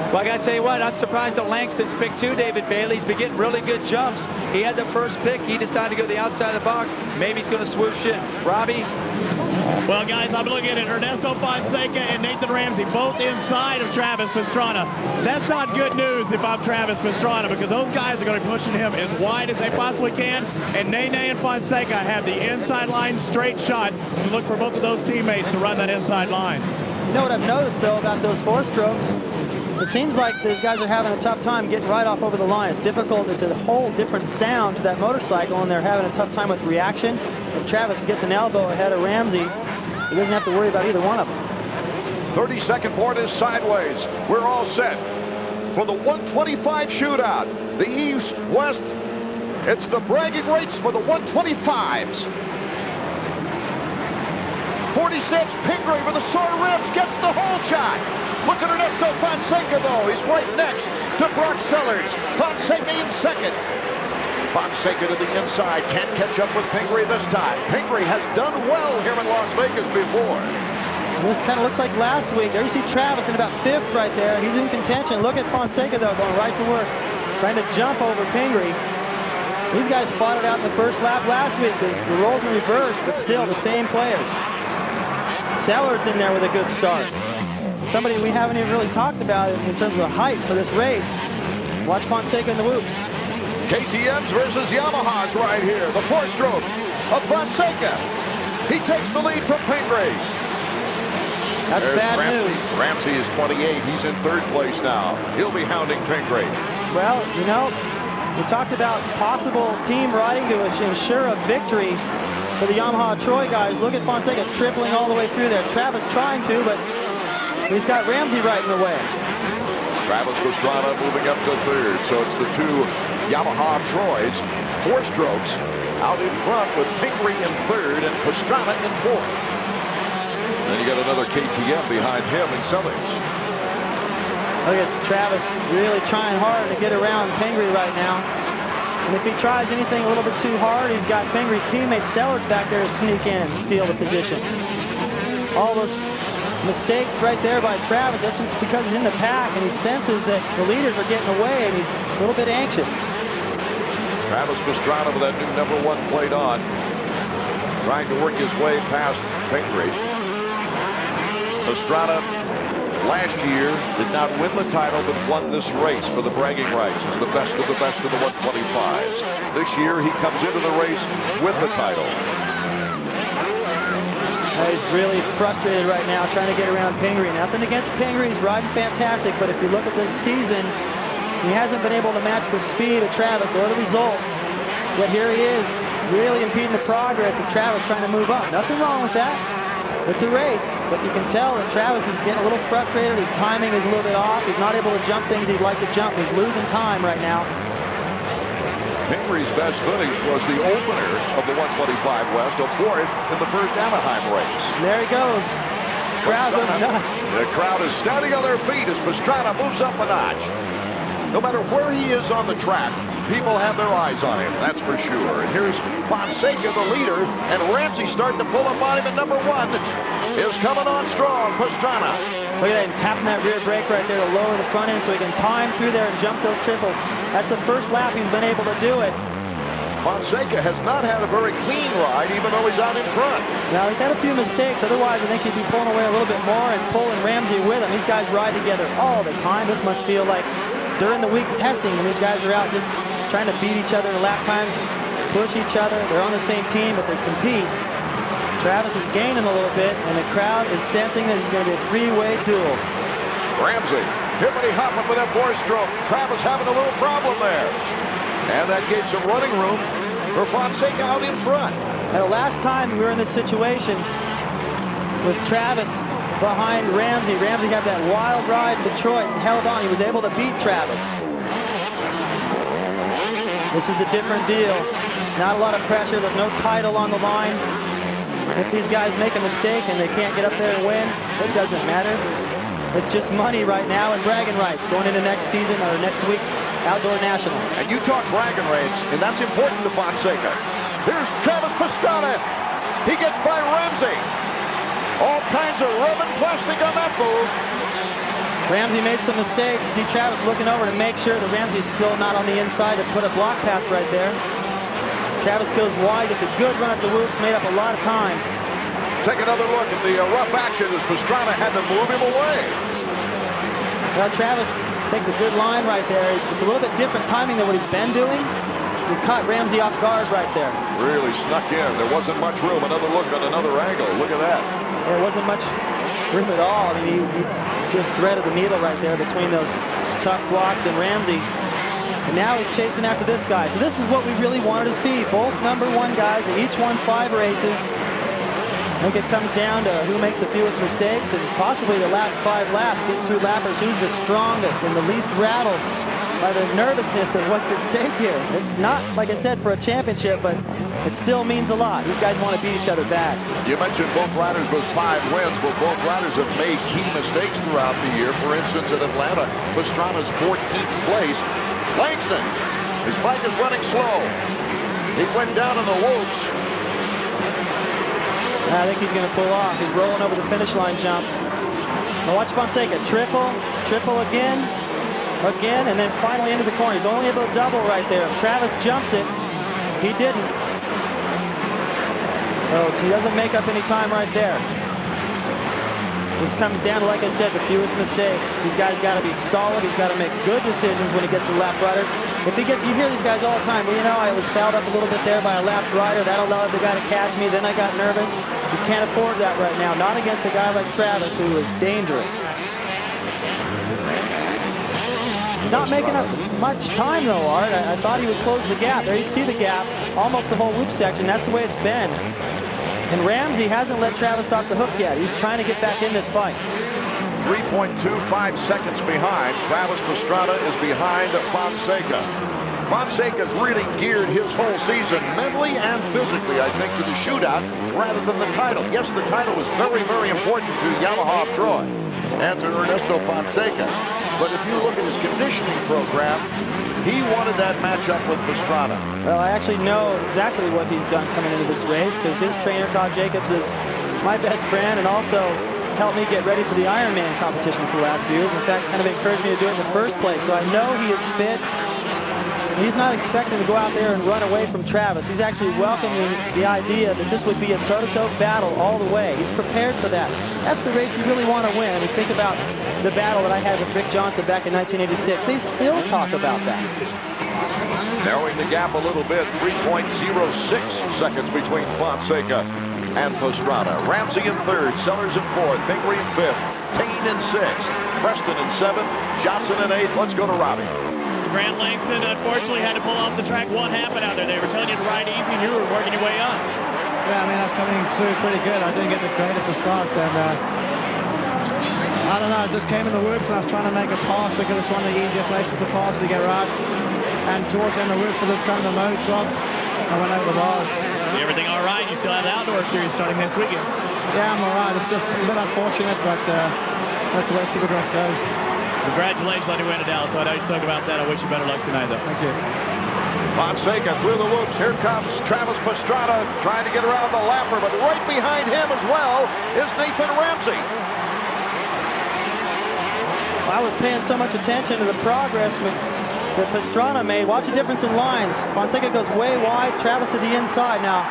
Well, I got to tell you what, I'm surprised that Langston's picked two, David Bailey. He's been getting really good jumps. He had the first pick. He decided to go to the outside of the box. Maybe he's going to swoosh in. Robbie? Well, guys, I'm looking at Ernesto Fonseca and Nathan Ramsey, both inside of Travis Pastrana. That's not good news if I'm Travis Pastrana, because those guys are going to be pushing him as wide as they possibly can. And Nene and Fonseca have the inside line straight shot to look for both of those teammates to run that inside line. You know what I've noticed, though, about those four-strokes? It seems like these guys are having a tough time getting right off over the line. It's difficult. It's a whole different sound to that motorcycle, and they're having a tough time with reaction. If Travis gets an elbow ahead of Ramsey, he doesn't have to worry about either one of them. 32nd board is sideways. We're all set for the 125 shootout. The East-West, it's the bragging rates for the 125s. 46, Pingree with the sore ribs, gets the whole shot. Look at Ernesto Fonseca, though. He's right next to Brock Sellards. Fonseca in second. Fonseca to the inside. Can't catch up with Pingree this time. Pingree has done well here in Las Vegas before. This kind of looks like last week. There you see Travis in about 5th right there. He's in contention. Look at Fonseca, though, going right to work, trying to jump over Pingree. These guys fought it out in the first lap last week. The roles in reverse, but still the same players. Sellards in there with a good start. Somebody we haven't even really talked about in terms of the height for this race. Watch Fonseca in the whoops. KTMs versus Yamahas right here. The four-stroke of Fonseca. He takes the lead from Pingree. That's bad Ramsey. news. Ramsey is 28. He's in 3rd place now. He'll be hounding Pingree. Well, you know, we talked about possible team riding to ensure a victory for the Yamaha Troy guys. Look at Fonseca tripling all the way through there. Travis trying to, but he's got Ramsey right in the way. Travis Pastrana moving up to 3rd. So it's the two Yamaha Troys, 4 strokes, out in front with Pingree in 3rd and Pastrana in 4th. Then you got another KTM behind him and Sellards. Look at Travis really trying hard to get around Pingree right now. And if he tries anything a little bit too hard, he's got Pingree's teammate Sellards back there to sneak in and steal the position. All those mistakes right there by Travis, that's just because he's in the pack and he senses that the leaders are getting away and he's a little bit anxious. Travis Pastrana with that new #1 plate on, trying to work his way past Pingree. Pastrana last year did not win the title but won this race for the bragging rights as the best of the 125s. This year he comes into the race with the title. He's really frustrated right now trying to get around Pingree. Nothing against Pingree, he's riding fantastic, but if you look at the season, he hasn't been able to match the speed of Travis or the results. Yet here he is, really impeding the progress of Travis trying to move up. Nothing wrong with that. It's a race, but you can tell that Travis is getting a little frustrated. His timing is a little bit off. He's not able to jump things he'd like to jump. He's losing time right now. Pingree best finish was the opener of the 125 West, a fourth in the first Anaheim race. There he goes. Crowd goes nuts. The crowd is standing on their feet as Pastrana moves up a notch. No matter where he is on the track, people have their eyes on him, that's for sure. And here's Fonseca, the leader, and Ramsey starting to pull up on him at number 1. Is coming on strong, Pastrana. Look at that, he's tapping that rear brake right there to lower the front end so he can time through there and jump those triples. That's the first lap he's been able to do it. Fonseca has not had a very clean ride, even though he's out in front. Now, he's had a few mistakes. Otherwise, I think he'd be pulling away a little bit more and pulling Ramsey with him. These guys ride together all the time. This must feel like during the week testing when these guys are out just trying to beat each other in lap times, push each other. They're on the same team, but they compete. Travis is gaining a little bit, and the crowd is sensing that it's going to be a three-way duel. Ramsey, Jeremy Huffman with that 4-stroke. Travis having a little problem there. And that gave some running room for Fonseca out in front. And the last time we were in this situation with Travis behind Ramsey, Ramsey had that wild ride in Detroit and held on. He was able to beat Travis. This is a different deal. Not a lot of pressure. There's no title on the line. If these guys make a mistake and they can't get up there and win, it doesn't matter. It's just money right now and bragging rights going into next season or next week's Outdoor National. And you talk bragging rights, and that's important to Fonseca. Here's Travis Pastrana. He gets by Ramsey. All kinds of rubbing plastic on that move. Ramsey made some mistakes. You see Travis looking over to make sure that Ramsey's still not on the inside to put a block pass right there. Travis goes wide. It's a good run at the whoops, made up a lot of time. Take another look at the rough action as Pastrana had to move him away. Well, Travis takes a good line right there. It's a little bit different timing than what he's been doing. He caught Ramsey off guard right there. Really snuck in. There wasn't much room. Another look on another angle. Look at that. There wasn't much room at all. I mean, he just threaded the needle right there between those tough blocks and Ramsey. And now he's chasing after this guy. So this is what we really wanted to see. Both number 1 guys, they each won 5 races. I think it comes down to who makes the fewest mistakes and possibly the last 5 laps, these 2 lappers, who's the strongest and the least rattled by the nervousness of what's at stake here. It's not, like I said, for a championship, but it still means a lot. These guys want to beat each other back. You mentioned both riders with 5 wins. Well, both riders have made key mistakes throughout the year. For instance, at Atlanta, Pastrana's 14th place. Langston, his bike is running slow. He went down in the whoops. I think he's going to pull off. He's rolling over the finish line jump. Now watch Fonseca. Triple, triple again, and then finally into the corner. He's only able to double right there. If Travis jumps it, he didn't. Oh, he doesn't make up any time right there. This comes down to, like I said, the fewest mistakes. These guys got to be solid. He's got to make good decisions when he gets to lap rider. If he gets, you hear these guys all the time, well, you know, I was fouled up a little bit there by a lap rider. That allowed the guy to catch me. Then I got nervous. You can't afford that right now. Not against a guy like Travis, who is dangerous. Not making up much time, though, Art. I thought he would close the gap. There you see the gap, almost the whole loop section. That's the way it's been. And Ramsey hasn't let Travis off the hook yet. He's trying to get back in this fight. 3.25 seconds behind. Travis Pastrana is behind Fonseca. Fonseca's really geared his whole season mentally and physically, I think, to the shootout rather than the title. Yes, the title was very, very important to Yamaha of Troy and to Ernesto Fonseca. But if you look at his conditioning program, he wanted that matchup with Pastrana. Well, I actually know exactly what he's done coming into this race because his trainer, Todd Jacobs, is my best friend and also helped me get ready for the Ironman competition for the last few years. In fact, kind of encouraged me to do it in the first place. So I know he is fit. He's not expecting to go out there and run away from Travis. He's actually welcoming the idea that this would be a toe-to-toe battle all the way. He's prepared for that. That's the race you really want to win. I mean, think about the battle that I had with Rick Johnson back in 1986. They still talk about that. Narrowing the gap a little bit, 3.06 seconds between Fonseca and Pastrana. Ramsey in 3rd, Sellers in 4th, Pingree in 5th, Payne in 6th, Preston in 7th, Johnson in 8th. Let's go to Robbie. Grant Langston, unfortunately, had to pull off the track. What happened out there? They were telling you to ride easy, and you were working your way up. Yeah, I mean, that's coming through pretty good. I didn't get the greatest of start, and I don't know, it just came in the whoops, and I was trying to make a pass because it's one of the easier places to pass to get right. and towards the end of the whoops, so this kind of the nose dropped. I went over the bars. Everything all right? You still have the outdoor series starting next weekend. Yeah, I'm all right. It's just a bit unfortunate, but that's the way Supercross goes. Congratulations on your win at Dallas. I know you spoke about that. I wish you better luck tonight, though. Thank you. Fonseca through the whoops. Here comes Travis Pastrana trying to get around the lapper, but right behind him as well is Nathan Ramsey. I was paying so much attention to the progress that Pastrana made. Watch the difference in lines. Fonseca goes way wide, Travis to the inside. Now,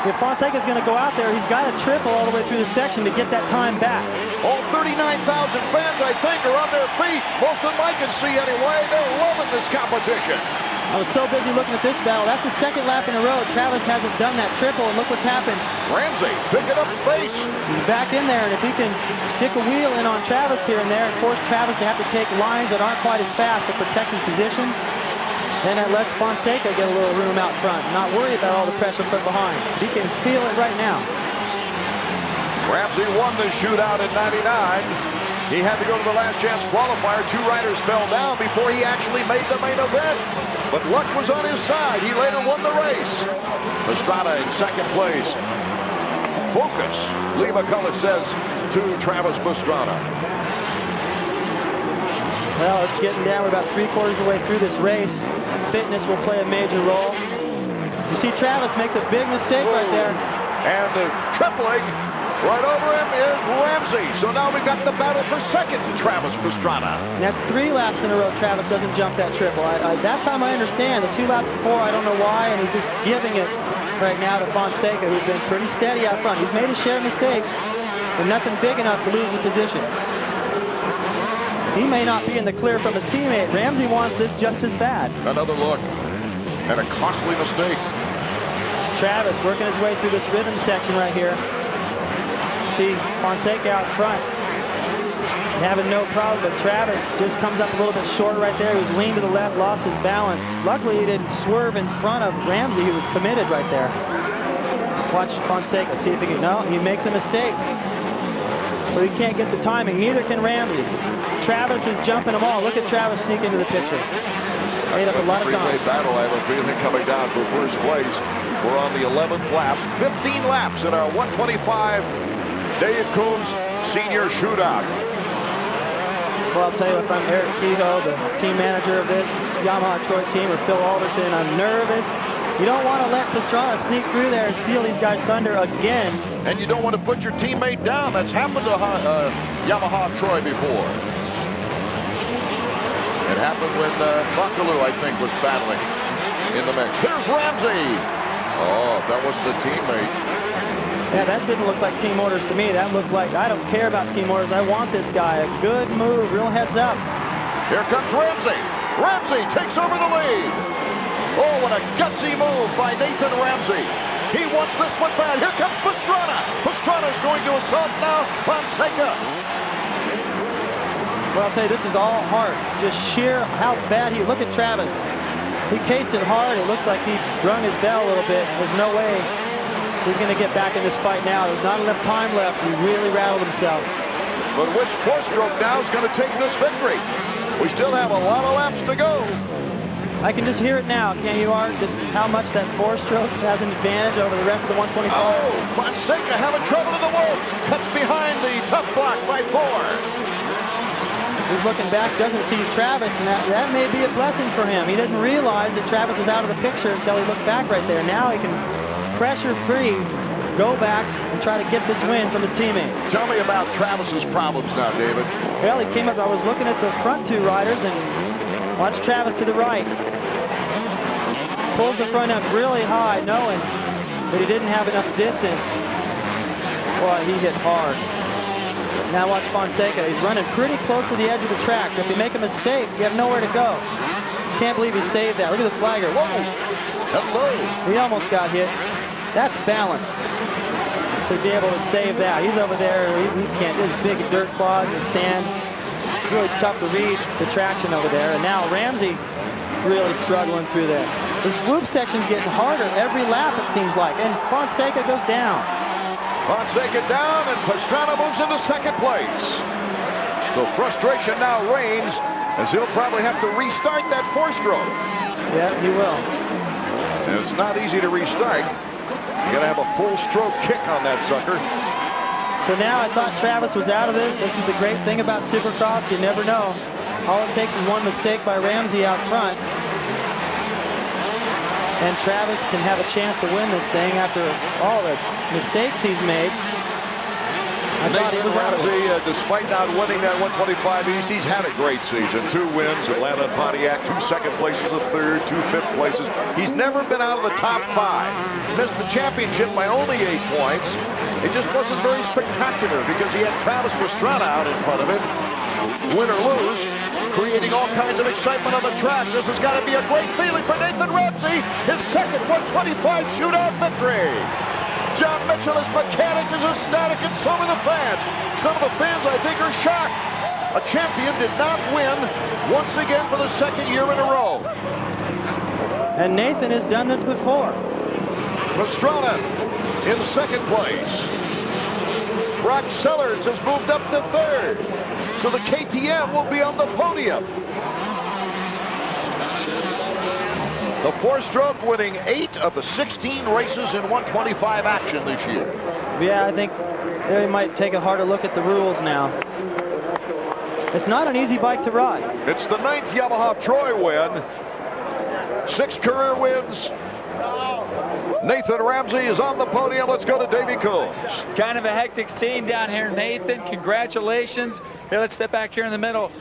if Fonseca's going to go out there, he's got to triple all the way through the section to get that time back. All 39,000 fans, I think, are on their feet. Most of them I can see anyway. They're loving this competition. I was so busy looking at this battle. That's the second lap in a row. Travis hasn't done that triple, and look what's happened. Ramsey picking up space. He's back in there, and if he can stick a wheel in on Travis here and there and force Travis to have to take lines that aren't quite as fast to protect his position, then that lets Fonseca get a little room out front, not worry about all the pressure put behind. He can feel it right now. Ramsey won the shootout in '99. He had to go to the last chance qualifier. 2 riders fell down before he actually made the main event. But luck was on his side. He later won the race. Pastrana in second place. Focus, Lee McCullough says to Travis Pastrana. Well, it's getting down. We're about 3/4 of the way through this race. Fitness will play a major role. You see Travis makes a big mistake right there. And tripling right over him is Ramsey. So now we've got the battle for second, Travis Pastrana. And that's 3 laps in a row Travis doesn't jump that triple. That time I understand. The 2 laps before, I don't know why, and he's just giving it right now to Fonseca, who's been pretty steady out front. He's made his share of mistakes, but nothing big enough to lose the position. He may not be in the clear from his teammate. Ramsey wants this just as bad. Another look, and a costly mistake. Travis working his way through this rhythm section right here. See Fonseca out front, having no problem, but Travis just comes up a little bit short right there. He was leaned to the left, lost his balance. Luckily, he didn't swerve in front of Ramsey, who was committed right there. Watch Fonseca, see if he can, no, he makes a mistake. So he can't get the timing, neither can Ramsey. Travis is jumping them all. Look at Travis sneak into the picture. Made up a lot of time. Three-way battle, I have a feeling, coming down for first place. We're on the 11th lap, 15 laps in our 125 Dave Coombs Senior Shootout. Well, I'll tell you, if I'm Eric Kehoe, the team manager of this Yamaha Troy team, or Phil Alderson, I'm nervous. You don't want to let Pastrana sneak through there and steal these guys' thunder again. And you don't want to put your teammate down. That's happened to Yamaha Troy before. It happened when Buckaloo, I think, was battling in the mix. Here's Ramsey. Oh, that was the teammate. Yeah, that didn't look like team orders to me. That looked like, I don't care about team orders. I want this guy. A good move, real heads up. Here comes Ramsey. Ramsey takes over the lead. Oh, what a gutsy move by Nathan Ramsey. He wants this one bad. Here comes Pastrana. Pastrana's going to assault now Fonseca. Well, I'll tell you, this is all heart. Just sheer how bad he, look at Travis. He cased it hard. It looks like he rung his bell a little bit. There's no way he's going to get back in this fight now. There's not enough time left. He really rattled himself. But which 4-stroke now is going to take this victory? We still have a lot of laps to go. I can just hear it now, can't you, Art? Just how much that 4-stroke has an advantage over the rest of the 125. Oh, Fonseca having trouble in the whoops. Cuts behind the tough block by 4. He's looking back, doesn't see Travis, and that may be a blessing for him. He didn't realize that Travis was out of the picture until he looked back right there. Now he can pressure-free go back and try to get this win from his teammate. Tell me about Travis's problems now, David. Well, he came up, I was looking at the front 2 riders, and watch Travis to the right. Pulls the front up really high, knowing that he didn't have enough distance. Boy, he hit hard. Now watch Fonseca. He's running pretty close to the edge of the track. If you make a mistake, you have nowhere to go. Can't believe he saved that. Look at the flagger. Whoa! Hello! He almost got hit. That's balance to be able to save that. He's over there. He can't. There's big dirt clods and sand. It's really tough to read the traction over there. And now Ramsey really struggling through there. This whoop section's getting harder every lap, it seems like. And Fonseca goes down. Fonseca down, and Pastrana moves into second place. So frustration now reigns, as he'll probably have to restart that 4-stroke. Yeah, he will. And it's not easy to restart. You got to have a full stroke kick on that sucker. So now I thought Travis was out of this. This is the great thing about Supercross. You never know. All it takes is one mistake by Ramsey out front, and Travis can have a chance to win this thing after all the mistakes he's made. Nathan Ramsey, despite not winning that 125 East, he's had a great season. 2 wins, Atlanta and Pontiac, 2 second places, a third, 2 fifth places. He's never been out of the top 5. Missed the championship by only 8 points. It just wasn't very spectacular because he had Travis Pastrana out in front of him. Win or lose, creating all kinds of excitement on the track. This has got to be a great feeling for Nathan Ramsey. His second 125 shootout victory. John Mitchell, his mechanic, is ecstatic, and so are the fans. Some of the fans, I think, are shocked. A champion did not win once again for the 2nd year in a row. And Nathan has done this before. Pastrana in 2nd place. Brock Sellers has moved up to 3rd. So the KTM will be on the podium. The 4-stroke winning 8 of the 16 races in 125 action this year. Yeah, I think they might take a harder look at the rules now. It's not an easy bike to ride. It's the 9th Yamaha Troy win. 6 career wins. Nathan Ramsey is on the podium. Let's go to Davey Combs. Kind of a hectic scene down here, Nathan. Congratulations. Here, let's step back here in the middle.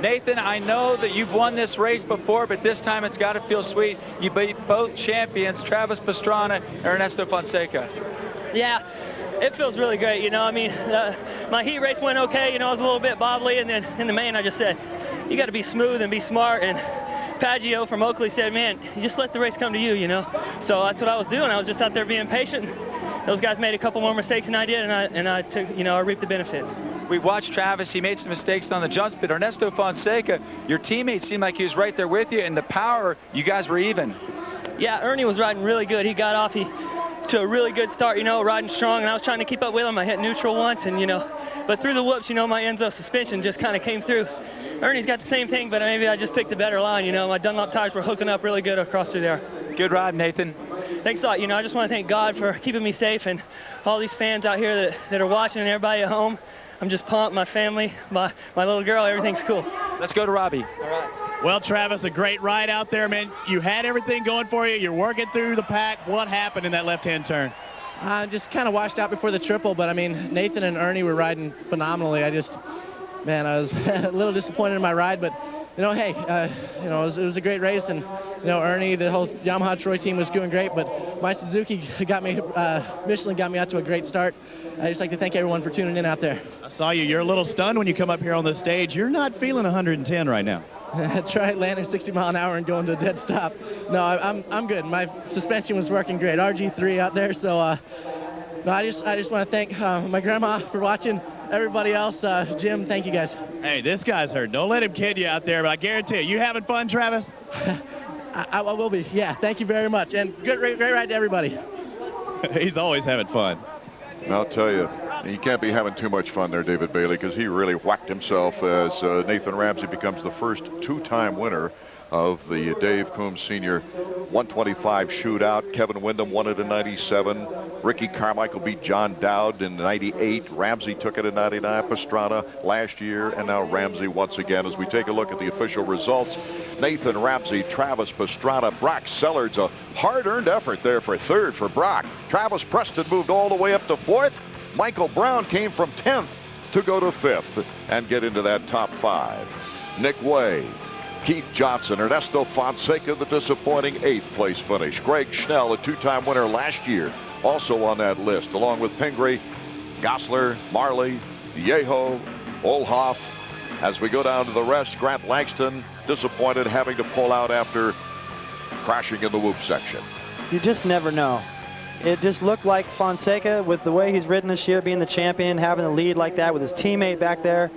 Nathan, I know that you've won this race before, but this time it's got to feel sweet. You beat both champions, Travis Pastrana and Ernesto Fonseca. Yeah, it feels really great. You know, I mean, my heat race went okay. You know, I was a little bit bobbly, and then in the main, I just said, you got to be smooth and be smart. And Paggio from Oakley said, man, you just let the race come to you, you know. So that's what I was doing. I was just out there being patient. Those guys made a couple more mistakes than I did, and I took, you know, I reaped the benefits. We watched Travis. He made some mistakes on the jumps, but Ernesto Fonseca, your teammate seemed like he was right there with you, and the power, you guys were even. Yeah, Ernie was riding really good. He got off to a really good start, you know, riding strong, and I was trying to keep up with him. I hit neutral once, and, you know, but through the whoops, you know, my Enzo suspension just kind of came through. Ernie's got the same thing, but maybe I just picked a better line, you know. My Dunlop tires were hooking up really good across through there. Good ride, Nathan. Thanks a lot. You know, I just want to thank God for keeping me safe and all these fans out here that are watching and everybody at home. I'm just pumped. My family, my little girl, everything's cool. Let's go to Robbie. All right. Well, Travis, a great ride out there, man. You had everything going for you. You're working through the pack. What happened in that left-hand turn? Just kind of washed out before the triple, but I mean, Nathan and Ernie were riding phenomenally. I was a little disappointed in my ride, but you know, hey, you know, it was a great race, and you know, Ernie, the whole Yamaha Troy team was doing great, but my Suzuki got me, Michelin got me out to a great start. I'd just like to thank everyone for tuning in out there. I saw you. You're a little stunned when you come up here on the stage. You're not feeling 110 right now. Try landing 60 mile an hour and going to a dead stop. No, I'm good. My suspension was working great. RG3 out there, so no, I just want to thank my grandma for watching. Everybody else, Jim, thank you guys. Hey, this guy's hurt. Don't let him kid you out there, but I guarantee you having fun, Travis? I will be. Yeah, thank you very much, and great ride to everybody. He's always having fun. I'll tell you, you can't be having too much fun there, David Bailey, because he really whacked himself as Nathan Ramsey becomes the first 2-time winner of the Dave Coombs Sr. 125 shootout. Kevin Windham won it in 97. Ricky Carmichael beat John Dowd in 98. Ramsey took it in 99. Pastrana last year, and now Ramsey once again. As we take a look at the official results, Nathan Ramsey, Travis Pastrana, Brock Sellers, a hard-earned effort there for 3rd for Brock. Travis Preston moved all the way up to 4th. Michael Brown came from 10th to go to 5th and get into that top 5. Nick Way, Keith Johnson, Ernesto Fonseca, the disappointing 8th place finish. Greg Schnell, a 2-time winner last year, also on that list, along with Pingree, Gosler, Marley, Yeho, Olhoff. As we go down to the rest, Grant Langston, disappointed having to pull out after crashing in the whoop section. You just never know. It just looked like Fonseca, with the way he's ridden this year, being the champion, having a lead like that with his teammate back there,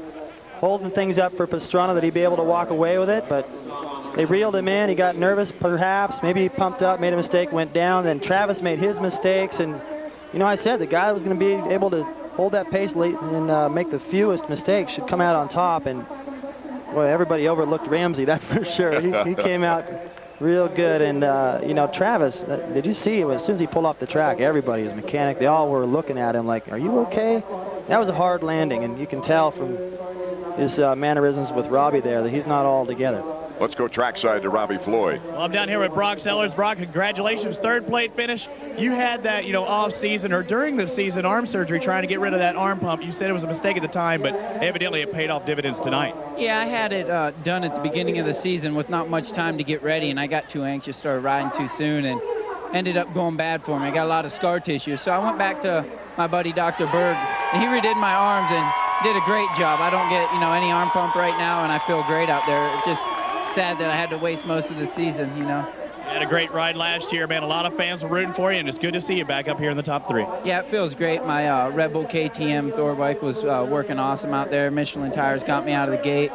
holding things up for Pastrana, that he'd be able to walk away with it, but they reeled him in. He got nervous, perhaps. Maybe he pumped up, made a mistake, went down. Then Travis made his mistakes, and you know, I said the guy was going to be able to hold that pace late and make the fewest mistakes should come out on top. And boy, everybody overlooked Ramsey, that's for sure. He came out Real good. And, you know, Travis, did you see, as soon as he pulled off the track, everybody, his mechanic, they all were looking at him like, are you okay? That was a hard landing, and you can tell from his mannerisms with Robbie there that he's not all together. Let's go trackside to Robbie Floyd. Well, I'm down here with Brock Sellers. Brock, congratulations, third plate finish. You had that, you know, off season or during the season arm surgery trying to get rid of that arm pump. You said it was a mistake at the time, but evidently it paid off dividends tonight. Yeah, I had it done at the beginning of the season with not much time to get ready, and I got too anxious, started riding too soon, and ended up going bad for me. I got a lot of scar tissue. So I went back to my buddy Dr. Berg, and he redid my arms and did a great job. I don't get, you know, any arm pump right now, and I feel great out there. It's just sad that I had to waste most of the season, you know. You had a great ride last year, man. A lot of fans were rooting for you, and it's good to see you back up here in the top 3. Yeah, it feels great. My Red Bull KTM Thor bike was working awesome out there. Michelin tires got me out of the gate.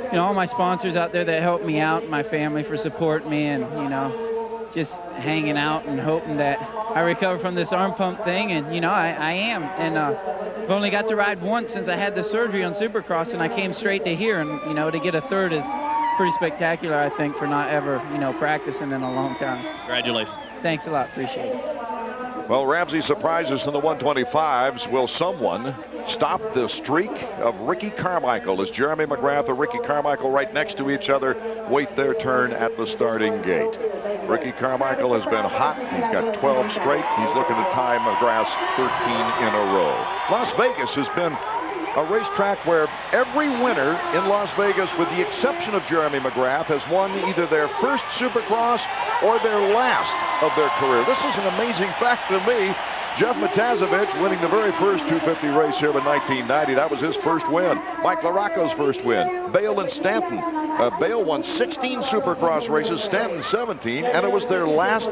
You know, all my sponsors out there that helped me out, my family for supporting me, and, you know, just hanging out and hoping that I recover from this arm pump thing, and, you know, I am. And I've only got to ride once since I had the surgery on Supercross, and I came straight to here, and, you know, to get a third is pretty spectacular, I think, for not ever, you know, practicing in a long time. Congratulations. Thanks a lot. Appreciate it. Well, Ramsey surprises in the 125s. Will someone stop the streak of Ricky Carmichael as Jeremy McGrath and Ricky Carmichael right next to each other wait their turn at the starting gate? Ricky Carmichael has been hot. He's got 12 straight. He's looking to tie McGrath's 13 in a row. Las Vegas has been a racetrack where every winner in Las Vegas, with the exception of Jeremy McGrath, has won either their first Supercross or their last of their career. This is an amazing fact to me. Jeff Matazovich winning the very first 250 race here in 1990. That was his first win. Mike LaRocco's first win. Bale and Stanton. Bale won 16 Supercross races, Stanton 17, and it was their last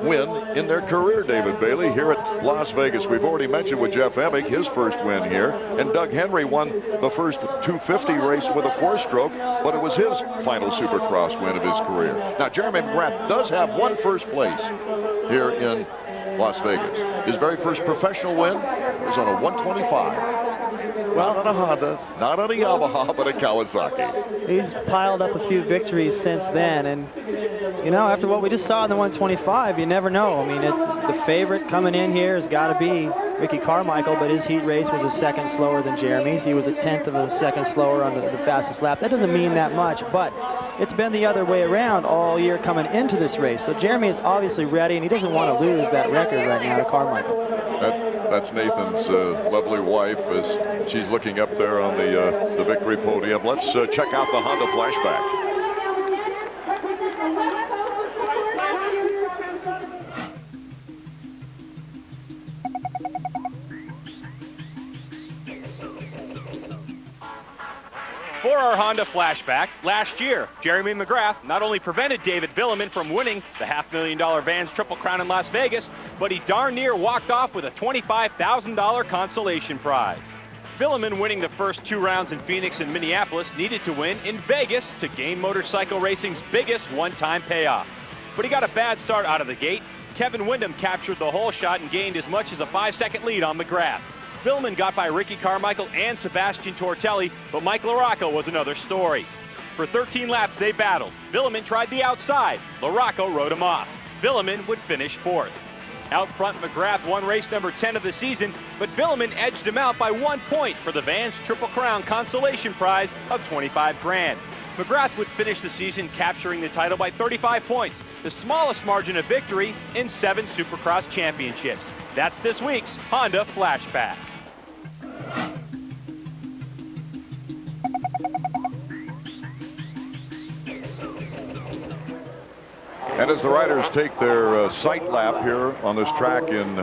win in their career, David Bailey, here at Las Vegas. We've already mentioned with Jeff Emig, his first win here, and Doug Henry won the first 250 race with a 4-stroke, but it was his final Supercross win of his career. Now, Jeremy McGrath does have one first place here in Las Vegas. His very first professional win was on a 125. Well, not on a Honda, not on a Yamaha, but a Kawasaki. He's piled up a few victories since then, and you know, after what we just saw in the 125, you never know. I mean, the favorite coming in here has got to be Ricky Carmichael, but his heat race was a second slower than Jeremy's. He was a 10th of a second slower on the fastest lap. That doesn't mean that much, but it's been the other way around all year coming into this race. So Jeremy is obviously ready, and he doesn't want to lose that record right now to Carmichael. That's Nathan's lovely wife as she's looking up there on the victory podium. Let's check out the Honda flashback. For our Honda flashback, last year, Jeremy McGrath not only prevented David Vuillemin from winning the $500,000 Vans Triple Crown in Las Vegas, but he darn near walked off with a $25,000 consolation prize. Vuillemin, winning the first 2 rounds in Phoenix and Minneapolis, needed to win in Vegas to gain motorcycle racing's biggest one-time payoff. But he got a bad start out of the gate. Kevin Windham captured the whole shot and gained as much as a 5-second lead on McGrath. Vuillemin got by Ricky Carmichael and Sebastien Tortelli, but Mike LaRocco was another story. For 13 laps, they battled. Vuillemin tried the outside. LaRocco rode him off. Vuillemin would finish 4th. Out front, McGrath won race number 10 of the season, but Vuillemin edged him out by 1 point for the Vans Triple Crown consolation prize of $25 grand. McGrath would finish the season capturing the title by 35 points, the smallest margin of victory in 7 Supercross championships. That's this week's Honda Flashback. And as the riders take their sight lap here on this track in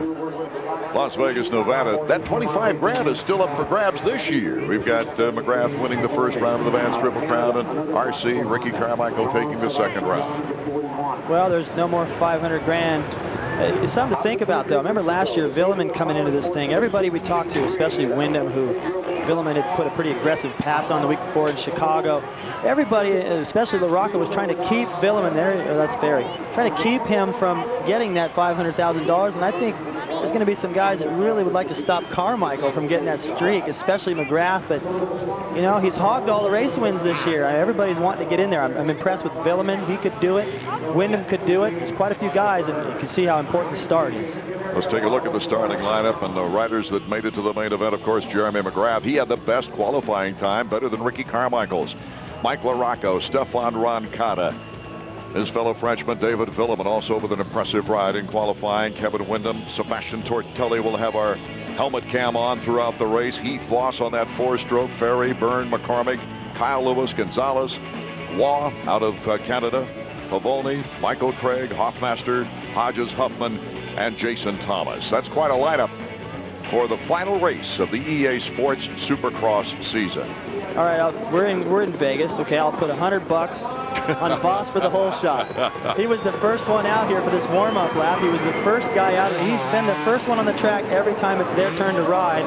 Las Vegas, Nevada, that 25 grand is still up for grabs this year. We've got McGrath winning the first round of the Vans Triple Crown, and RC, Ricky Carmichael, taking the second round. Well, there's no more 500 grand. It's something to think about, though. Remember last year, Vuillemin coming into this thing, everybody we talked to, especially Windham, who Vuillemin had put a pretty aggressive pass on the week before in Chicago. Everybody, especially LaRocco, was trying to keep Vuillemin there, or that's Ferry, trying to keep him from getting that $500,000, and I think there's going to be some guys that really would like to stop Carmichael from getting that streak, especially McGrath. But, you know, he's hogged all the race wins this year. Everybody's wanting to get in there. I'm impressed with Vuillemin. He could do it. Windham could do it. There's quite a few guys, and you can see how important the start is. Let's take a look at the starting lineup and the riders that made it to the main event. Of course, Jeremy McGrath. He had the best qualifying time, better than Ricky Carmichael's. Mike LaRocco, Stephane Roncada. His fellow Frenchman, David Vuillemin, also with an impressive ride in qualifying. Kevin Windham, Sebastien Tortelli will have our helmet cam on throughout the race. Heath Voss on that 4-stroke. Ferry, Byrne, McCormick, Kyle Lewis, Gonzalez, Waugh out of Canada, Pavolny, Michael Craig, Hoffmaster, Hodges, Huffman, and Jason Thomas. That's quite a lineup for the final race of the EA Sports Supercross season. All right, we're in Vegas. Okay, I'll put $100 on Voss for the whole shot. He was the first one out here for this warm-up lap. He was the first guy out. He's been the first one on the track every time it's their turn to ride.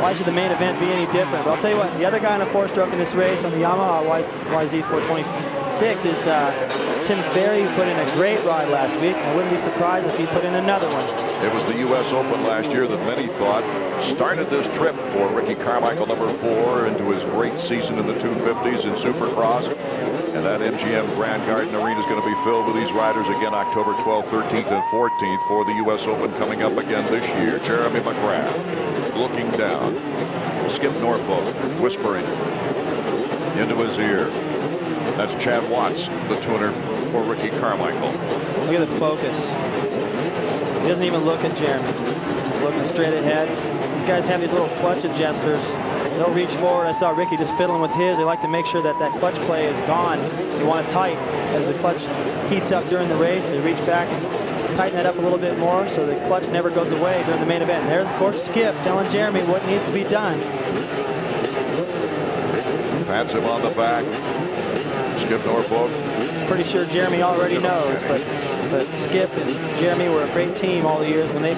Why should the main event be any different? But I'll tell you what, the other guy on a 4-stroke in this race on the Yamaha YZ426 is Tim Ferry, who put in a great ride last week. I wouldn't be surprised if he put in another one. It was the U.S. Open last year that many thought started this trip for Ricky Carmichael, number 4, into his great season in the 250s in Supercross. And that MGM Grand Garden Arena is going to be filled with these riders again October 12th, 13th, and 14th for the U.S. Open coming up again this year. Jeremy McGrath looking down. Skip Norfolk whispering into his ear. That's Chad Watts, the tuner for Ricky Carmichael. Look at the focus. He doesn't even look at Jeremy. He's looking straight ahead. These guys have these little clutch adjusters. They'll reach forward. I saw Ricky just fiddling with his. They like to make sure that that clutch play is gone. You want it tight. As the clutch heats up during the race, they reach back and tighten that up a little bit more so the clutch never goes away during the main event. And there's, of course, Skip telling Jeremy what needs to be done. Pats him on the back. Skip Norfolk. Pretty sure Jeremy already knows, but Skip and Jeremy were a great team all the years when they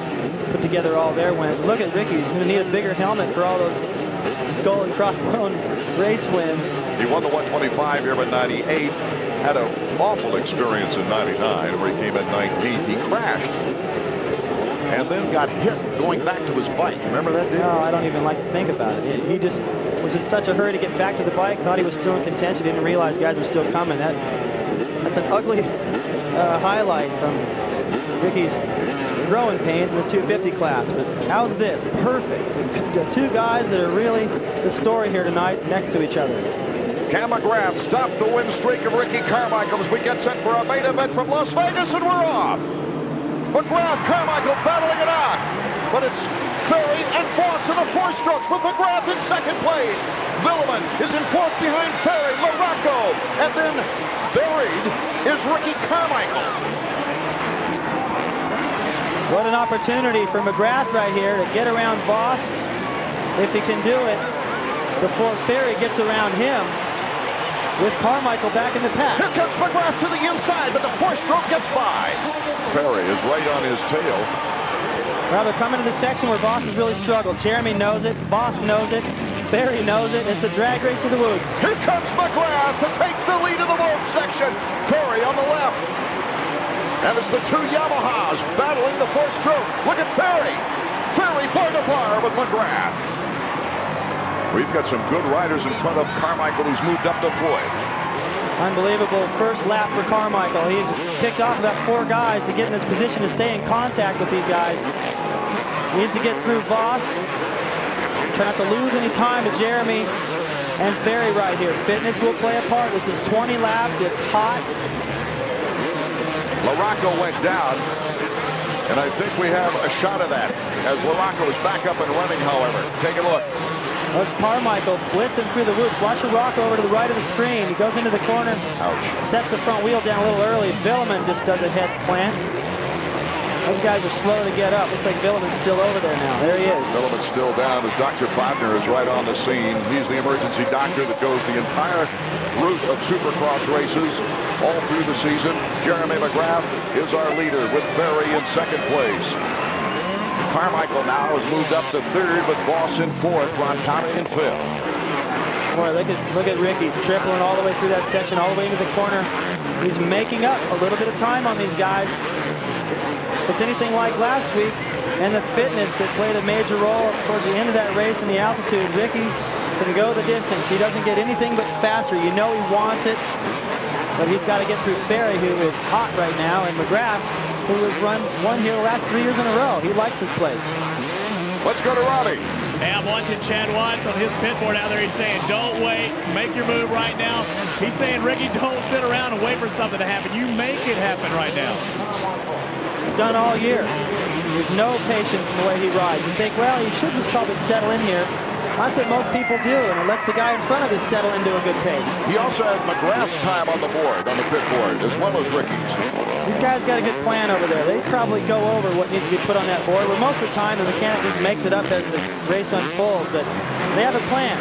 put together all their wins. Look at Ricky. He's going to need a bigger helmet for all those skull and crossbone race wins. He won the 125 here in 98. Had an awful experience in 99 where he came in 19th. He crashed and then got hit going back to his bike. Remember that, dude? No, I don't even like to think about it. He just was in such a hurry to get back to the bike, thought he was still in contention, didn't realize guys were still coming. That's an ugly highlight from Ricky's growing pains in this 250 class. But how's this? Perfect. The two guys that are really the story here tonight next to each other. Cam McGrath stopped the win streak of Ricky Carmichael as we get set for our main event from Las Vegas, and we're off. McGrath, Carmichael battling it out, but it's Ferry and Voss in the 4 strokes with McGrath in second place. Vuillemin is in 4th behind Ferry, LaRocco, and then buried is Ricky Carmichael. What an opportunity for McGrath right here to get around Voss, if he can do it, before Ferry gets around him, with Carmichael back in the pack. Here comes McGrath to the inside, but the 4-stroke gets by. Ferry is right on his tail. Well, they're coming to the section where Voss has really struggled. Jeremy knows it, Voss knows it, Ferry knows it. It's a drag race to the woods. Here comes McGrath to take the lead of the road section. Ferry on the left. And it's the 2 Yamahas battling the 4-stroke. Look at Ferry. Ferry bar to bar with McGrath. We've got some good riders in front of Carmichael, who's moved up to 4th. Unbelievable first lap for Carmichael. He's picked off about 4 guys to get in this position to stay in contact with these guys. He needs to get through Voss. Try not to lose any time to Jeremy and Ferry right here. Fitness will play a part. This is 20 laps. It's hot. LaRocco went down, and I think we have a shot of that as LaRocco is back up and running, however. Take a look. That's Carmichael blitzing through the woods. Watch LaRocco over to the right of the screen. He goes into the corner. Ouch. Sets the front wheel down a little early. Vuillemin just does a head plant. Those guys are slow to get up. Looks like Vuillemin's still over there now. There he is. Vuillemin's still down as Dr. Bodner is right on the scene. He's the emergency doctor that goes the entire route of Supercross races all through the season. Jeremy McGrath is our leader with Ferry in second place. Carmichael now has moved up to 3rd with Voss in 4th, Roncada in 5th. Boy, look at Ricky tripling all the way through that section, all the way into the corner. He's making up a little bit of time on these guys. If it's anything like last week, and the fitness that played a major role towards the end of that race and the altitude. Ricky can go the distance. He doesn't get anything but faster. You know he wants it, but he's got to get through Ferry, who is hot right now, and McGrath, who has won here the last 3 years in a row. He likes this place. Let's go to Robbie. Hey, I'm watching Chad Watts on his pit board out there. He's saying, don't wait, make your move right now. He's saying, Ricky, don't sit around and wait for something to happen. You make it happen right now. He's done all year. There's no patience in the way he rides. You think, well, he should just probably settle in here. That's what most people do, and it lets the guy in front of us settle into a good pace. He also has McGrath's time on the board, on the pit board, as well as Ricky's. These guys got a good plan over there. They probably go over what needs to be put on that board, where most of the time the mechanic just makes it up as the race unfolds, but they have a plan,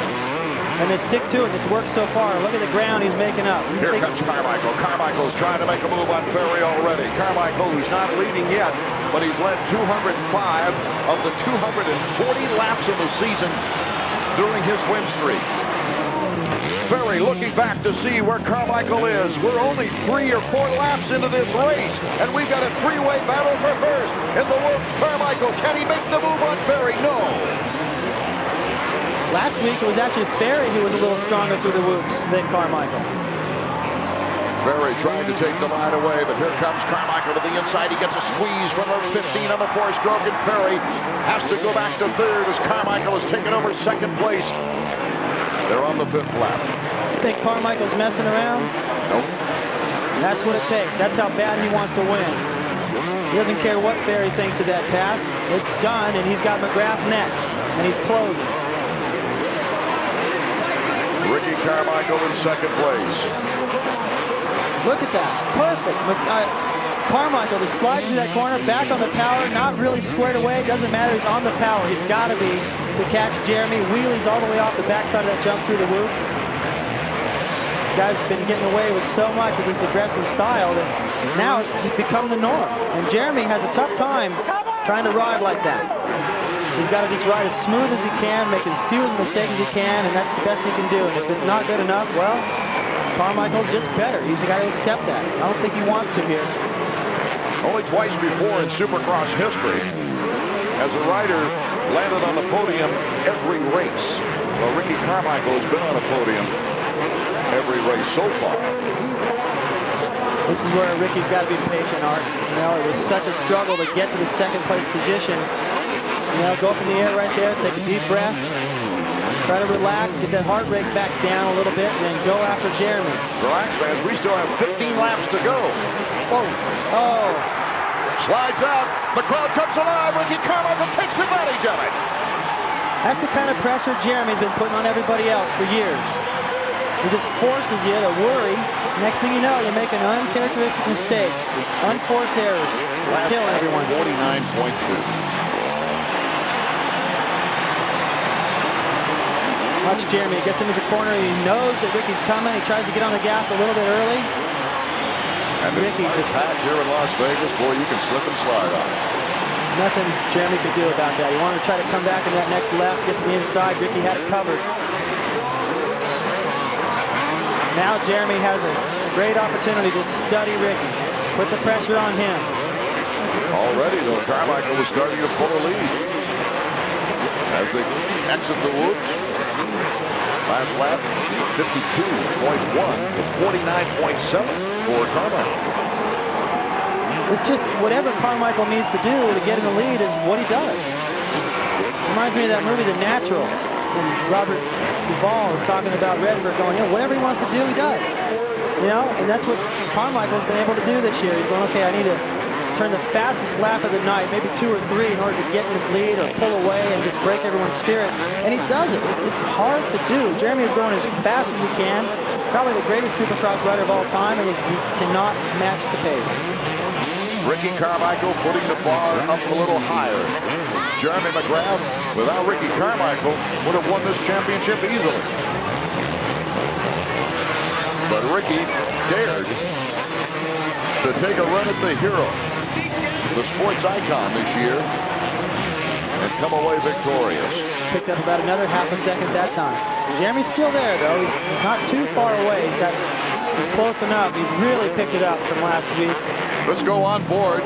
and they stick to it. It's worked so far. Look at the ground he's making up. Here comes Carmichael. Carmichael's trying to make a move on Ferry already. Carmichael, who's not leading yet, but he's led 205 of the 240 laps of the season during his win streak. Ferry looking back to see where Carmichael is. We're only 3 or 4 laps into this race, and we've got a 3-way battle for first. In the whoops, Carmichael, can he make the move on Ferry? No. Last week, it was actually Ferry who was a little stronger through the whoops than Carmichael. Ferry trying to take the line away, but here comes Carmichael to the inside. He gets a squeeze from the 15 on the 4-stroke, and Ferry has to go back to third as Carmichael has taken over second place. They're on the 5th lap. You think Carmichael's messing around? Nope. That's what it takes. That's how bad he wants to win. He doesn't care what Ferry thinks of that pass. It's done, and he's got McGrath next, and he's closing. Ricky Carmichael in second place. Look at that. Perfect. Carmichael just slides through that corner, back on the power, not really squared away. Doesn't matter. He's on the power. He's got to be to catch Jeremy. Wheelies all the way off the backside of that jump through the whoops. Guy's been getting away with so much with his aggressive style that now it's just become the norm. And Jeremy has a tough time trying to ride like that. He's got to just ride as smooth as he can, make as few mistakes as he can, and that's the best he can do. And if it's not good enough, well, Carmichael's just better. He's the guy to accept that. I don't think he wants to here. Only twice before in Supercross history has a rider landed on the podium every race. Well, Ricky Carmichael has been on a podium every race so far. This is where Ricky's got to be patient, Art. You know, it was such a struggle to get to the second place position. You know, go up in the air right there, take a deep breath, try to relax, get that heart rate back down a little bit, and then go after Jeremy. Relax, fans. We still have 15 laps to go. Oh. Oh. Slides out. The crowd comes alive. Ricky Carmichael takes advantage of it. That's the kind of pressure Jeremy's been putting on everybody else for years. He just forces you to worry. Next thing you know, you're making uncharacteristic mistakes, unforced errors, killing everyone. 49.2. Watch Jeremy. He gets into the corner. He knows that Ricky's coming. He tries to get on the gas a little bit early. And Ricky just back here in Las Vegas, boy, you can slip and slide on it. Nothing Jeremy could do about that. He wanted to try to come back in that next left, get to the inside. Ricky had it covered. Now Jeremy has a great opportunity to study Ricky. Put the pressure on him. Already, though, Carmichael was starting to pull a lead. As they exit the whoops. Last lap, 52.1 to 49.7 for Carmichael. It's just whatever Carmichael needs to do to get in the lead is what he does. Reminds me of that movie, The Natural. And Robert Duvall is talking about Redford going, you know, whatever he wants to do, he does. You know, and that's what Carmichael's been able to do this year. He's going, okay, I need to turn the fastest lap of the night, maybe 2 or 3, in order to get in this lead or pull away and just break everyone's spirit. And he does it. It's hard to do. Jeremy is going as fast as he can. Probably the greatest Supercross rider of all time, and he cannot match the pace. Ricky Carmichael putting the bar up a little higher. Jeremy McGrath, without Ricky Carmichael, would have won this championship easily. But Ricky dared to take a run at the hero, the sports icon this year, and come away victorious. Picked up about another half a second that time. Jeremy's still there, though. He's not too far away. He's close enough. He's really picked it up from last week. Let's go on board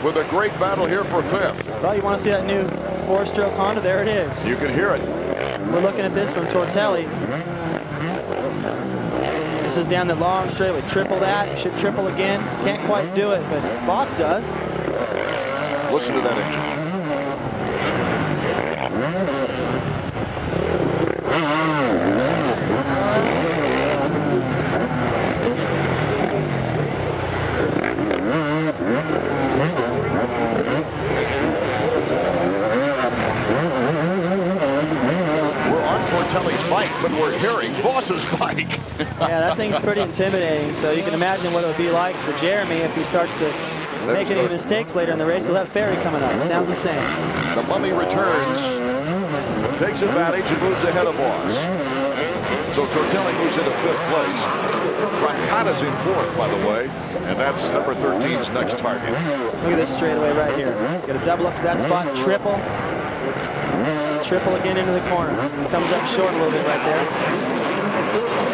with a great battle here for 5th. Well, you want to see that new 4-stroke Honda? There it is. You can hear it. We're looking at this from Tortelli. This is down the long straightaway. Triple that. Should triple again. Can't quite do it, but Voss does. Listen to that engine. We're on Tortelli's bike, but we're hearing Voss's bike. Yeah, that thing's pretty intimidating, so you can imagine what it would be like for Jeremy if he starts to make any mistakes later in the race. He'll have Ferry coming up. Sounds the same. The Mummy returns, takes advantage, and moves ahead of Voss. So Tortelli moves into 5th place. Roncada's in 4th, by the way, and that's number 13's next target. Look at this straightaway right here. Got to double up to that spot, triple. Triple again into the corner. Comes up short a little bit right there.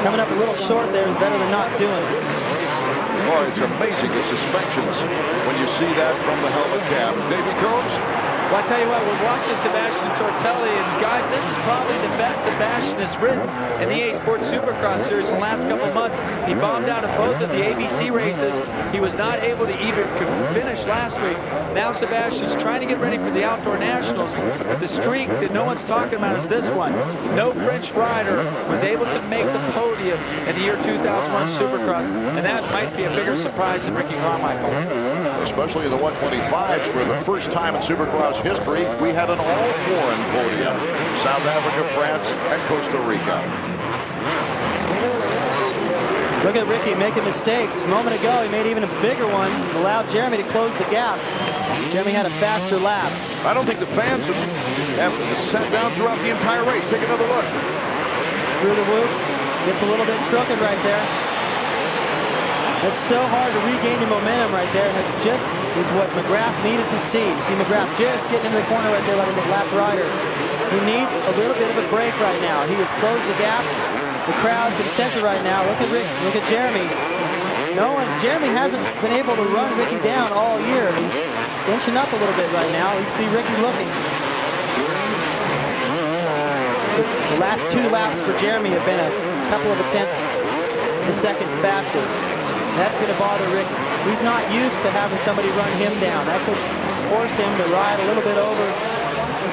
Coming up a little short there is better than not doing it. Oh, it's amazing, the suspensions, when you see that from the helmet cam. Davey Combs? Well, I tell you what, we're watching Sebastien Tortelli, and guys, this is probably the best Sebastien has ridden in the EA Sports Supercross series in the last couple months. He bombed out of both of the ABC races. He was not able to even finish last week. Now Sebastian's trying to get ready for the Outdoor Nationals. But the streak that no one's talking about is this one. No French rider was able to make the podium in the year 2001 Supercross, and that might be a bigger surprise than Ricky Carmichael. Especially in the 125s, for the first time in Supercross history, we had an all-foreign podium. South Africa, France, and Costa Rica. Look at Ricky making mistakes. A moment ago, he made even a bigger one, allowed Jeremy to close the gap. Jeremy had a faster lap. I don't think the fans have sat down throughout the entire race. Take another look. Through the whoop. Gets a little bit crooked right there. It's so hard to regain your momentum right there, and it just is what McGrath needed to see. You see McGrath just getting into the corner right there, letting the lap rider. He needs a little bit of a break right now. He has closed the gap. The crowd's consented right now. Look at Rick. Look at Jeremy. Jeremy hasn't been able to run Ricky down all year. He's inching up a little bit right now. You see Ricky looking. The last 2 laps for Jeremy have been a couple of tenths a second faster. That's going to bother Ricky. He's not used to having somebody run him down. That could force him to ride a little bit over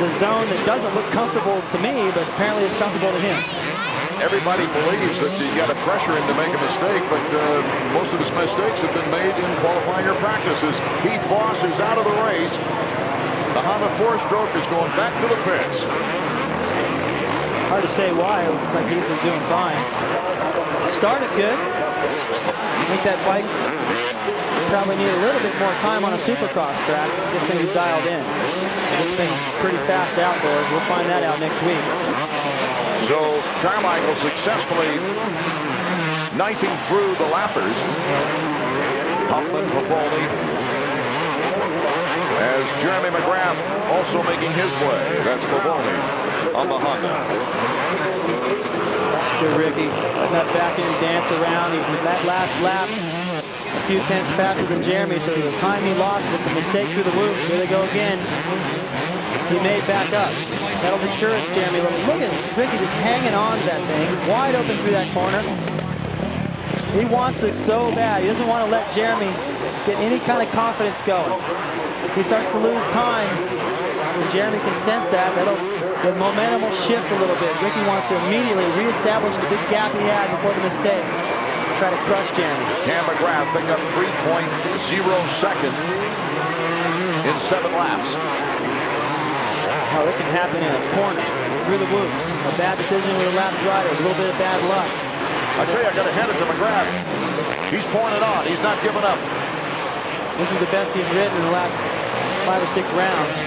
the zone that doesn't look comfortable to me, but apparently it's comfortable to him. Everybody believes that you got to pressure him to make a mistake, but most of his mistakes have been made in qualifying or practices. Heath Voss is out of the race. The Honda 4-stroke is going back to the pits. Hard to say why. It looks like Heath was doing fine. Started good. I think that bike probably need a little bit more time on a Supercross track to get things dialed in. This thing's pretty fast outdoors. We'll find that out next week. So Carmichael successfully knifing through the lappers. Huffman, Papoli, as Jeremy McGrath also making his way. That's Papoli on the Honda. Good Ricky, letting that back end dance around. That last lap, a few tenths faster than Jeremy, so the time he lost with the mistake through the whoop, here they go again. He made back up. That'll discourage Jeremy a little. Look at Ricky just hanging on to that thing, wide open through that corner. He wants this so bad. He doesn't want to let Jeremy get any kind of confidence going. If he starts to lose time, and Jeremy can sense that, the momentum will shift a little bit. Ricky wants to immediately reestablish the big gap he had before the mistake. Try to crush Jeremy. Cam McGrath picked up 3.0 seconds in 7 laps. Oh, it can happen in a corner, through the whoops. A bad decision with a lap rider, a little bit of bad luck. I tell you, I got to hand it to McGrath. He's pouring it on. He's not giving up. This is the best he's ridden in the last 5 or 6 rounds.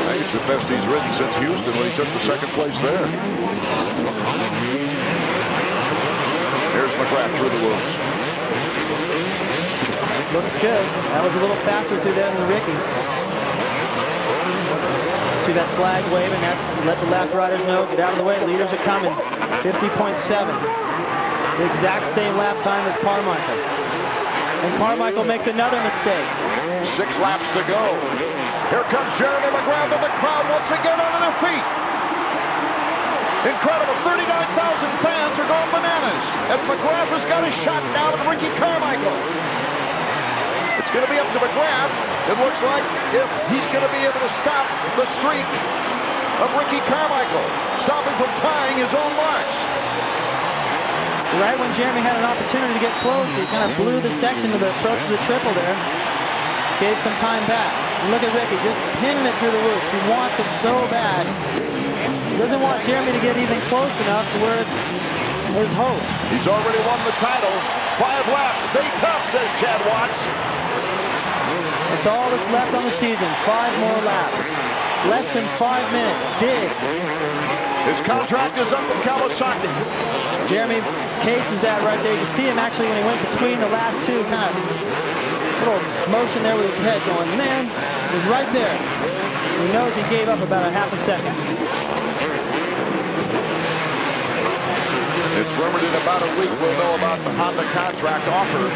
I think it's the best he's ridden since Houston when he took the 2nd place there. Here's McGrath through the whoops. Looks good. That was a little faster through there than Ricky. See that flag waving? That's to let the lap riders know, get out of the way, leaders are coming. 50.7. The exact same lap time as Carmichael. And Carmichael makes another mistake. 6 laps to go. Here comes Jeremy McGrath, and the crowd once again onto their feet. Incredible, 39,000 fans are going bananas. And McGrath has got a shot now at Ricky Carmichael. It's going to be up to McGrath. It looks like if he's going to be able to stop the streak of Ricky Carmichael, stopping from tying his own marks. Right when Jeremy had an opportunity to get close, he kind of blew the section to the approach to the triple there. Gave some time back. And look at Ricky, just pinning it through the roof. He wants it so bad. He doesn't want Jeremy to get even close enough to where there's hope. He's already won the title. 5 laps. Stay tough, says Chad Watts. That's all that's left on the season. 5 more laps. Less than 5 minutes. Dig. His contract is up in Kawasaki. Jeremy cases that right there. You see him actually when he went between the last two, kind of little motion there with his head going, man, he's right there. He knows he gave up about a half a second. It's rumored in about a week we'll know about the Honda contract offer,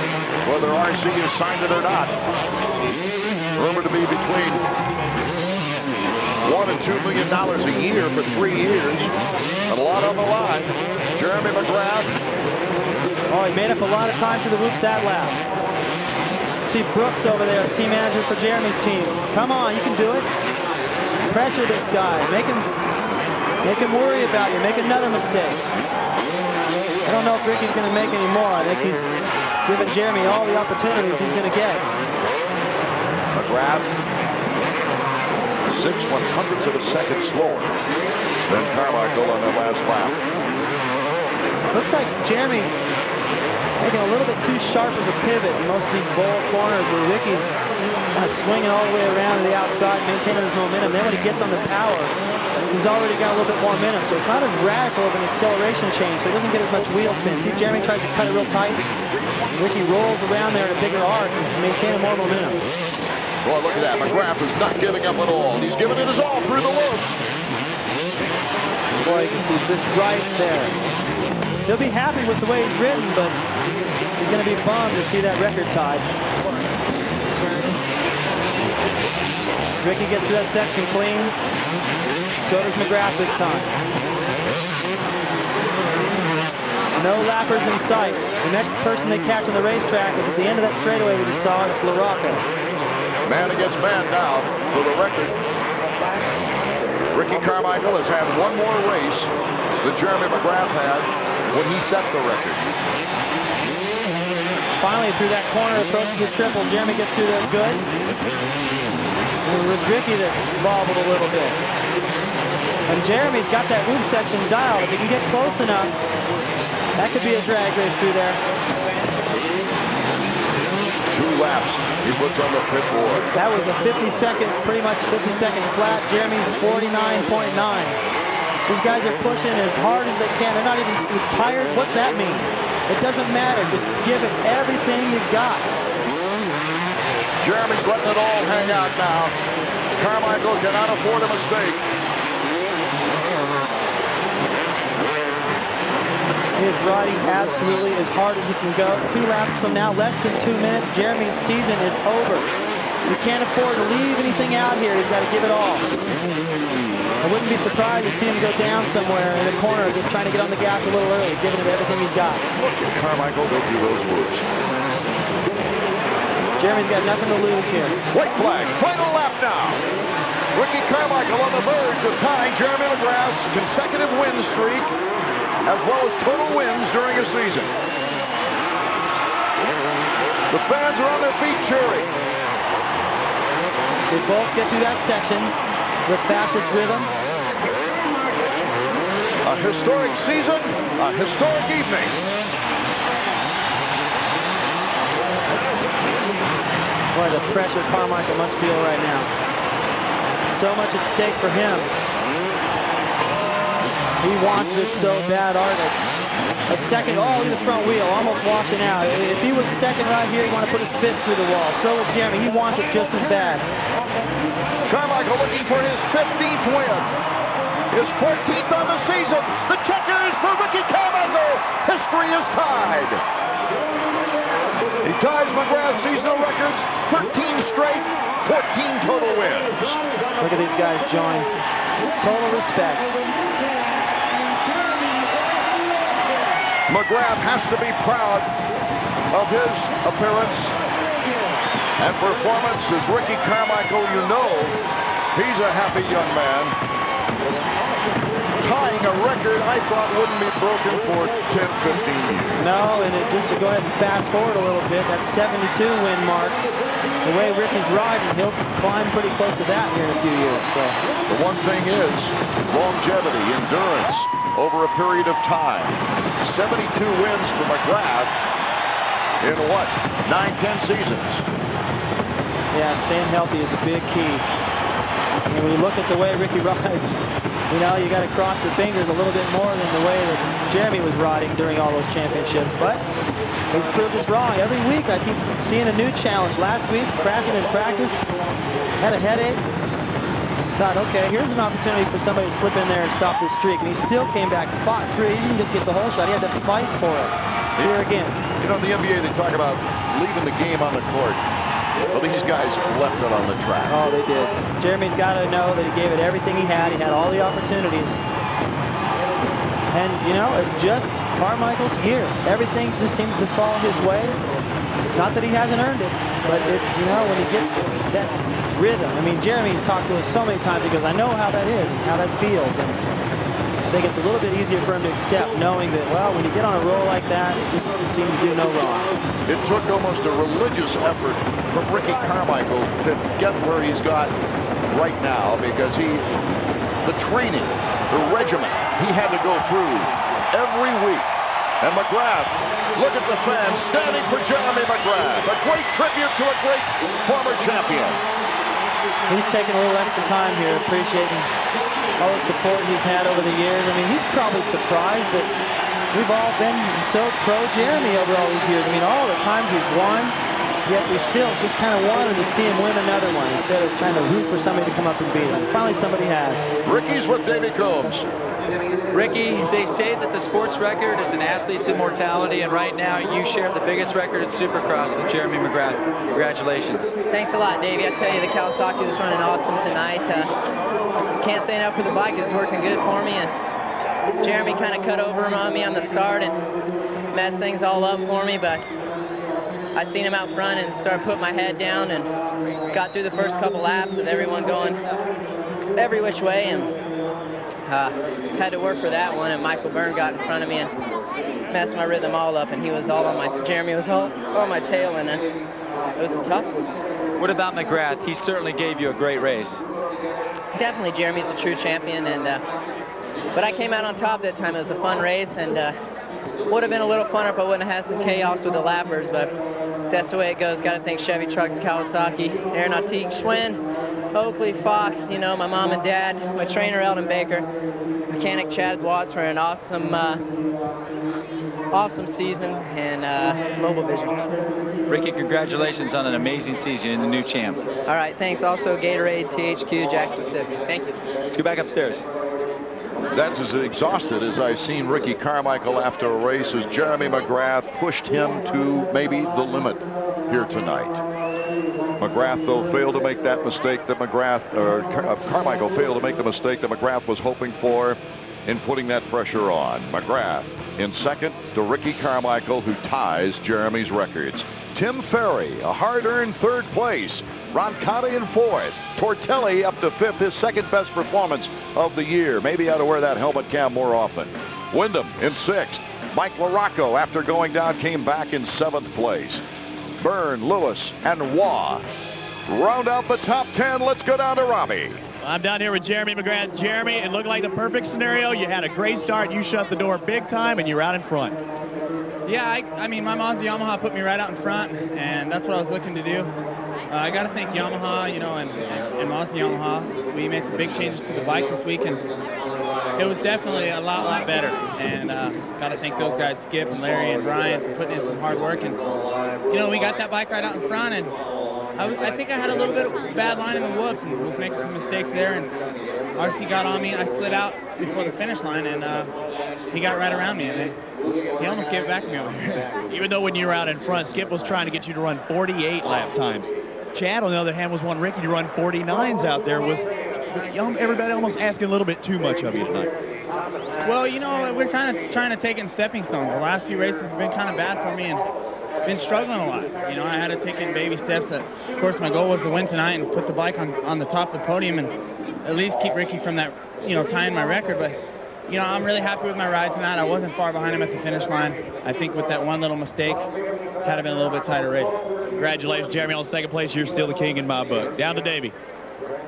whether RC has signed it or not. Rumored to be between $1 and $2 million a year for 3 years. And a lot on the line. Jeremy McGrath. Oh, he made up a lot of time to the roof that lap. See Brooks over there, team manager for Jeremy's team. Come on, you can do it. Pressure this guy. Make him worry about you. Make another mistake. I don't know if Ricky's going to make any more. I think he's giving Jeremy all the opportunities he's going to get. McGrath, 6/100ths of a second slower than Carmichael on that last lap. Looks like Jeremy's making a little bit too sharp of a pivot in most of these bowl corners where Ricky's kind of swinging all the way around to the outside, maintaining his momentum. Then when he gets on the power, he's already got a little bit more momentum. So it's not as radical of an acceleration change, so he doesn't get as much wheel spin. See, Jeremy tries to cut it real tight. Ricky rolls around there in a bigger arc. He's maintaining more momentum. Boy, look at that. McGrath is not giving up at all. He's giving it his all through the loop. Boy, you can see this right there. He'll be happy with the way he's ridden, but he's going to be bummed to see that record tied. Ricky gets through that section clean. So does McGrath this time. No lappers in sight. The next person they catch on the racetrack is at the end of that straightaway we just saw. It's LaRocco. Man against man now for the record. Ricky Carmichael has had one more race than Jeremy McGrath had when he set the record. Finally, through that corner, approaches the triple. Jeremy gets through that good. And with Ricky that wobbled a little bit. And Jeremy's got that roof section dialed. If he can get close enough, that could be a drag race through there. 2 laps he puts on the pit board. That was a 50-second, pretty much 50-second flat. Jeremy's 49.9. These guys are pushing as hard as they can. They're not even tired. What's that mean? It doesn't matter. Just give it everything you've got. Jeremy's letting it all hang out now. Carmichael cannot afford a mistake. He is riding absolutely as hard as he can go. 2 laps from now, less than 2 minutes. Jeremy's season is over. You can't afford to leave anything out here. He's got to give it all. I wouldn't be surprised to see him go down somewhere in the corner, just trying to get on the gas a little early, giving it everything he's got. Look at Carmichael go through those moves. Jeremy's got nothing to lose here. White flag, final lap now. Ricky Carmichael on the verge of tying Jeremy McGrath's consecutive win streak, as well as total wins during a season. The fans are on their feet cheering. They both get through that section. The fastest rhythm. A historic season, a historic evening. Boy, the pressure Carmichael must feel right now. So much at stake for him. He wants this so bad, Arctic. A second, oh, look at the front wheel, almost washing out. If he was second right here, he'd want to put his fist through the wall. So with Jeremy, he wants it just as bad. Carmichael looking for his 15th win. His 14th on the season. The checkers for Ricky Carmichael. History is tied. He ties McGrath's seasonal records, 13 straight, 14 total wins. Look at these guys join. Total respect. McGrath has to be proud of his appearance and performance. As Ricky Carmichael, you know, he's a happy young man. Tying a record I thought wouldn't be broken for 10, 15 years. No, and just to go ahead and fast forward a little bit, that 72 win mark, the way Ricky's riding, he'll climb pretty close to that here in a few years. So the one thing is longevity, endurance over a period of time. 72 wins for McGrath in what, 9-10 seasons. Yeah, staying healthy is a big key. And when you look at the way Ricky rides, you know, you got to cross your fingers a little bit more than the way that Jeremy was riding during all those championships. But he's proved us wrong. Every week I keep seeing a new challenge. Last week, crashing in practice, had a headache. Thought, okay, here's an opportunity for somebody to slip in there and stop this streak. And he still came back and fought through. He didn't just get the whole shot. He had to fight for it. Here again. You know, in the NBA, they talk about leaving the game on the court. Well, these guys left it on the track. Oh, they did. Jeremy's got to know that he gave it everything he had. He had all the opportunities. And, you know, it's just Carmichael's year. Everything just seems to fall his way. Not that he hasn't earned it, but, you know, when you get that rhythm. I mean, Jeremy's talked to us so many times because I know how that is and how that feels. And I think it's a little bit easier for him to accept knowing that, well, when you get on a roll like that, it just seems to do no wrong. It took almost a religious effort from Ricky Carmichael to get where he's got right now because the training, the regimen he had to go through every week. And McGrath, look at the fans standing for Jeremy McGrath. A great tribute to a great former champion. He's taking a little extra time here, appreciating all the support he's had over the years. I mean, he's probably surprised that we've all been so pro-Jeremy over all these years. I mean, all the times he's won, yet we still just kind of wanted to see him win another one instead of trying to root for somebody to come up and beat him. Finally, somebody has. Ricky's with Davey Combs. Ricky, they say that the sports record is an athlete's immortality, and right now you share the biggest record in Supercross with Jeremy McGrath. Congratulations. Thanks a lot, Davey. I tell you, the Kawasaki was running awesome tonight. Can't say enough for the bike. It was working good for me, and Jeremy kind of cut over on me on the start and messed things all up for me, but I seen him out front and started putting my head down and got through the first couple laps with everyone going every which way, and had to work for that one, and Michael Byrne got in front of me and messed my rhythm all up, and he was all on my, Jeremy was all on my tail, and it was a tough one. What about McGrath? He certainly gave you a great race. Definitely, Jeremy's a true champion, and but I came out on top that time. It was a fun race, and would have been a little funner if I wouldn't have had some chaos with the lappers, but that's the way it goes. Got to thank Chevy Trucks, Kawasaki, Aeronautique, Schwinn, Oakley, Fox, you know, my mom and dad, my trainer, Eldon Baker, mechanic Chad Watts for an awesome, awesome season, and Mobile Vision. Ricky, congratulations on an amazing season in the new champ. All right, thanks. Also, Gatorade, THQ, Jack Pacific. Thank you. Let's go back upstairs. That's as exhausted as I've seen Ricky Carmichael after a race as Jeremy McGrath pushed him to maybe the limit here tonight. McGrath, though, failed to make that mistake that Carmichael failed to make the mistake that McGrath was hoping for in putting that pressure on. McGrath in second to Ricky Carmichael, who ties Jeremy's records. Tim Ferry, a hard-earned third place. Roncada in fourth. Tortelli up to fifth, his second best performance of the year. Maybe ought to wear that helmet cam more often. Windham in sixth. Mike LaRocco, after going down, came back in seventh place. Byrne, Lewis, and Waugh round out the top 10. Let's go down to Robbie. I'm down here with Jeremy McGrath. Jeremy, it looked like the perfect scenario. You had a great start. You shut the door big time, and you're out in front. Yeah, I mean, my Mazda Yamaha put me right out in front, and that's what I was looking to do. I got to thank Yamaha, you know, and Mazda Yamaha. We made some big changes to the bike this week, and it was definitely a lot better. And got to thank those guys, Skip and Larry and Brian, for putting in some hard work. And, you know, we got that bike right out in front, and I think I had a little bit of bad line in the whoops and was making some mistakes there. And RC got on me. I slid out before the finish line, and he got right around me. And then He almost gave it back to me over here. Even though when you were out in front, Skip was trying to get you to run 48 lap times. Chad, on the other hand, was wanting Ricky to run 49s out there. Was everybody almost asking a little bit too much of you tonight? Well, you know, we're kind of trying to take it in stepping stones. The last few races have been kind of bad for me and been struggling a lot. You know, I had to take it in baby steps. Of course, my goal was to win tonight and put the bike on the top of the podium and at least keep Ricky from that, you know, tying my record. But, you know, I'm really happy with my ride tonight. I wasn't far behind him at the finish line. I think with that one little mistake, had it been a little bit tighter race. Congratulations, Jeremy, on second place. You're still the king in my book. Down to Davey.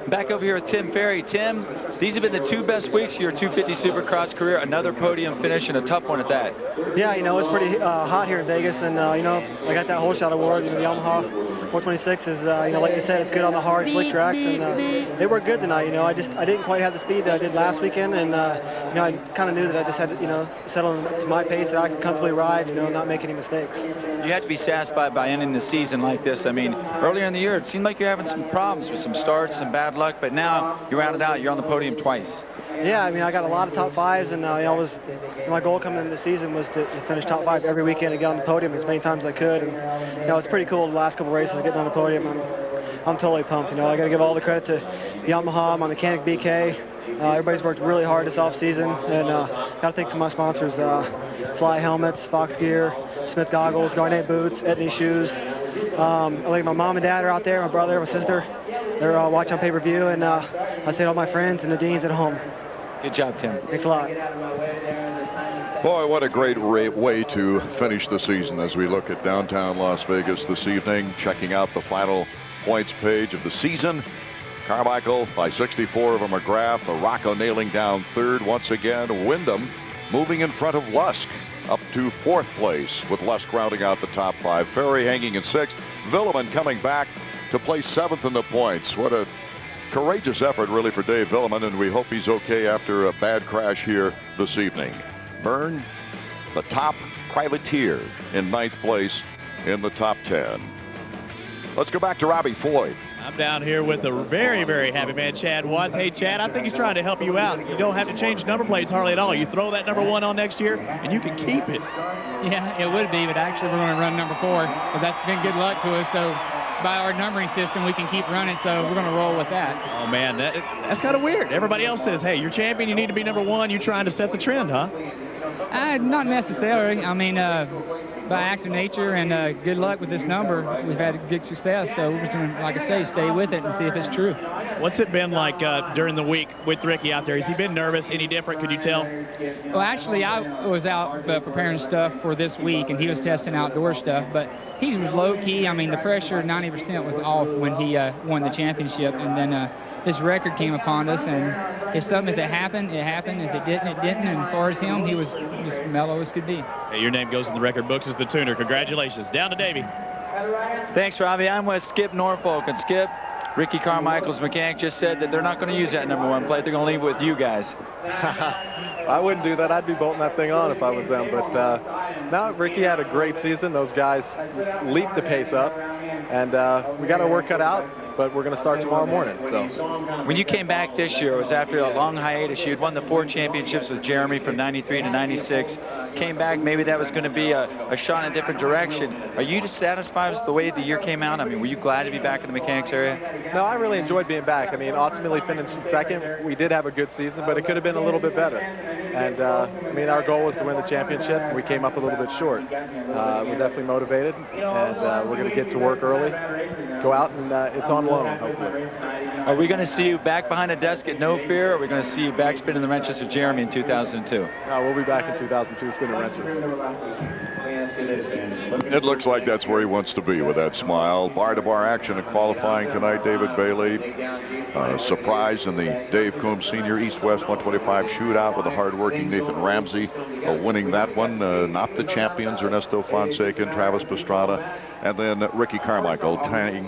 Back over here with Tim Ferry. Tim, these have been the 2 best weeks of your 250 Supercross career. Another podium finish and a tough one at that. Yeah, you know, it's pretty hot here in Vegas, and, you know, I got that whole shot award. You know, the Yamaha 426 is, you know, like you said, it's good on the hard, slick tracks, and they were good tonight. You know, I didn't quite have the speed that I did last weekend, and, you know, I kind of knew that I just had to, you know, settle to my pace that I could comfortably ride, you know, not make any mistakes. You have to be satisfied by ending the season like this. I mean, earlier in the year, it seemed like you're having some problems with some starts, some bad luck, but now you rounded out. You're on the podium twice. Yeah, I mean, I got a lot of top fives, and you know, my goal coming into the season was to finish top 5 every weekend and get on the podium as many times as I could. And you know, it's pretty cool the last couple races getting on the podium. I'm totally pumped. You know, I got to give all the credit to Yamaha, my mechanic BK. Everybody's worked really hard this off season, and got to thank some of my sponsors: Fly Helmets, Fox Gear, Smith Goggles, Garnet Boots, Etney Shoes. Like my mom and dad are out there, my brother, my sister. They're watching on pay-per-view, and I say to all my friends and the deans at home. Good job, Tim. Thanks a lot. Boy, what a great way to finish the season as we look at downtown Las Vegas this evening, checking out the final points page of the season. Carmichael by 64 over McGrath. LaRocco nailing down 3rd once again. Windham moving in front of Lusk up to 4th place, with Lusk rounding out the top 5. Ferry hanging in 6th. Vuillemin coming back to place 7th in the points. What a courageous effort really for Dave Vuillemin, and we hope he's okay after a bad crash here this evening. Byrne, the top privateer, in 9th place in the top 10. Let's go back to Robbie Floyd. I'm down here with a very, very happy man, Chad Watts. Hey, Chad, I think he's trying to help you out. You don't have to change number plates hardly at all. You throw that number 1 on next year, and you can keep it. Yeah, it would be, but actually we're going to run number 4, because that's been good luck to us. So by our numbering system, we can keep running, so we're going to roll with that. Oh, man, that's kind of weird. Everybody else says, hey, you're champion, you need to be number 1. You're trying to set the trend, huh? Not necessarily. I mean, by act of nature and good luck with this number, we've had good success. So we're just going to, like I say, stay with it and see if it's true. What's it been like during the week with Ricky out there? Has he been nervous? Any different? Could you tell? Well, actually, I was out preparing stuff for this week, and he was testing outdoor stuff. But he was low-key. I mean, the pressure, 90% was off when he won the championship. And then this record came upon us, and if something that happened, it happened. If it didn't, it didn't. And as far as him, he was as mellow as could be. Hey, your name goes in the record books as the tuner. Congratulations. Down to Davey. Thanks, Robbie. I'm with Skip Norfolk. And Skip, Ricky Carmichael's mechanic just said that they're not going to use that number 1 plate. They're going to leave it with you guys. I wouldn't do that. I'd be bolting that thing on if I was them. But now Ricky had a great season. Those guys leaped the pace up. And we got our work cut out, but we're going to start tomorrow morning. So, when you came back this year, it was after a long hiatus. You had won the 4 championships with Jeremy from 93 to 96. Came back, maybe that was going to be a shot in a different direction. Are you just satisfied with the way the year came out? I mean, were you glad to be back in the mechanics area? No, I really enjoyed being back. I mean, ultimately finished 2nd. We did have a good season, but it could have been a little bit better. And, I mean, our goal was to win the championship. We came up a little bit short. We're definitely motivated, and we're going to get to work early, go out, and it's on loan, hopefully. Are we going to see you back behind a desk at No Fear, or are we going to see you back spinning the wrenches with Jeremy in 2002? No, we'll be back in 2002 spinning wrenches. It looks like that's where he wants to be with that smile. Bar-to-bar action in qualifying tonight. David Bailey, surprise in the Dave Coombs Sr. East-West 125 shootout with a hard-working Nathan Ramsey winning that one. Not the champions, Ernesto Fonseca and Travis Pastrana. And then Ricky Carmichael tying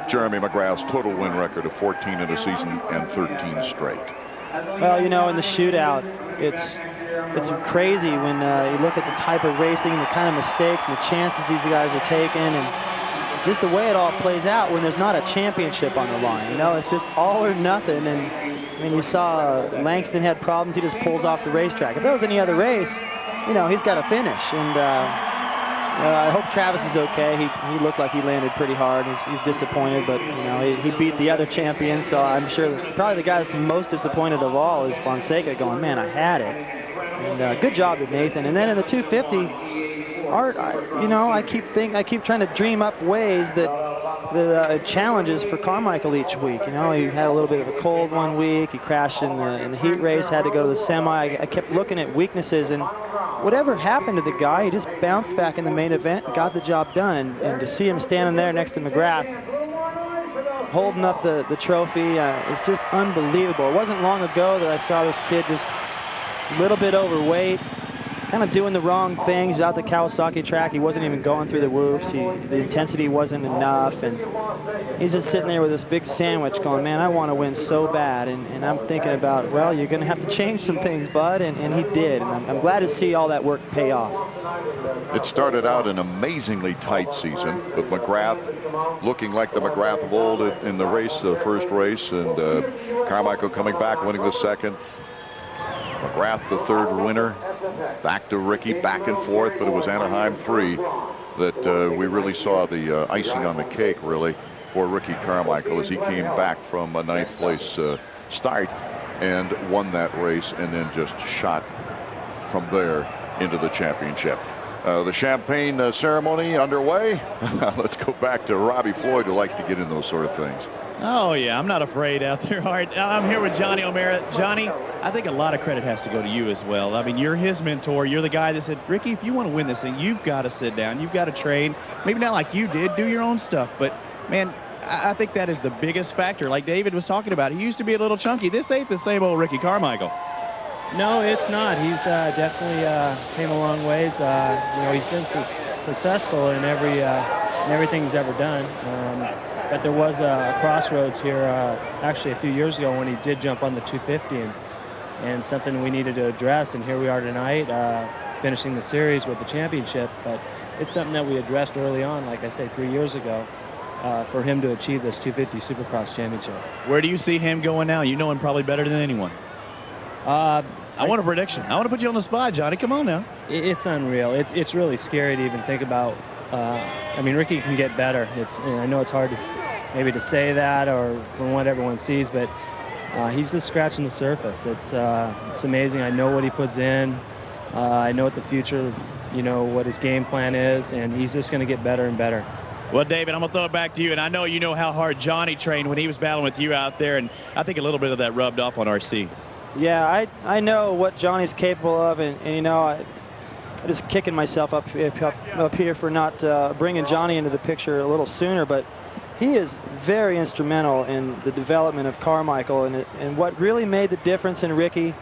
Jeremy McGrath's total win record of 14 in a season and 13 straight. Well, you know, in the shootout, it's crazy when you look at the type of racing and the kind of mistakes and the chances these guys are taking, and just the way it all plays out when there's not a championship on the line. You know, it's just all or nothing. And I mean, you saw Langston had problems. He just pulls off the racetrack. If there was any other race, you know, he's got to finish. And I hope Travis is okay. He looked like he landed pretty hard. He's disappointed, but, you know, he beat the other champion, so I'm sure that probably the guy that's most disappointed of all is Fonseca going, man, I had it. And good job to Nathan. And then in the 250, Art, you know, I keep trying to dream up ways that challenges for Carmichael each week. You know, he had a little bit of a cold one week. He crashed in the heat race, had to go to the semi. I kept looking at weaknesses, and whatever happened to the guy, he just bounced back in the main event and got the job done. And to see him standing there next to McGrath, holding up the trophy, it's just unbelievable. It wasn't long ago that I saw this kid just a little bit overweight, kind of doing the wrong things out the Kawasaki track. He wasn't even going through the whoops. The intensity wasn't enough, and he's just sitting there with this big sandwich going, man, I want to win so bad. And I'm thinking about, well, you're going to have to change some things, bud, and he did. And I'm glad to see all that work pay off. It started out an amazingly tight season, with McGrath looking like the McGrath of old in the race, the first race, and Carmichael coming back, winning the second. McGrath, the third winner, back to Ricky, back and forth, but it was Anaheim 3 that we really saw the icing on the cake, really, for Ricky Carmichael as he came back from a 9th place start and won that race, and then just shot from there into the championship. The champagne ceremony underway. Let's go back to Robbie Floyd, who likes to get in those sort of things. Oh, yeah, I'm not afraid out there. All right, I'm here with Johnny O'Mara. Johnny, I think a lot of credit has to go to you as well. I mean, you're his mentor. You're the guy that said, Ricky, if you want to win this thing, you've got to sit down. You've got to train. Maybe not like you did. Do your own stuff. But, man, I think that is the biggest factor. Like David was talking about, he used to be a little chunky. This ain't the same old Ricky Carmichael. No, it's not. He's definitely came a long ways. You know, he's been successful in everything he's ever done. But there was a crossroads here actually a few years ago when he did jump on the 250, and something we needed to address. And here we are tonight, finishing the series with the championship. But it's something that we addressed early on, like I say, 3 years ago, for him to achieve this 250 Supercross Championship. Where do you see him going now? You know him probably better than anyone. I want a prediction. I want to put you on the spot, Johnny. Come on now. It's unreal. It's really scary to even think about. I mean, Ricky can get better. I know it's hard to maybe to say that or from what everyone sees, but he's just scratching the surface. It's amazing. I know what he puts in. I know what the future, you know, what his game plan is, and he's just going to get better and better. Well, David, I'm going to throw it back to you, and I know you know how hard Johnny trained when he was battling with you out there, and I think a little bit of that rubbed off on RC. Yeah, I know what Johnny's capable of, and you know, I'm just kicking myself up here for not bringing Johnny into the picture a little sooner, but he is very instrumental in the development of Carmichael, and what really made the difference in Ricky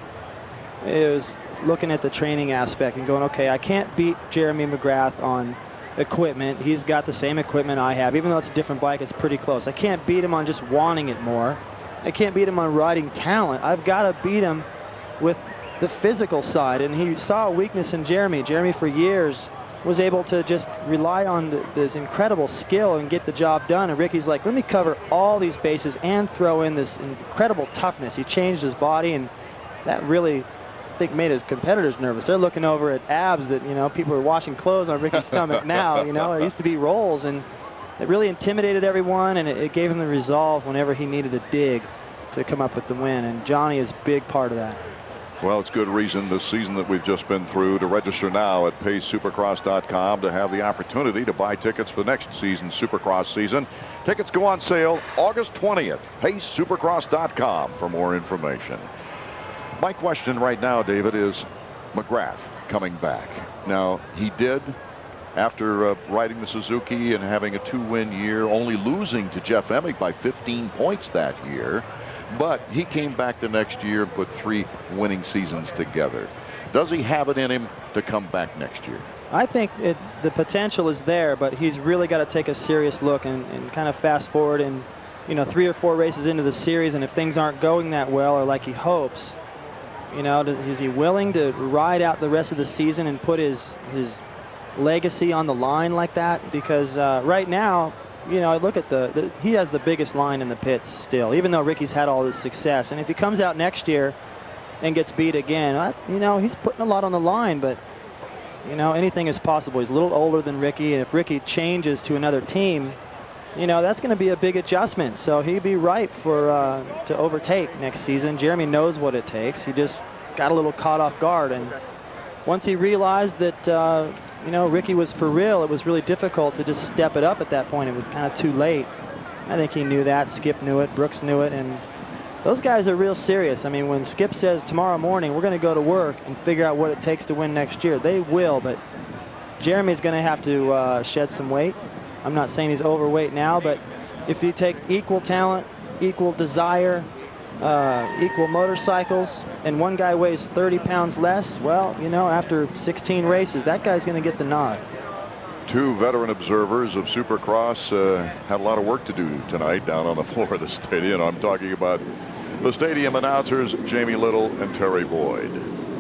is looking at the training aspect and going, okay, I can't beat Jeremy McGrath on equipment. He's got the same equipment I have. Even though it's a different bike, it's pretty close. I can't beat him on just wanting it more. I can't beat him on riding talent. I've got to beat him with the physical side, and he saw a weakness in Jeremy. Jeremy, for years, was able to just rely on this incredible skill and get the job done, and Ricky's like, let me cover all these bases and throw in this incredible toughness. He changed his body, and that really, I think, made his competitors nervous. They're looking over at abs that, you know, people are washing clothes on Ricky's stomach now, you know. It used to be rolls, and it really intimidated everyone, and it gave him the resolve whenever he needed to dig to come up with the win, and Johnny is a big part of that. Well, it's good reason this season that we've just been through to register now at PaceSupercross.com to have the opportunity to buy tickets for next season's Supercross season. Tickets go on sale August 20th. PaceSupercross.com for more information. My question right now, David, is McGrath coming back. Now, he did, after riding the Suzuki and having a 2-win year, only losing to Jeff Emig by 15 points that year. But he came back the next year and put 3 winning seasons together. Does he have it in him to come back next year? I think the potential is there, but he's really got to take a serious look and kind of fast forward and, you know, 3 or 4 races into the series, and if things aren't going that well or like he hopes, you know, is he willing to ride out the rest of the season and put his legacy on the line like that? Because right now, you know, look at he has the biggest line in the pits still, even though Ricky's had all this success. And if he comes out next year and gets beat again, you know, he's putting a lot on the line. But you know, anything is possible. He's a little older than Ricky, and if Ricky changes to another team, you know, that's going to be a big adjustment. So he'd be ripe for to overtake next season. Jeremy knows what it takes. He just got a little caught off guard, and once he realized that, you know, Ricky was for real, it was really difficult to just step it up at that point. It was kind of too late. I think he knew that. Skip knew it. Brooks knew it. And those guys are real serious. I mean, when Skip says tomorrow morning we're going to go to work and figure out what it takes to win next year, they will. But Jeremy's going to have to shed some weight. I'm not saying he's overweight now, but if you take equal talent, equal desire, equal motorcycles, and one guy weighs 30 pounds less, well, you know, after 16 races, that guy's going to get the nod. Two veteran observers of Supercross had a lot of work to do tonight down on the floor of the stadium. I'm talking about the stadium announcers, Jamie Little and Terry Boyd.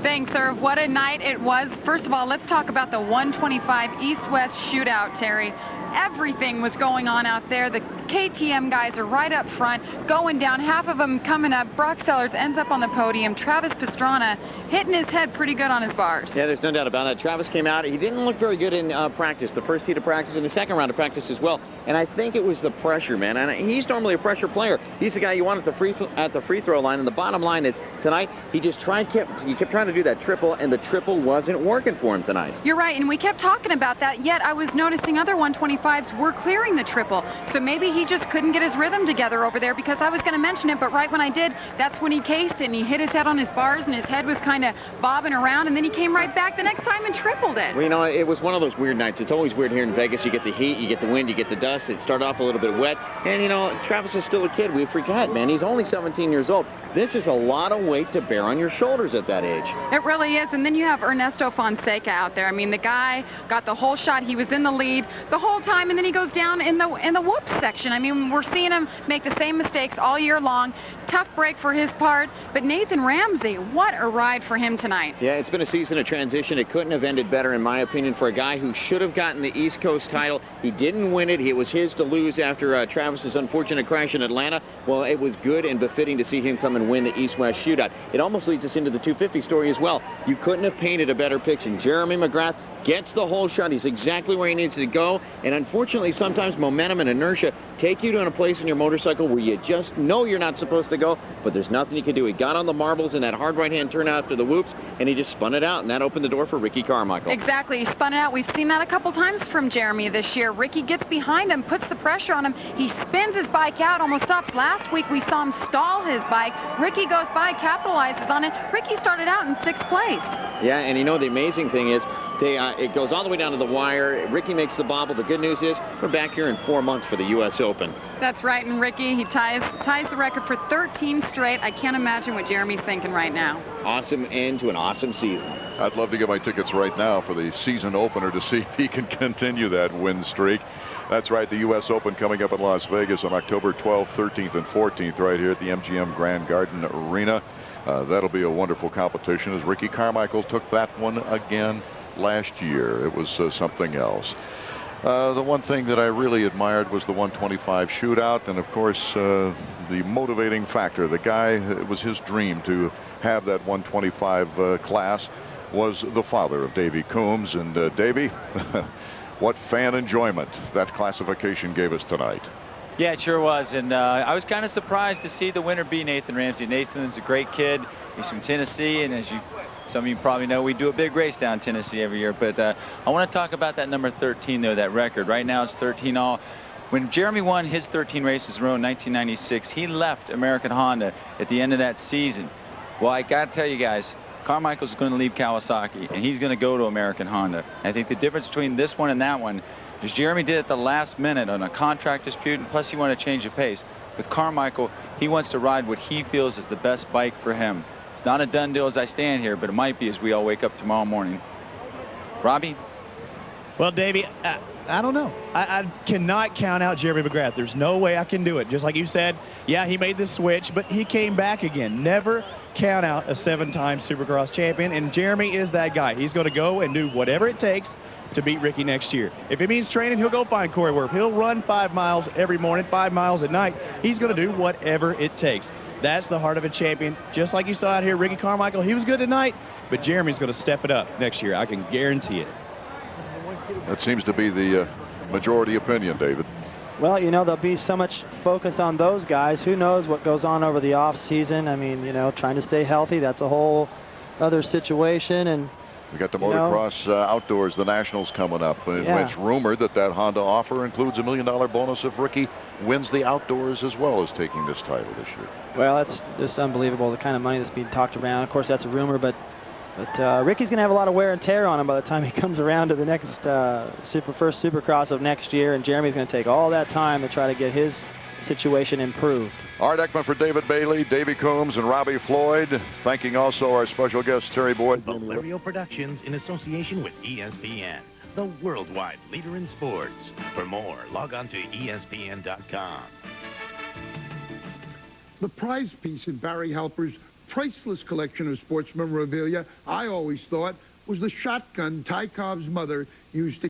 Thanks, sir. What a night it was. First of all, let's talk about the 125 East-West shootout, Terry. Everything was going on out there. The KTM guys are right up front, going down, half of them coming up. Brock Sellers ends up on the podium. Travis Pastrana hitting his head pretty good on his bars. Yeah, there's no doubt about that. Travis came out. He didn't look very good in practice, the first heat of practice and the second round of practice as well. And I think it was the pressure, man. And he's normally a pressure player. He's the guy you want at the free throw line. And the bottom line is tonight he just kept trying to do that triple, and the triple wasn't working for him tonight. You're right, and we kept talking about that. Yet I was noticing other 125s were clearing the triple. So maybe he just couldn't get his rhythm together over there, because I was going to mention it, but right when I did, that's when he cased it and he hit his head on his bars and his head was kind of bobbing around, and then he came right back the next time and tripled it. Well, you know, it was one of those weird nights. It's always weird here in Vegas. You get the heat, you get the wind, you get the dust. It started off a little bit wet, and you know, Travis is still a kid. We forgot, man. He's only 17 years old. This is a lot of weight to bear on your shoulders at that age. It really is. And then you have Ernesto Fonseca out there. I mean, the guy got the whole shot. He was in the lead the whole time, and then he goes down in the whoops section. I mean, we're seeing him make the same mistakes all year long. Tough break for his part. But Nathan Ramsey, what a ride for him tonight. Yeah, it's been a season of transition. It couldn't have ended better, in my opinion, for a guy who should have gotten the East Coast title. He didn't win it. It was his to lose after Travis's unfortunate crash in Atlanta. Well, it was good and befitting to see him come and win the East-West shootout. It almost leads us into the 250 story as well. You couldn't have painted a better picture. Jeremy McGrath gets the whole shot. He's exactly where he needs to go. And unfortunately, sometimes momentum and inertia take you to a place in your motorcycle where you just know you're not supposed to go, but there's nothing you can do. He got on the marbles in that hard right-hand turn after the whoops, and he just spun it out, and that opened the door for Ricky Carmichael. Exactly. He spun it out. We've seen that a couple times from Jeremy this year. Ricky gets behind him, puts the pressure on him. He spins his bike out, almost stops. Last week, we saw him stall his bike. Ricky goes by, capitalizes on it. Ricky started out in 6th place. Yeah, and you know, the amazing thing is, it goes all the way down to the wire. Ricky makes the bobble. The good news is we're back here in 4 months for the U.S. Open. That's right, and Ricky, he ties the record for 13 straight. I can't imagine what Jeremy's thinking right now. Awesome end to an awesome season. I'd love to get my tickets right now for the season opener to see if he can continue that win streak. That's right, the U.S. Open coming up in Las Vegas on October 12th, 13th, and 14th right here at the MGM Grand Garden Arena. That'll be a wonderful competition, as Ricky Carmichael took that one again last year. It was something else. The one thing that I really admired was the 125 shootout, and of course the motivating factor. The guy, it was his dream to have that 125 class, was the father of Davey Coombs. And Davey, what fan enjoyment that classification gave us tonight. Yeah, it sure was, and I was kind of surprised to see the winner be Nathan Ramsey. Nathan's a great kid. He's from Tennessee, and as some of you probably know, we do a big race down Tennessee every year. But I want to talk about that number 13, though, that record. Right now it's 13 all. When Jeremy won his 13 races in a row in 1996, he left American Honda at the end of that season. Well, I got to tell you guys, Carmichael's going to leave Kawasaki, and he's going to go to American Honda. I think the difference between this one and that one is Jeremy did it at the last minute on a contract dispute, and plus he wanted to change the pace. With Carmichael, he wants to ride what he feels is the best bike for him. It's not a done deal as I stand here, but it might be as we all wake up tomorrow morning. Robbie? Well, Davey, I don't know. I cannot count out Jeremy McGrath. There's no way I can do it. Just like you said, yeah, he made the switch, but he came back again. Never count out a 7-time Supercross champion, and Jeremy is that guy. He's going to go and do whatever it takes to beat Ricky next year. If it means training, he'll go find Corey Werf. He'll run 5 miles every morning, 5 miles at night. He's going to do whatever it takes. That's the heart of a champion. Just like you saw out here, Ricky Carmichael, he was good tonight. but Jeremy's going to step it up next year. I can guarantee it. That seems to be the majority opinion, David. Well, you know, there'll be so much focus on those guys. Who knows what goes on over the off season? I mean, you know, trying to stay healthy, that's a whole other situation. And we got the motocross outdoors, the nationals coming up. It's rumored that that Honda offer includes $1 million bonus if Ricky wins the outdoors as well as taking this title this year. Well, that's just unbelievable, the kind of money that's being talked around. Of course, that's a rumor, but Ricky's going to have a lot of wear and tear on him by the time he comes around to the next first Supercross of next year, and Jeremy's going to take all that time to try to get his situation improved. Art Ekman for David Bailey, Davey Coombs, and Robbie Floyd. Thanking also our special guest, Terry Boyd. Valerio Productions in association with ESPN, the worldwide leader in sports. For more, log on to ESPN.com. The prize piece in Barry Halper's priceless collection of sports memorabilia, I always thought, was the shotgun Ty Cobb's mother used to